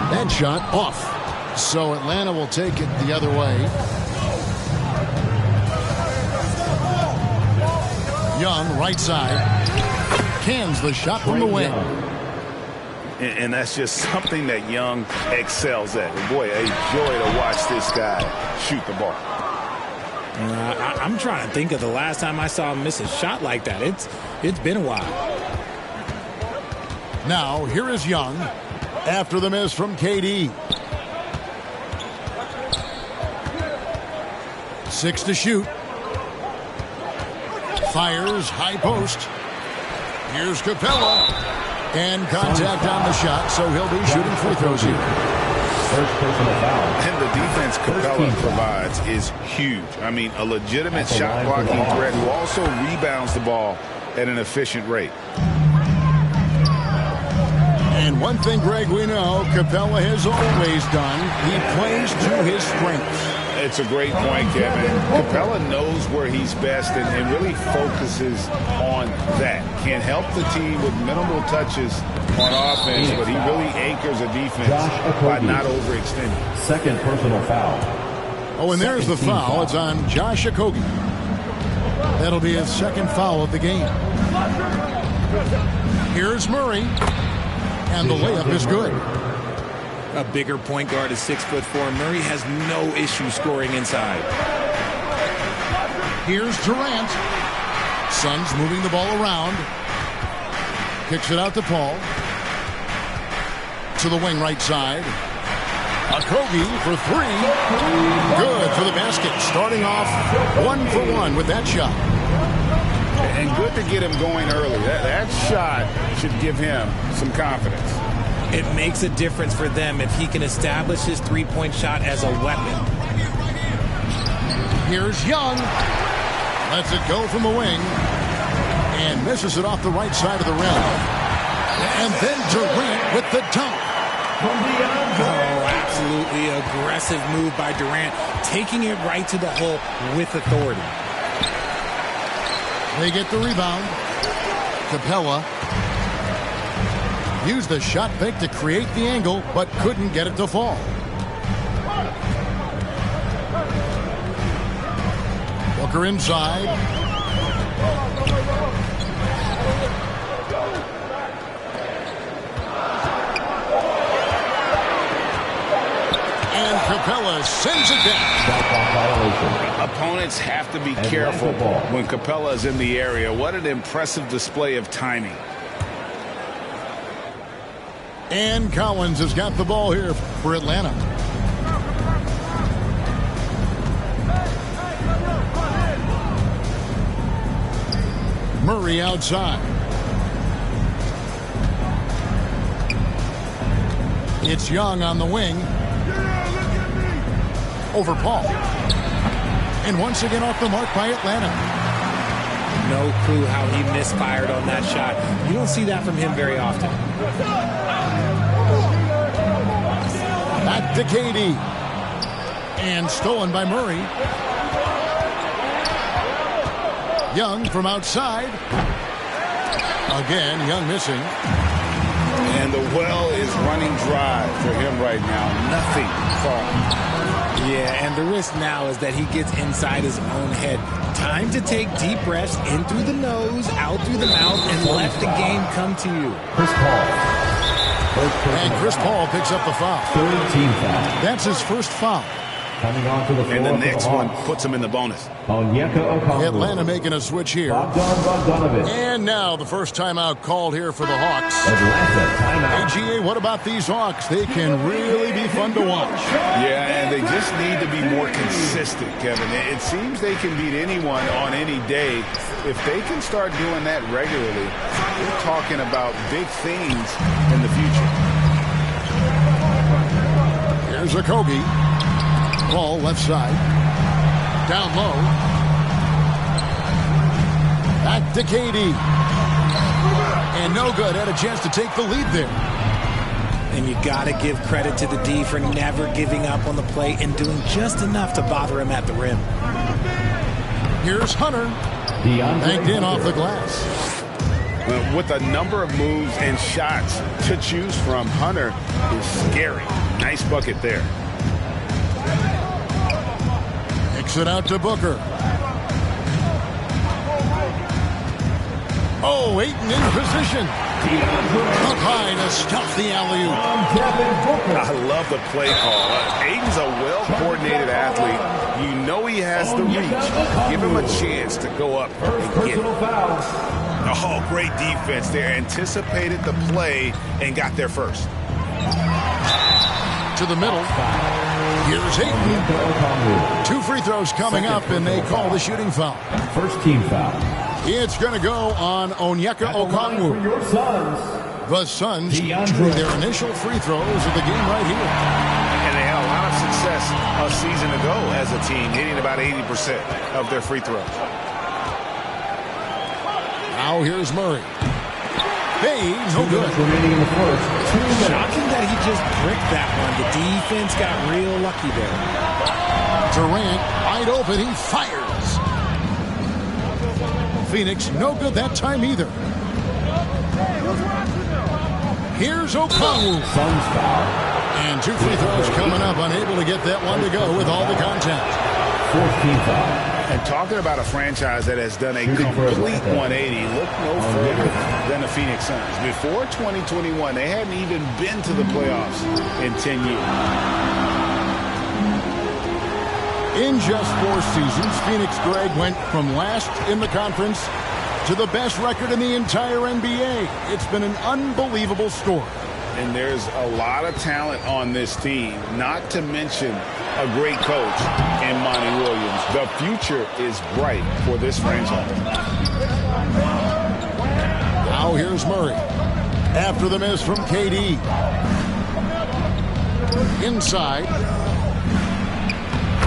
That shot off. So Atlanta will take it the other way. Young, right side. Cans the shot from the wing. And that's just something that Young excels at. And boy, a joy to watch this guy shoot the ball. I'm trying to think of the last time I saw him miss a shot like that. It's been a while. Now, here is Young after the miss from KD. 6 to shoot. Fires, high post. Here's Capella. And contact on the shot, so he'll be shooting free throws here. First personal foul. And the defense Capella provides is huge. I mean, a legitimate shot blocking threat who also rebounds the ball at an efficient rate. And one thing, Greg, we know Capella has always done. He plays to his strengths. It's a great point, Kevin. Capella knows where he's best and really focuses on that. Can help the team with minimal touches on offense, but he really anchors a defense by not overextending. Second personal foul. Oh, and there's the foul. It's on Josh Okogie. That'll be his second foul of the game. Here's Murray. And the layup is good. A bigger point guard is 6'4". Murray has no issue scoring inside. Here's Durant. Suns moving the ball around. Kicks it out to Paul. To the wing right side. Okogie for three. Good for the basket. Starting off 1 for 1 with that shot. And good to get him going early. That shot should give him some confidence. It makes a difference for them if he can establish his three-point shot as a weapon. Here's Young. Lets it go from the wing. And misses it off the right side of the rim. And then Durant with the dunk. Oh, absolutely aggressive move by Durant. Taking it right to the hole with authority. They get the rebound. Capella. Used the shot fake to create the angle, but couldn't get it to fall. Booker inside. And Capella sends it down. Opponents have to be careful when Capella is in the area. What an impressive display of timing. And Collins has got the ball here for Atlanta. Murray outside. It's Young on the wing. Over Paul. And once again off the mark by Atlanta. No clue how he misfired on that shot. You don't see that from him very often. Back to KD. And stolen by Murray. Young from outside. Again, Young missing. And the well is running dry for him right now. Nothing falling. Yeah, and the risk now is that he gets inside his own head. Time to take deep breaths in through the nose, out through the mouth, and let the game come to you. Chris Paul. And Chris Paul picks up the foul. Third team foul. That's his first foul. Coming on to the floor. And the next one puts him in the bonus. Atlanta making a switch here. And now the first timeout called here for the Hawks. Atlanta timeout. AGA, what about these Hawks? They can really be fun to watch. Yeah, and they just need to be more consistent, Kevin. It seems they can beat anyone on any day. If they can start doing that regularly, we're talking about big things in the future. Here's a Kobe. Ball left side. Down low. Back to KD. And no good. Had a chance to take the lead there. And you got to give credit to the D for never giving up on the play and doing just enough to bother him at the rim. Here's Hunter. Banked in off the glass. With a number of moves and shots to choose from, Hunter is scary. Nice bucket there. Kicks it out to Booker. Oh, Ayton in position. Up high to stuff the alley-oop. I love the play call. Ayton's a well-coordinated athlete. You know he has the reach. Give him a chance to go up and get it. Oh, great defense there. Anticipated the play and got there first. To the middle. Here's Ayton. 2 free throws coming up, and they call the shooting foul. First team foul. It's going to go on Onyeka Okongwu. The Suns drew their initial free throws of the game right here. And they had a lot of success a season ago as a team, hitting about 80% of their free throws. Now here's Murray. Hey, no good. Shocking that he just bricked that one. The defense got real lucky there. Durant, wide open, he fires. Phoenix, no good that time either. Here's Okongwu. Suns foul. And 2 free throws coming up, unable to get that one to go with all the contact. Fourth team foul. And talking about a franchise that has done a complete 180, look no further than the Phoenix Suns. Before 2021, they hadn't even been to the playoffs in 10 years. In just 4 seasons, Phoenix, Greg, went from last in the conference to the best record in the entire NBA. It's been an unbelievable story. And there's a lot of talent on this team, not to mention a great coach in Monty Williams. The future is bright for this franchise. Now here's Murray. After the miss from KD. Inside.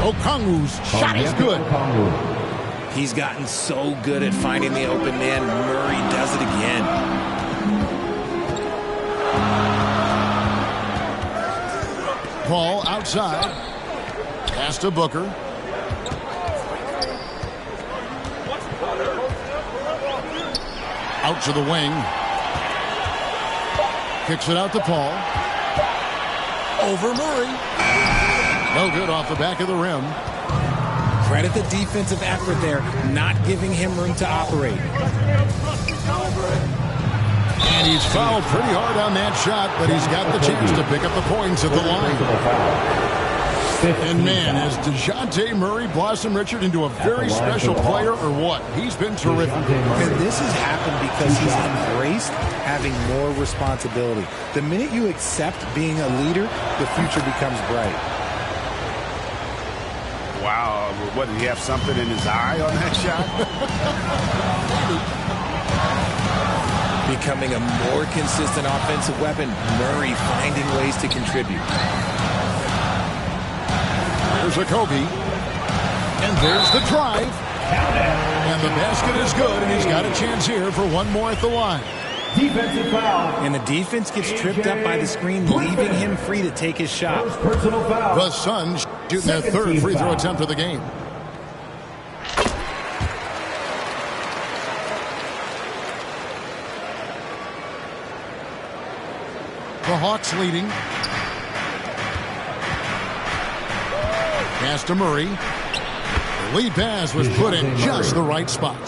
Okongwu's shot is good. He's gotten so good at finding the open man. Murray does it again. Paul outside. Pass to Booker. Out to the wing. Kicks it out to Paul. Over Murray. No good off the back of the rim. Credit the defensive effort there, not giving him room to operate. And he's fouled pretty hard on that shot, but he's got the chance to pick up the points at the line. And man, has DeJounte Murray blossomed, Richard, into a very special player or what? He's been terrific. And this has happened because he's embraced having more responsibility. The minute you accept being a leader, the future becomes bright. Wow, what, did he have something in his eye on that shot? Becoming a more consistent offensive weapon, Murray finding ways to contribute. There's a Kobe. And there's the drive. And the basket is good, and he's got a chance here for one more at the line. Defensive foul. And the defense gets tripped up by the screen, leaving him free to take his shot. The Suns shooting their third free throw attempt of the game. The Hawks leading. Pass to Murray. The lead pass was put in just the right spot.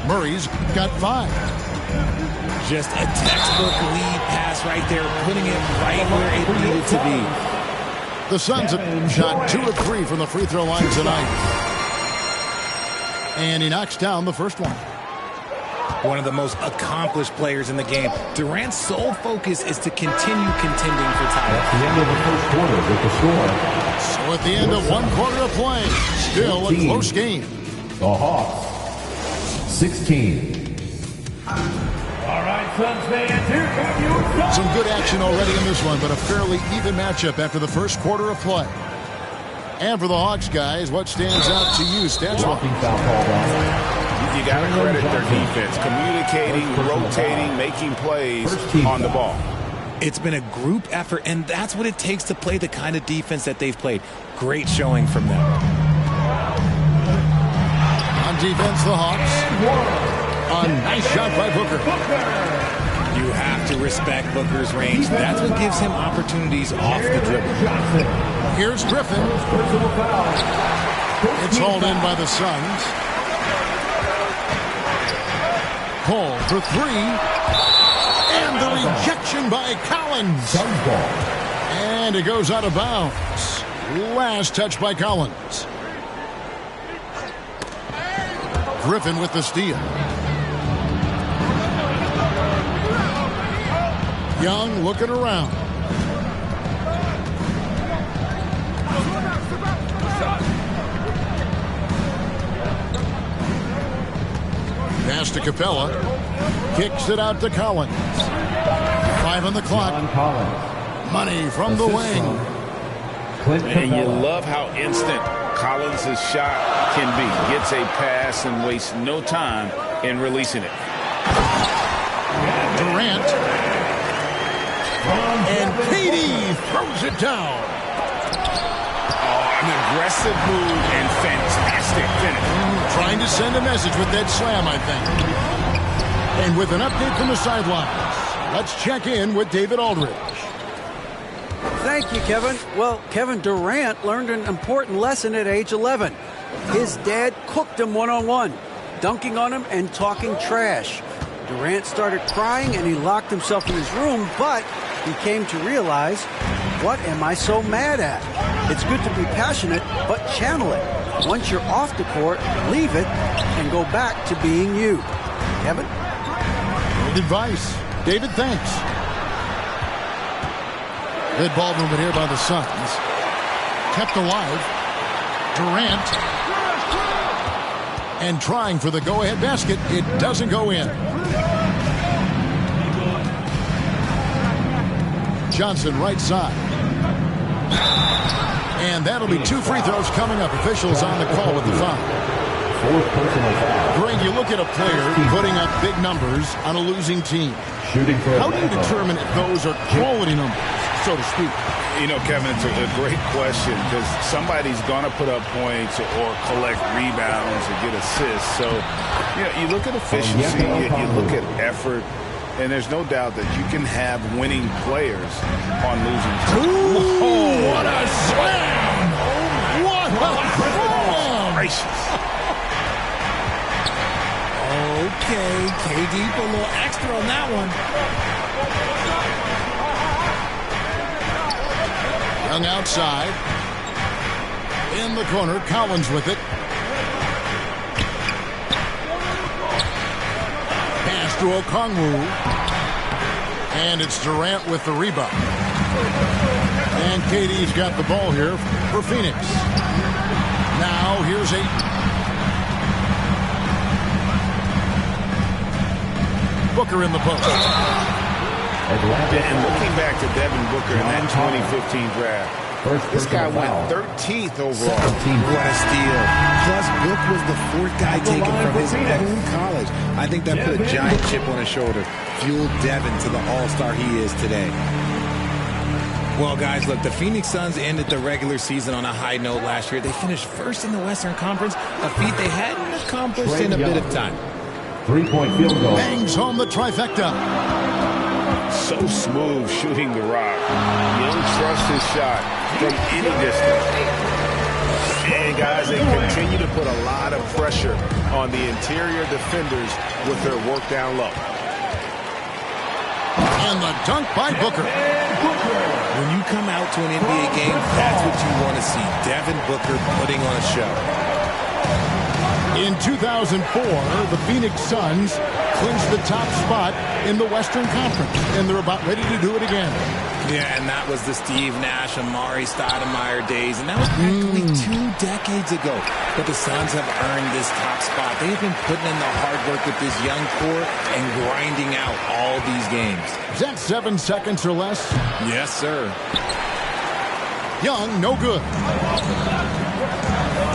Murray's got 5. Just a textbook lead pass right there, putting it right where it needed to be. The Suns have shot 2 of 3 from the free throw line tonight. And he knocks down the first one. One of the most accomplished players in the game. Durant's sole focus is to continue contending for titles. At the end of the first quarter with the score. So at the end of 1 quarter of play, still 15. A close game. The Hawks, 16. All right, Suns fans, here come your Suns. Some good action already in this one, but a fairly even matchup after the first quarter of play. And for the Hawks guys, what stands out to you stats-wise? You got to credit their defense, communicating, rotating, making plays on the ball. It's been a group effort, and that's what it takes to play the kind of defense that they've played. Great showing from them. On defense, the Hawks. A nice shot by Booker. You have to respect Booker's range. That's what gives him opportunities off the dribble. Here's Griffin. It's hauled in by the Suns. Cole for 3. And the rejection by Collins. And it goes out of bounds. Last touch by Collins. Griffin with the steal. Young looking around. Pass to Capella. Kicks it out to Collins. 5 on the clock. Money from the wing. And you love how instant Collins' shot can be. Gets a pass and wastes no time in releasing it. Durant. And KD throws it down. An aggressive move and fantastic finish. Trying to send a message with that slam, I think. And with an update from the sidelines, let's check in with David Aldridge. Thank you, Kevin. Well, Kevin Durant learned an important lesson at age 11. His dad cooked him one-on-one, dunking on him and talking trash. Durant started crying and he locked himself in his room, but he came to realize, what am I so mad at? It's good to be passionate, but channel it. Once you're off the court, leave it and go back to being you. Kevin? Good advice. David, thanks. Good ball movement here by the Suns. Kept alive. Durant. And trying for the go-ahead basket. It doesn't go in. Johnson right side. And that'll be 2 free throws coming up. Officials on the call with the foul. Greg, you look at a player putting up big numbers on a losing team. How do you determine if those are quality numbers, so to speak? You know, Kevin, it's a great question because somebody's going to put up points or collect rebounds or get assists. So, you know, you look at efficiency, you look at effort. And there's no doubt that you can have winning players on losing teams. Ooh, what a slam! What a slam! Gracious. Okay, KD put a little extra on that one. Young outside. In the corner, Collins with it. Pass to Okongwu. And it's Durant with the rebound. And KD's got the ball here for Phoenix. Now here's Ayton. Booker in the post. And looking back to Devin Booker in that 2015 draft, this guy went 13th overall. What a steal. Plus, Book was the fourth guy taken from his own college. I think that put a giant chip on his shoulder. Fueled Devin to the all-star he is today. Well, guys, look, the Phoenix Suns ended the regular season on a high note last year. They finished first in the Western Conference, a feat they hadn't accomplished in a bit of time. 3-point field goal. Bangs home the trifecta. So smooth shooting the rock. You don't trust his shot from any distance. And guys, they continue to put a lot of pressure on the interior defenders with their work down low. And the dunk by Booker. When you come out to an NBA game, that's what you want to see. Devin Booker putting on a show. In 2004, the Phoenix Suns clinched the top spot in the Western Conference, and they're about ready to do it again. Yeah, and that was the Steve Nash, Amari Stoudemire days, and that was practically 2 decades ago. But the Suns have earned this top spot. They have been putting in the hard work with this young core and grinding out all these games. Is that 7 seconds or less? Yes, sir. Young, no good.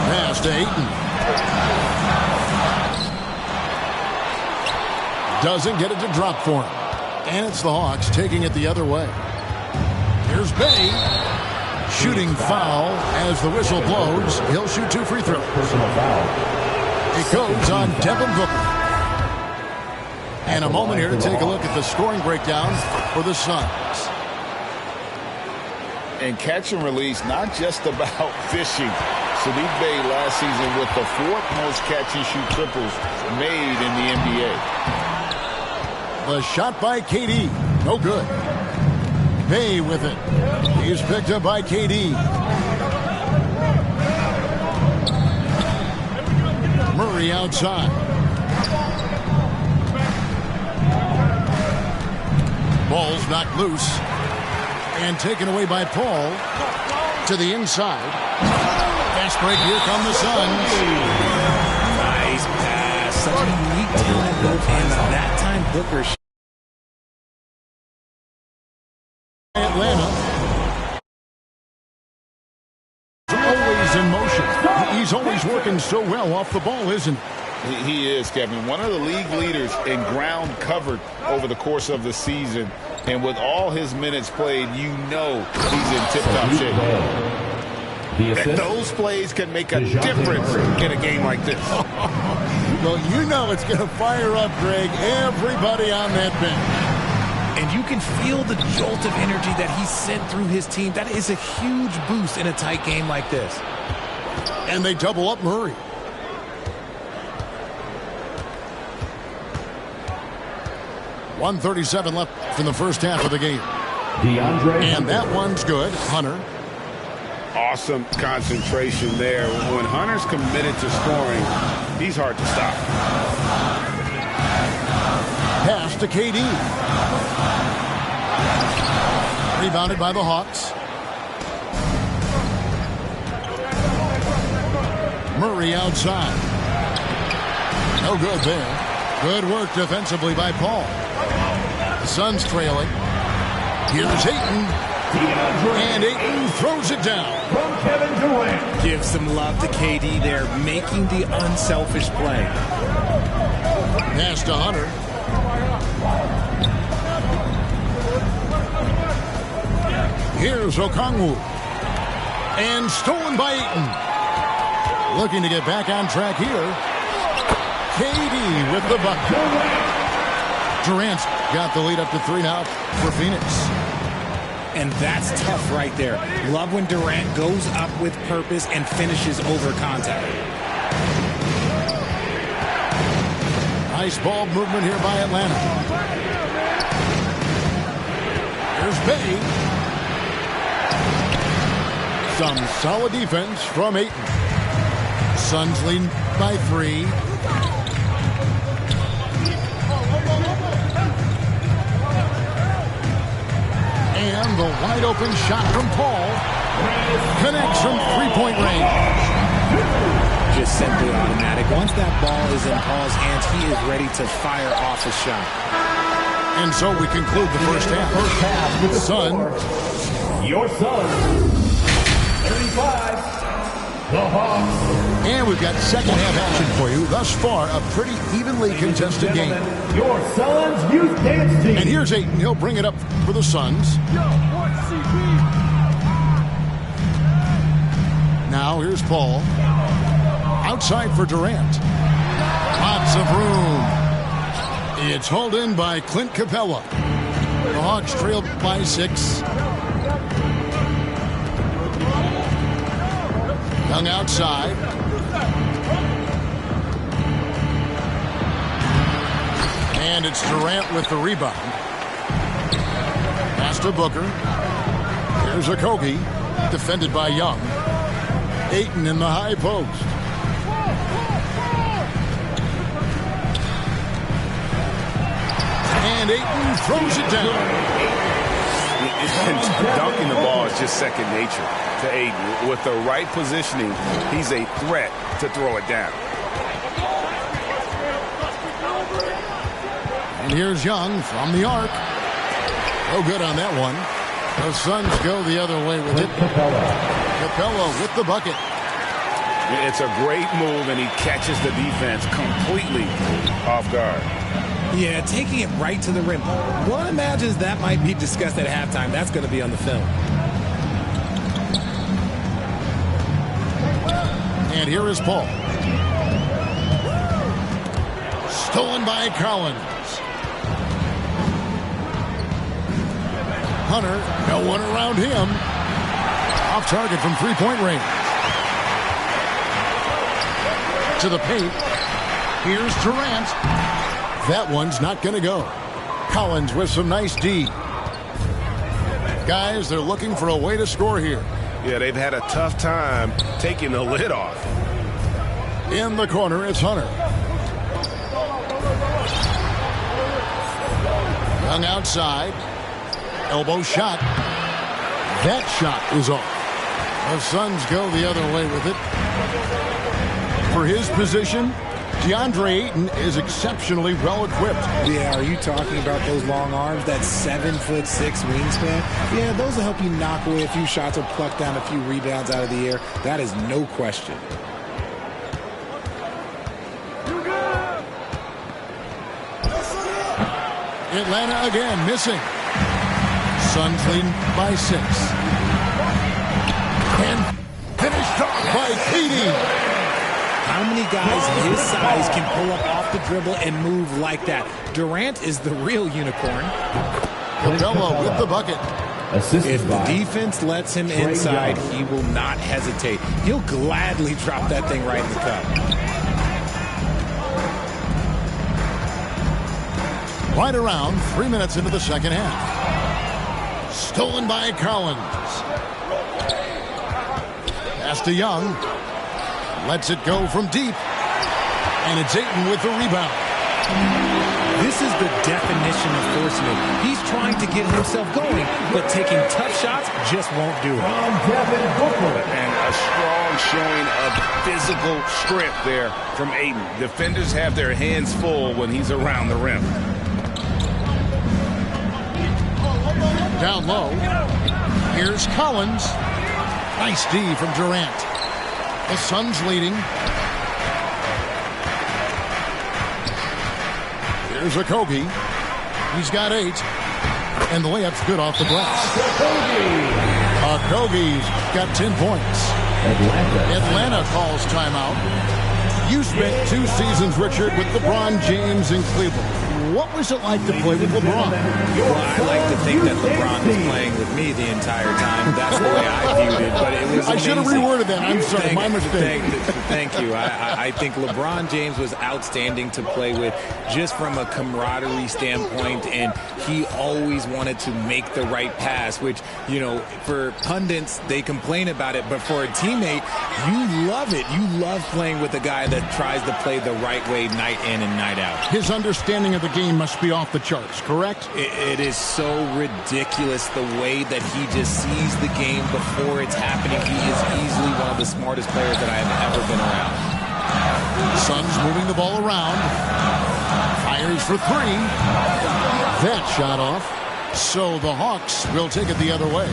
Pass to Ayton. Doesn't get it to drop for him. And it's the Hawks taking it the other way. Here's Bay. Shooting foul as the whistle blows. He'll shoot 2 free throws. Personal foul. It goes on Devin Booker. And a moment here to take a look at the scoring breakdown for the Suns. And catch and release, not just about fishing. Sadiq Bey last season with the 4th most catch and shoot triples made in the NBA. The shot by KD. No good. Bey with it. He's picked up by KD. Murray outside. Ball's knocked loose. And taken away by Paul. To the inside. Fast break. Here come the Suns. Nice pass. Such a unique talent both ends. That time Booker. Atlanta. Always in motion. He's always working so well off the ball, isn't he? He is, Kevin. One of the league leaders in ground covered over the course of the season. And with all his minutes played, you know he's in tip-top shape. And those plays can make a difference in a game like this. Well, you know it's going to fire up, Greg, everybody on that bench. And you can feel the jolt of energy that he sent through his team. That is a huge boost in a tight game like this. And they double up Murray. .137 left in the first half of the game. And that one's good. Hunter. Awesome concentration there. When Hunter's committed to scoring, he's hard to stop. Pass to KD. Rebounded by the Hawks. Murray outside. No good there. Good work defensively by Paul. The Suns trailing. Here's Ayton. And Ayton throws it down. From Kevin Durant. Give some love to KD there, making the unselfish play. Pass to Hunter. Here's Okongwu. And stolen by Ayton. Looking to get back on track here. KD with the bucket. Durant's got the lead up to 3 now for Phoenix. And that's tough right there. Love when Durant goes up with purpose and finishes over contact. Nice ball movement here by Atlanta. Here's Bay. Some solid defense from Ayton. Suns lead by 3. And the wide open shot from Paul connects from 3-point range. Just simply automatic. Once that ball is in Paul's hands, he is ready to fire off a shot. And so we conclude the first half. With the Sun. Your Suns. 35. The Hawks. And we've got second half action for you. Thus far, a pretty evenly contested game. Your Suns Youth Dance Team. And here's Ayton. He'll bring it up for the Suns. Now here's Paul. Outside for Durant. Lots of room. It's hauled in by Clint Capella. The Hawks trailed by 6. Young outside. And it's Durant with the rebound. Pass to Booker. Here's Okogie. Defended by Young. Ayton in the high post. And Ayton throws it down. Dunking the ball is just second nature to Ayton. With the right positioning, he's a threat to throw it down. And here's Young from the arc. No good on that one. The Suns go the other way with it. Capella with the bucket. It's a great move, and he catches the defense completely off guard. Yeah, taking it right to the rim. One imagines that might be discussed at halftime. That's going to be on the film. And here is Paul. Stolen by Collins. Hunter, no one around him. Off target from 3-point range. To the paint. Here's Durant. That one's not going to go. Collins with some nice D. Guys, they're looking for a way to score here. Yeah, they've had a tough time taking the lid off. In the corner, it's Hunter. Young outside. Elbow shot. That shot is off. The Suns go the other way with it. For his position, DeAndre Ayton is exceptionally well equipped. Yeah, are you talking about those long arms, that 7'6" wingspan? Yeah, those will help you knock away a few shots or pluck down a few rebounds out of the air. That is no question. Atlanta again missing. Suns leading by 6. And finished off by KD. How many guys his size can pull up off the dribble and move like that? Durant is the real unicorn. Capella with the bucket. If the defense lets him inside, he will not hesitate. He'll gladly drop that thing right in the cup. Right around 3 minutes into the second half. Stolen by Collins. Pass to Young. Lets it go from deep. And it's Ayton with the rebound. This is the definition of forcing it. He's trying to get himself going, but taking tough shots just won't do it. And a strong showing of physical strength there from Ayton. Defenders have their hands full when he's around the rim. Down low. Here's Collins. Nice D from Durant. The Suns leading. Here's Okogie. He's got 8. And the layup's good off the glass. Okogie's got 10 points. Atlanta calls timeout. You spent 2 seasons, Richard, with LeBron James in Cleveland. what was it like to play with LeBron? Well, I like to think that LeBron was playing with me the entire time. That's the way I viewed it, but it was I should have reworded that. I'm sorry, my mistake. Thank you. I think LeBron James was outstanding to play with just from a camaraderie standpoint, and he always wanted to make the right pass, which, you know, for pundits, they complain about it, but for a teammate, you love it. You love playing with a guy that tries to play the right way night in and night out. His understanding of the game must be off the charts, correct? It is so ridiculous the way that he just sees the game before it's happening. He is easily one of the smartest players that I have ever been around. Suns moving the ball around. Fires for three. That shot off. So the Hawks will take it the other way.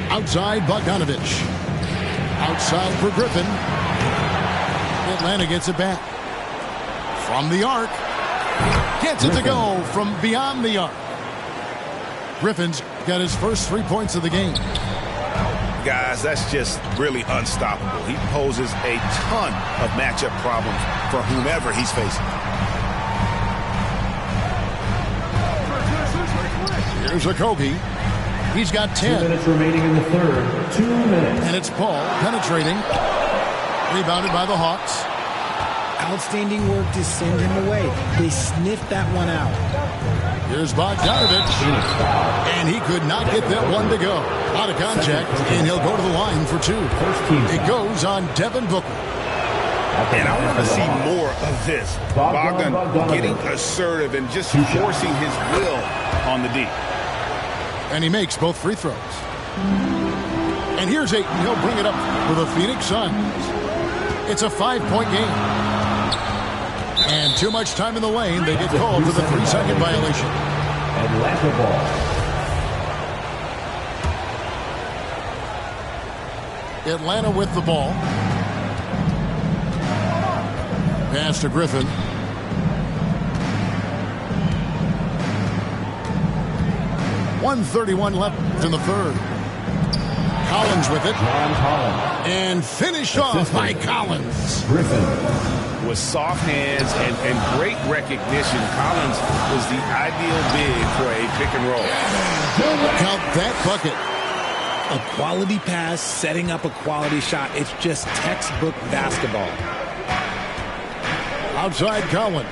Outside, Bogdanovich. Outside for Griffin. Atlanta gets it back. From the arc. Gets it to go from beyond the arc. Griffin's got his first 3 points of the game. Guys, that's just really unstoppable. He poses a ton of matchup problems for whomever he's facing. Here's Okogie. He's got 10. 2 minutes remaining in the third. 2 minutes. And it's Paul penetrating. Rebounded by the Hawks. Outstanding work to send him away. They sniffed that one out. Here's Bogdanovich. And he could not get that one to go. Out of contact, and he'll go to the line for two. It goes on Devin Booker. And I want to see more of this. Bogdan getting assertive and just forcing his will on the D. And he makes both free throws. And here's Ayton. He'll bring it up for the Phoenix Suns. It's a 5-point game. And too much time in the lane. They get called for the 3-second violation. Atlanta ball. Atlanta with the ball. Pass to Griffin. .131 left in the third. Collins with it. And finished off by Collins. Griffin. With soft hands and great recognition, Collins was the ideal big for a pick and roll. Count that bucket. A quality pass, setting up a quality shot. It's just textbook basketball. Outside Collins.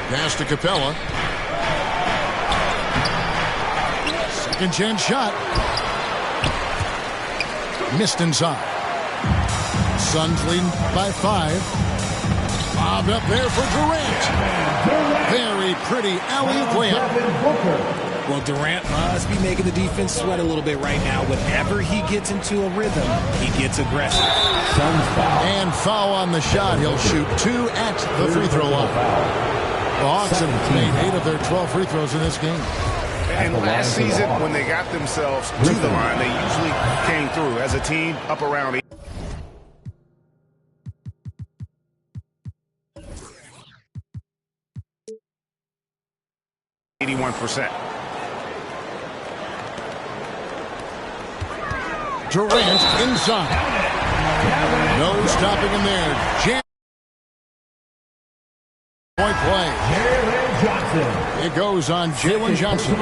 Pass to Capella. Second chance shot. Missed inside. Suns leading by 5. Bobbed up there for Durant. Very pretty alley-oop layup. Well, Durant must be making the defense sweat a little bit right now. Whenever he gets into a rhythm, he gets aggressive. And foul on the shot. He'll shoot 2 at the free throw line. The Hawks have made 8 of their 12 free throws in this game. And last season, when they got themselves to the line, they usually came through as a team up around 81%. Durant inside. No stopping him there. Point play. It goes on Jalen Johnson.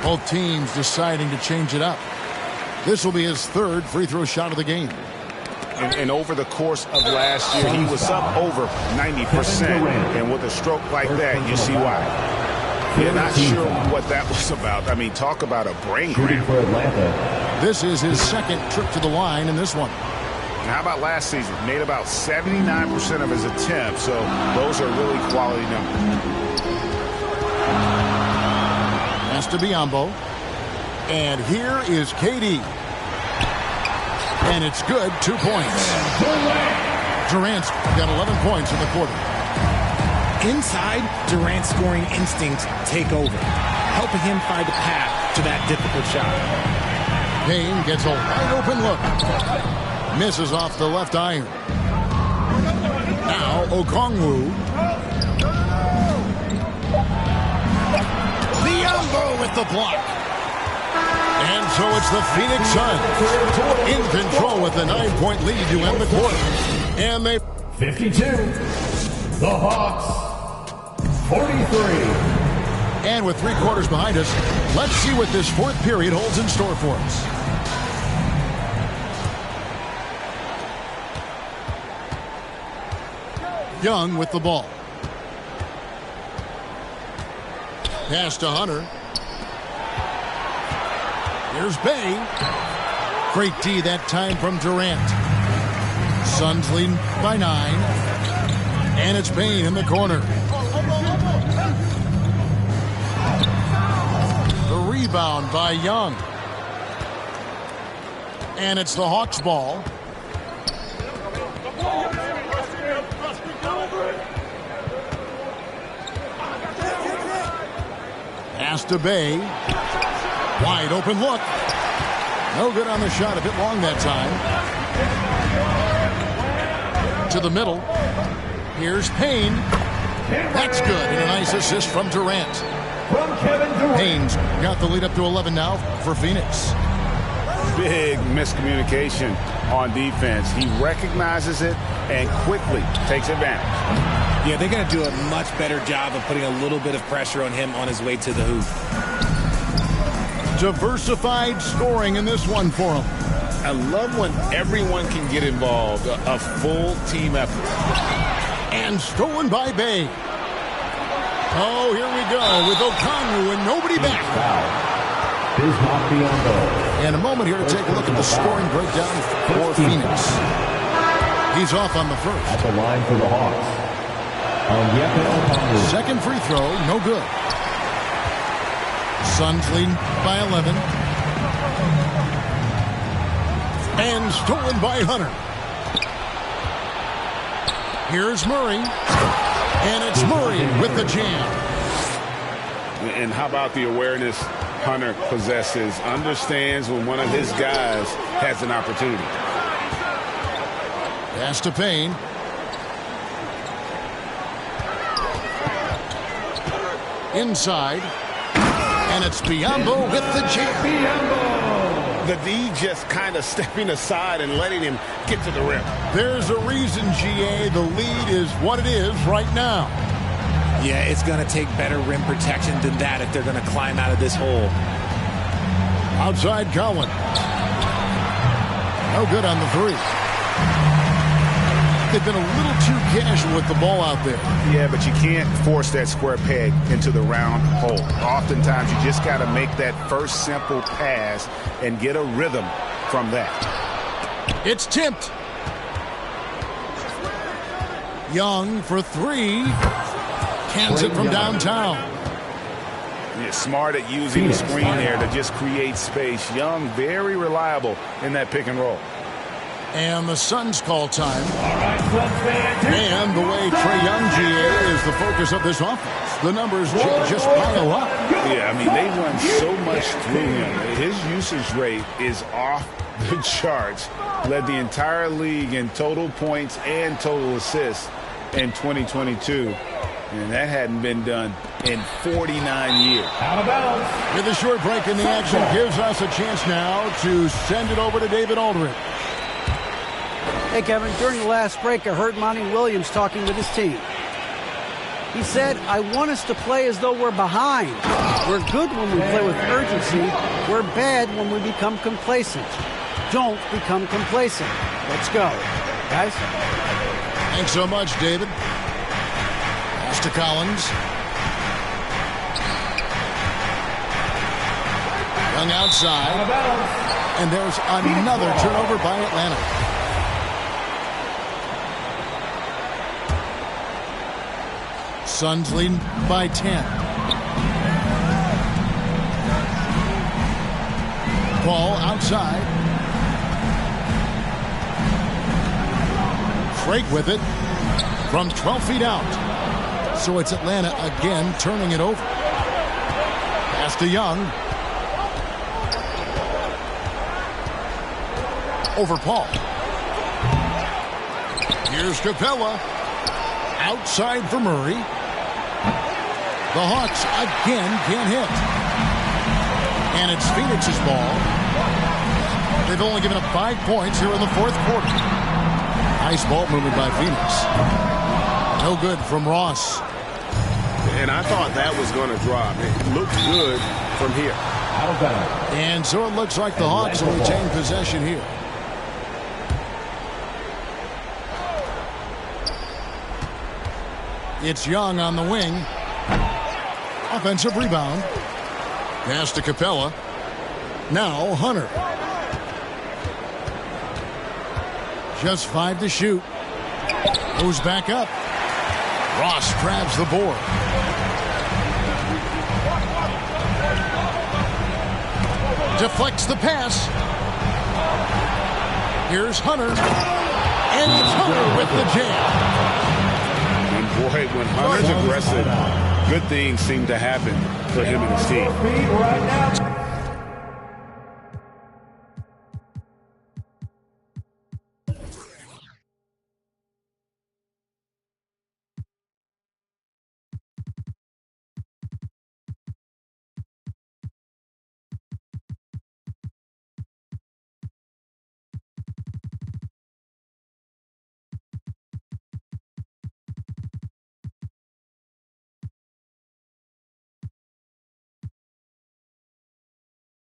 Both teams deciding to change it up. This will be his 3rd free throw shot of the game. And over the course of last year, he was up over 90%. And with a stroke like that, you see why. You're not sure what that was about. I mean, talk about a brain cramp. This is his 2nd trip to the line in this one. And how about last season? Made about 79% of his attempts, so those are really quality numbers. Pass to Biyombo. And here is KD. And it's good, 2 points. Durant's got 11 points in the quarter. Inside, Durant's scoring instincts take over, helping him find a path to that difficult shot. Payne gets a wide open look. Misses off the left iron. Now Okongwu. Biyombo with the block. And so it's the Phoenix Suns in control with a 9-point lead to end the quarter. And they 52. The Hawks 43. And with 3 quarters behind us, let's see what this fourth period holds in store for us. Young with the ball. Pass to Hunter. Here's Bay. Great D that time from Durant. Suns leading by 9. And it's Payne in the corner. The rebound by Young. And it's the Hawks' ball. Pass to Bay. Wide open look. No good on the shot. A bit long that time. To the middle. Here's Payne. That's good. And a nice assist from Durant. Payne's got the lead up to 11 now for Phoenix. Big miscommunication on defense. He recognizes it and quickly takes advantage. Yeah, they're going to do a much better job of putting a little bit of pressure on him on his way to the hoop. Diversified scoring in this one for him. I love when everyone can get involved. A full team effort. And stolen by Bay. Oh, here we go with O'Connor and nobody back. And a moment here to take a look at the scoring breakdown for Phoenix. He's off on the first. At the line for the Hawks. Second free throw, no good. Suns lead by 11. And stolen by Hunter. Here's Murray. And it's Murray with the jam. And how about the awareness Hunter possesses? Understands when one of his guys has an opportunity. Pass to Payne. Inside. And it's Biyombo with the jam. The D just kind of stepping aside and letting him get to the rim. There's a reason, GA, the lead is what it is right now. Yeah, it's going to take better rim protection than that if they're going to climb out of this hole. Outside Cowan. No good on the three. They've been a little too casual with the ball out there. Yeah, but you can't force that square peg into the round hole. Oftentimes, you just got to make that first simple pass and get a rhythm from that. It's tipped. Young for three. Cans it from downtown. Yeah, smart at using the screen there to just create space. Young, very reliable in that pick and roll. And the Suns call time. And the way Trae Young, GA, is the focus of this offense. The numbers just pile up. Yeah, I mean, they run so much through him. His usage rate is off the charts. Led the entire league in total points and total assists in 2022. And that hadn't been done in 49 years. Out of bounds. With a short break in the action gives us a chance now to send it over to David Aldridge. Hey, Kevin, during the last break, I heard Monty Williams talking with his team. He said, I want us to play as though we're behind. We're good when we play with urgency. We're bad when we become complacent. Don't become complacent. Let's go. Guys? Thanks so much, David. Pass to Collins. Young outside. And there's another turnover by Atlanta. Suns leading by 10. Ball outside. Craig with it from 12 feet out. So it's Atlanta again turning it over. Pass to Young. Over Paul. Here's Capella. Outside for Murray. The Hawks again can't hit. And it's Phoenix's ball. They've only given up 5 points here in the fourth quarter. Nice ball movement by Phoenix. No good from Ross. And I thought that was going to drop. It looked good from here. And so it looks like the Hawks will retain possession here. It's Young on the wing. Offensive rebound. Pass to Capella. Now Hunter. Just 5 to shoot. Goes back up. Ross grabs the board. Deflects the pass. Here's Hunter. And it's Hunter with the jam. And boy, when Hunter's aggressive, good things seem to happen for him and his team.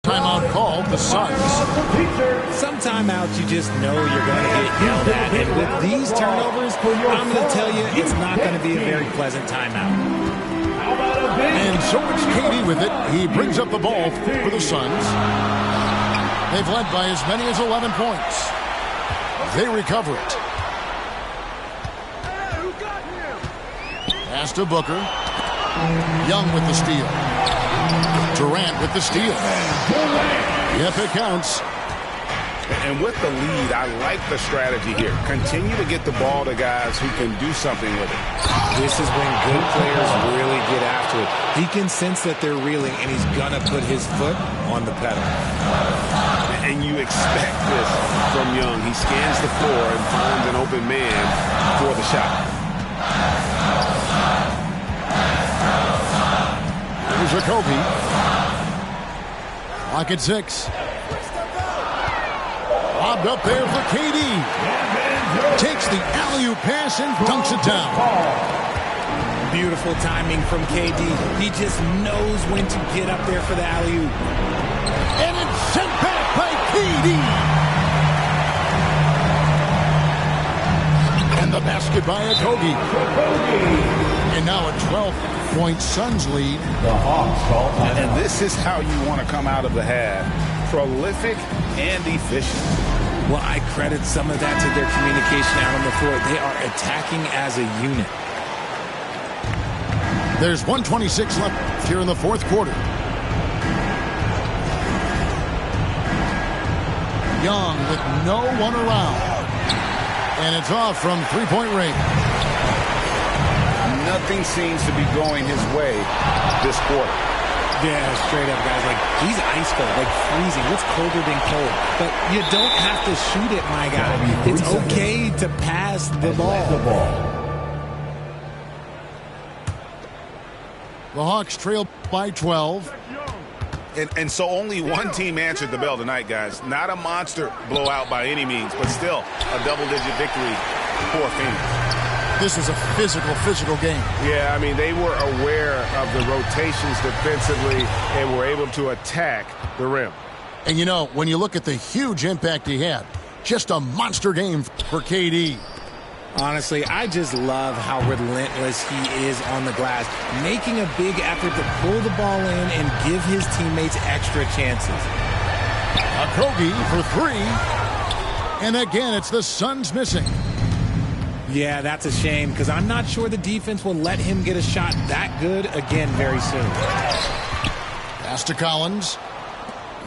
Timeout called the Suns. Some timeouts you just know you're going to get yelled at. And with these turnovers, I'm going to tell you it's not going to be a very pleasant timeout. And so it's KD with it. He brings up the ball for the Suns. They've led by as many as 11 points. They recover it. Pass to Booker. Young with the steal. Durant with the steal. Yep, it counts. And with the lead, I like the strategy here. Continue to get the ball to guys who can do something with it. This is when good players really get after it. He can sense that they're reeling, and he's going to put his foot on the pedal. And you expect this from Young. He scans the floor and finds an open man for the shot. Here's Jacoby. Lock at 6. Lobbed up there for KD. Takes the alley-oop pass and dunks it down. Beautiful timing from KD. He just knows when to get up there for the alley-oop. And it's sent back by KD. And the basket by Akogi. And now a 12-point Suns lead. The Hawks call. And this is how you want to come out of the half. Prolific and efficient. Well, I credit some of that to their communication out on the floor. They are attacking as a unit. There's 1:26 left here in the fourth quarter. Young with no one around. And it's off from three-point range. Nothing seems to be going his way this quarter. Yeah, straight up, guys. Like, he's ice cold, like freezing. What's colder than cold? But you don't have to shoot it, my guy. It's okay to pass the ball. The Hawks trail by 12. And so only one team answered the bell tonight, guys. Not a monster blowout by any means, but still a double-digit victory for Phoenix. This was a physical game. Yeah, I mean, they were aware of the rotations defensively and were able to attack the rim. And, you know, when you look at the huge impact he had, just a monster game for KD. Honestly, I just love how relentless he is on the glass, making a big effort to pull the ball in and give his teammates extra chances. Akogi for 3. And again, it's the Suns missing. Yeah, that's a shame because I'm not sure the defense will let him get a shot that good again very soon. Pass to Collins.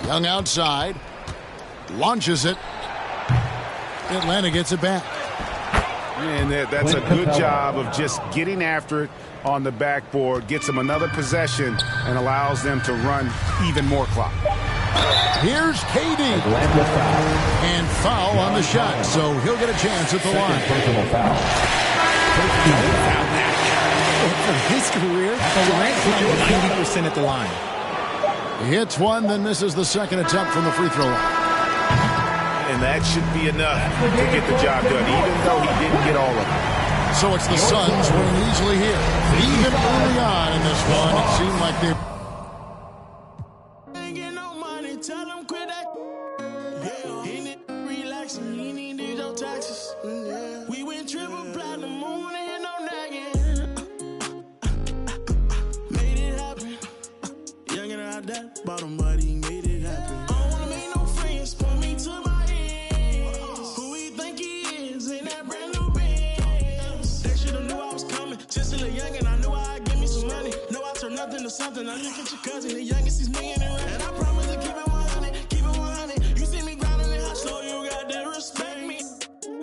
Young outside. Launches it. Atlanta gets it back. And that's a good job of just getting after it on the backboard. Gets them another possession and allows them to run even more clock. Here's KD. And foul on the shot, so he'll get a chance at the line. Personal foul. For his career, Durant climbed 90% at the line. He hits one, then misses the second attempt from the free throw line. And that should be enough to get the job done, even though he didn't get all of it. So it's the Suns winning easily here. Even early on in this one, it seemed like they... We went triple platinum, moon and no nagging. Made it happen. Young and out that bottom, but he made it happen. I don't wanna make no friends, point me to my ends. Who he think he is in that brand new Benz? They should've knew I was coming. Just a little young and I knew I'd give me some money. Know I turn nothing to something. I look at your cousin, the youngest, he's million and rent. And I promise to keep it 100, keep it 100. You see me grinding and hot slow, you got to respect me.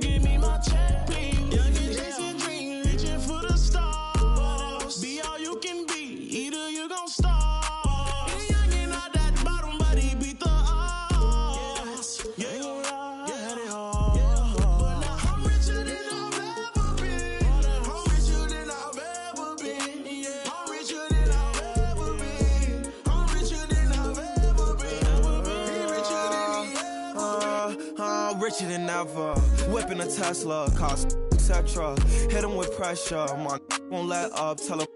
Give me my check, please. Young and chasing dreams, reaching for the stars. Be all you can be, either you gon' starve. Young and out that bottom, but he beat the odds. Yeah, ain't gon' lie, had it hard. But now I'm richer than I've ever been. I'm richer than I've ever been. Yeah, I'm richer than I've ever been. I'm richer than I've ever been. He richer than he ever been. I'm richer than ever. Whipping a Tesla, cost etc. Hit him with pressure. My won't let up. Tell him